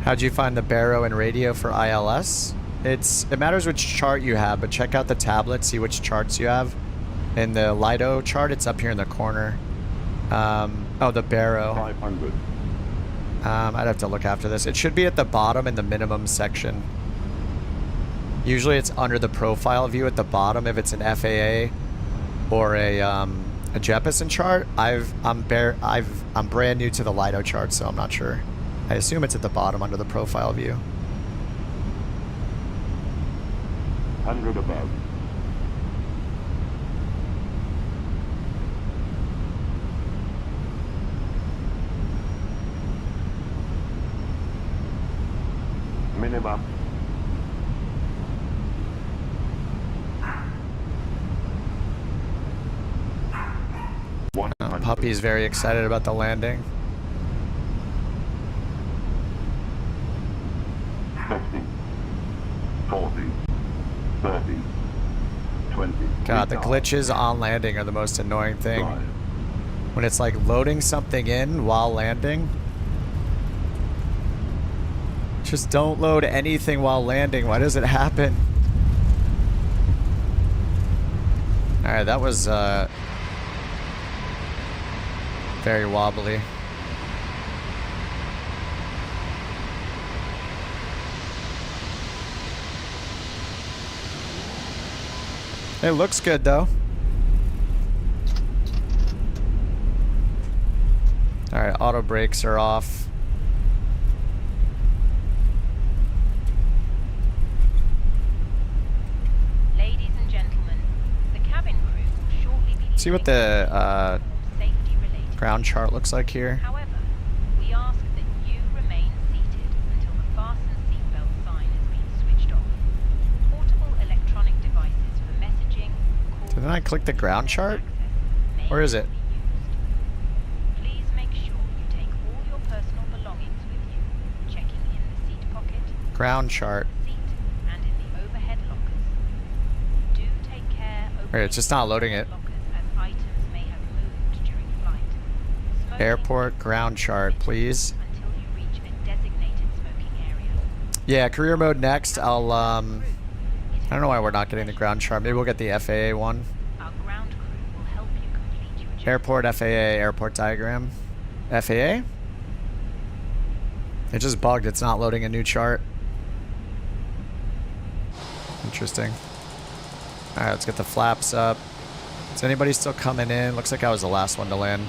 How'd you find the baro and radio for ILS? It matters which chart you have, but check out the tablet, see which charts you have. In the Lido chart, it's up here in the corner. Oh, the baro. 500. I'd have to look after this. It should be at the bottom in the minimum section. Usually it's under the profile view at the bottom if it's an FAA or a Jeppesen chart. I'm brand new to the Lido chart, so I'm not sure. I assume it's at the bottom under the profile view. 100 above. Minimum. Puppy's very excited about the landing. 50, 40, 30, 20. God, the glitches on landing are the most annoying thing. 5, when it's like loading something in while landing. Just don't load anything while landing. Why does it happen? Alright, that was very wobbly. It looks good though. Alright, auto brakes are off. Ladies and gentlemen, the cabin crew will shortly be See what the safety-related. ground chart looks like here. However, we ask that you remain seated until the fasten seatbelt sign has been switched off. Portable electronic devices for messaging, calls, Didn't I click the ground chart? may Where is it? not be used. Please make sure you take all your personal belongings with you, checking in the seat pocket, Ground chart. seat, and in the overhead lockers. Do take care Wait, it's just not loading it. lockers as items may have moved during flight. Smoking Airport ground chart, please. until you reach a designated smoking area. Yeah, career mode next. I'll I don't know why we're not getting the ground chart. Maybe we'll get the FAA one. Our ground crew will help you complete your journey. Airport FAA airport diagram. FAA? It just bugged. It's not loading a new chart. Interesting. Alright, let's get the flaps up. Is anybody still coming in? Looks like I was the last one to land.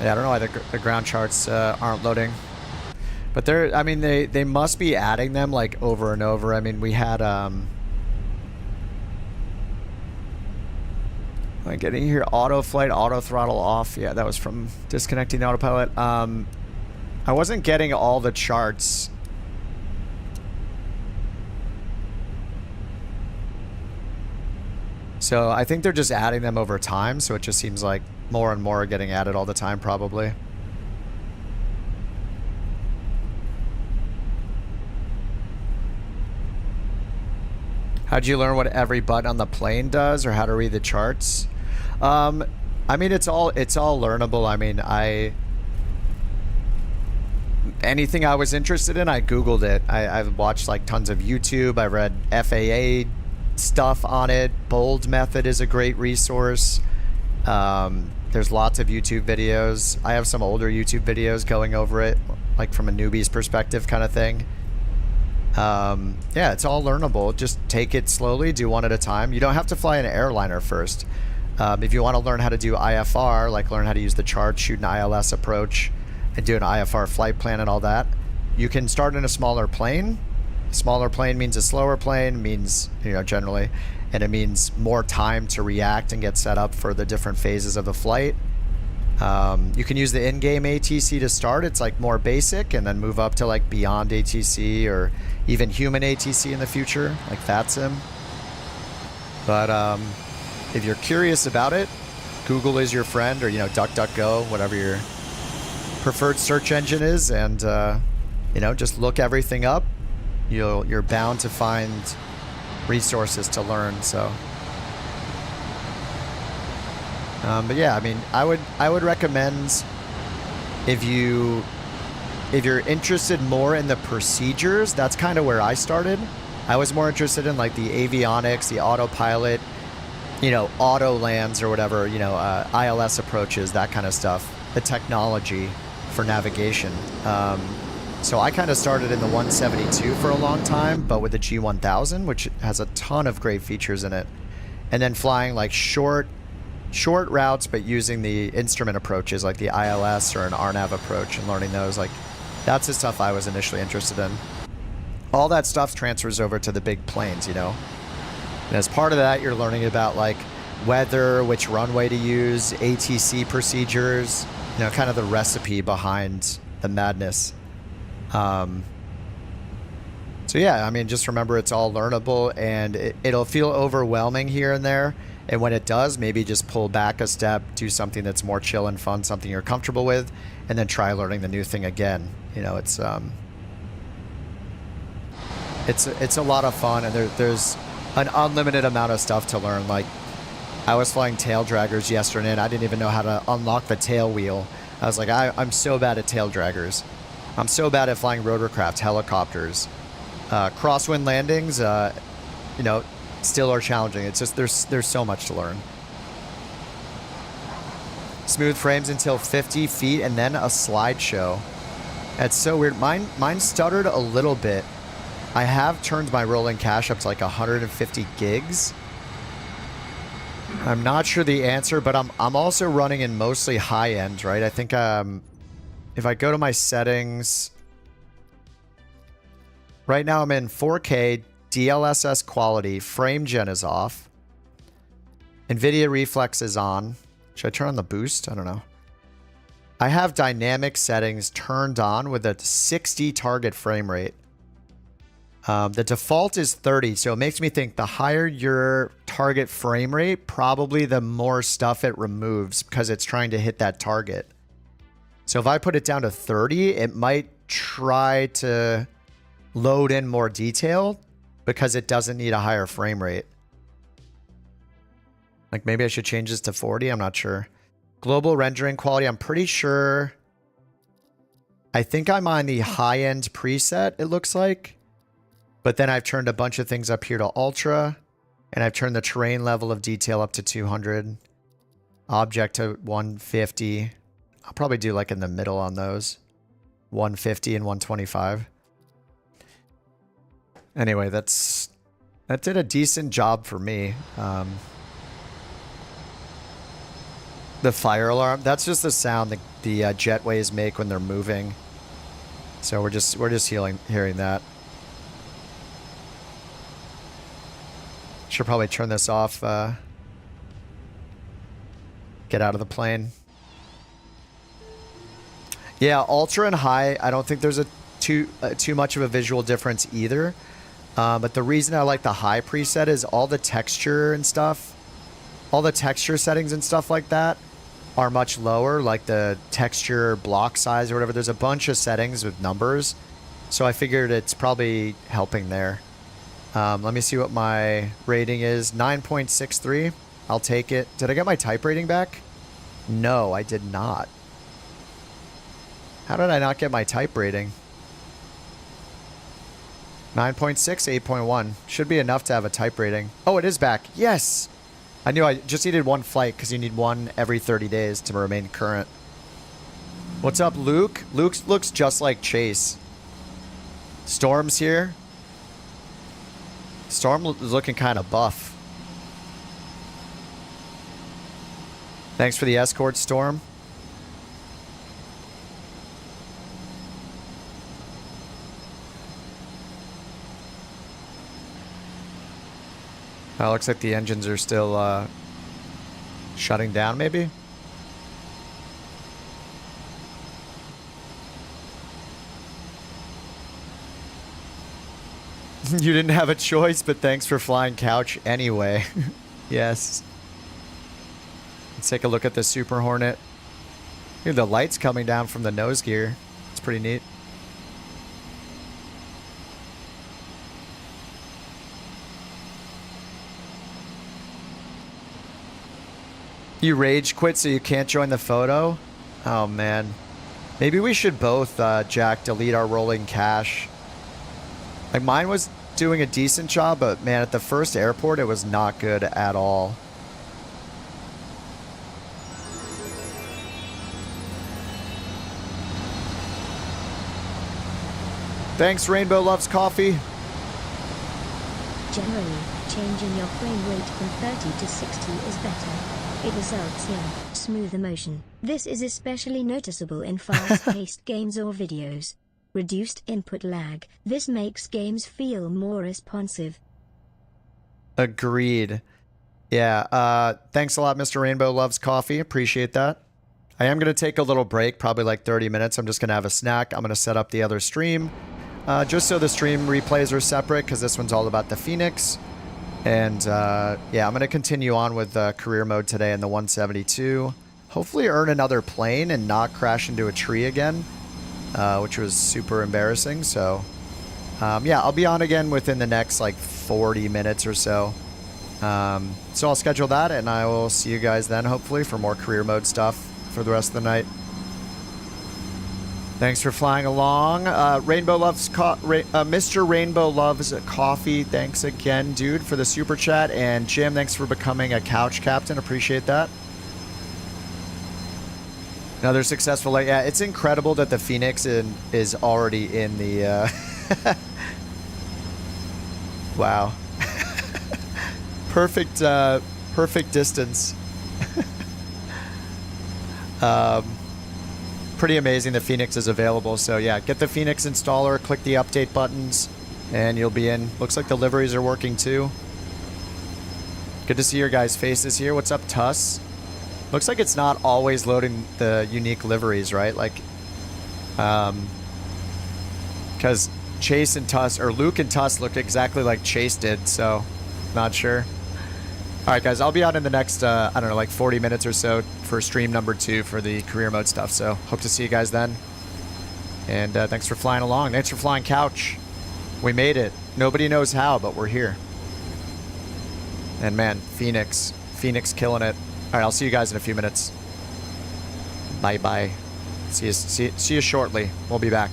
Yeah, I don't know why the ground charts aren't loading. But they're, I mean, they must be adding them like over and over. I mean, we had, like getting here, auto flight, auto throttle off. Yeah, that was from disconnecting the autopilot. I wasn't getting all the charts. So I think they're just adding them over time. So it just seems like more and more are getting added all the time, probably. How'd you learn what every button on the plane does, or how to read the charts? I mean, it's all learnable. I mean, anything I was interested in, I Googled it. I've watched like tons of YouTube. I read FAA stuff on it. Bold method is a great resource. There's lots of YouTube videos. I have some older YouTube videos going over it, like from a newbie's perspective kind of thing. Yeah, it's all learnable. Just take it slowly, do one at a time. You don't have to fly an airliner first. If you want to learn how to do IFR, like learn how to use the chart, shoot an ILS approach, and do an IFR flight plan and all that, you can start in a smaller plane. A smaller plane means a slower plane, means, you know, generally, and it means more time to react and get set up for the different phases of the flight. You can use the in-game ATC to start. It's like more basic, and then move up to like Beyond ATC or even human ATC in the future, like FATSIM. But if you're curious about it, Google is your friend, or, you know, DuckDuckGo, whatever your preferred search engine is, and you know, just look everything up. You're bound to find resources to learn. So but yeah, I mean, I would recommend, if you're interested more in the procedures, that's kind of where I started. I was more interested in like the avionics, the autopilot, you know, auto lands or whatever, you know, ILS approaches, that kind of stuff, the technology for navigation. So I kind of started in the 172 for a long time, but with the G1000, which has a ton of great features in it, and then flying like short routes, but using the instrument approaches like the ILS or an RNAV approach, and learning those. Like, that's the stuff I was initially interested in. All that stuff transfers over to the big planes, you know. And as part of that, you're learning about like weather, which runway to use, ATC procedures, you know, kind of the recipe behind the madness. So yeah, I mean, just remember it's all learnable, and it'll feel overwhelming here and there. And when it does, maybe just pull back a step, do something that's more chill and fun, something you're comfortable with, and then try learning the new thing again. You know, it's a lot of fun, and there's an unlimited amount of stuff to learn. Like, I was flying tail draggers yesterday and I didn't even know how to unlock the tail wheel. I was like, I'm so bad at tail draggers. I'm so bad at flying rotorcraft, helicopters. Crosswind landings, you know, still are challenging. It's just there's so much to learn. Smooth frames until 50 feet and then a slideshow. That's so weird. Mine stuttered a little bit. I have turned my rolling cache up to like 150 gigs. I'm not sure the answer, but I'm also running in mostly high end, right? I think if I go to my settings, right now I'm in 4K, DLSS quality, frame gen is off, NVIDIA Reflex is on. Should I turn on the boost? I don't know. I have dynamic settings turned on with a 60 target frame rate. The default is 30, so it makes me think the higher your target frame rate, probably the more stuff it removes because it's trying to hit that target. So if I put it down to 30, it might try to load in more detail because it doesn't need a higher frame rate. Like maybe I should change this to 40, I'm not sure. Global rendering quality, I'm pretty sure. I think I'm on the high-end preset, it looks like. But then I've turned a bunch of things up here to ultra. And I've turned the terrain level of detail up to 200. Object to 150. I'll probably do like in the middle on those. 150 and 125. Anyway, that did a decent job for me. The fire alarm, that's just the sound the jetways make when they're moving. So we're just hearing that. Should probably turn this off. Get out of the plane. Yeah, ultra and high, I don't think there's too much of a visual difference either. But the reason I like the high preset is all the texture and stuff, all the texture settings and stuff like that are much lower, like the texture block size or whatever. There's a bunch of settings with numbers. So I figured it's probably helping there. Let me see what my rating is. 9.63. I'll take it. Did I get my type rating back? No, I did not. How did I not get my type rating? 9.6, 8.1. Should be enough to have a type rating. Oh, it is back. Yes! I knew I just needed one flight because you need one every 30 days to remain current. What's up, Luke? Luke looks just like Chase. Storm's here. Storm is looking kind of buff. Thanks for the escort, Storm. Looks like the engines are still shutting down, maybe? You didn't have a choice, but thanks for flying couch anyway. Yes. Let's take a look at the Super Hornet. Here, the light's coming down from the nose gear. It's pretty neat. You rage quit so you can't join the photo? Oh, man. Maybe we should both, Jack, delete our rolling cache. Like, mine was doing a decent job, but, man, at the first airport, it was not good at all. Thanks, Rainbow Loves Coffee. Generally, changing your frame rate from 30 to 60 is better. It results in smoother motion. This is especially noticeable in fast-paced games or videos. Reduced input lag. This makes games feel more responsive. Agreed. Yeah, thanks a lot, Mr. Rainbow Loves Coffee. Appreciate that. I am going to take a little break, probably like 30 minutes. I'm just going to have a snack. I'm going to set up the other stream, just so the stream replays are separate, because this one's all about the Fenix. And yeah, I'm going to continue on with career mode today in the 172. Hopefully earn another plane and not crash into a tree again, which was super embarrassing. So yeah, I'll be on again within the next like 40 minutes or so. So I'll schedule that, and I will see you guys then, hopefully, for more career mode stuff for the rest of the night. Thanks for flying along. Rainbow loves Mr. Rainbow loves coffee. Thanks again, dude, for the super chat. And Jim, thanks for becoming a couch captain. Appreciate that. Another successful light. Yeah, it's incredible that the Fenix is already in the... Wow. Perfect, perfect distance. Pretty amazing the Fenix is available. So yeah, get the Fenix installer, click the update buttons, and you'll be in. Looks like the liveries are working too. Good to see your guys' faces here. What's up, Tuss? Looks like it's not always loading the unique liveries, right? Like, because Chase and Tuss, or Luke and Tuss look exactly like Chase did, so not sure. All right, guys, I'll be out in the next, I don't know, like 40 minutes or so for stream number 2 for the career mode stuff. So hope to see you guys then. And thanks for flying along. Thanks for flying couch. We made it. Nobody knows how, but we're here. And man, Fenix killing it. All right, I'll see you guys in a few minutes. Bye-bye. See you shortly. We'll be back.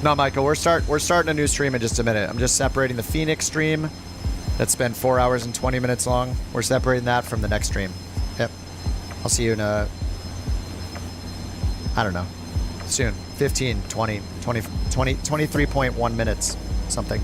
No, Michael, we're starting a new stream in just a minute. I'm just separating the Fenix stream that's been 4 hours and 20 minutes long. We're separating that from the next stream. Yep. I'll see you in I don't know, soon. 15, 20, 20, 23.1 minutes, something.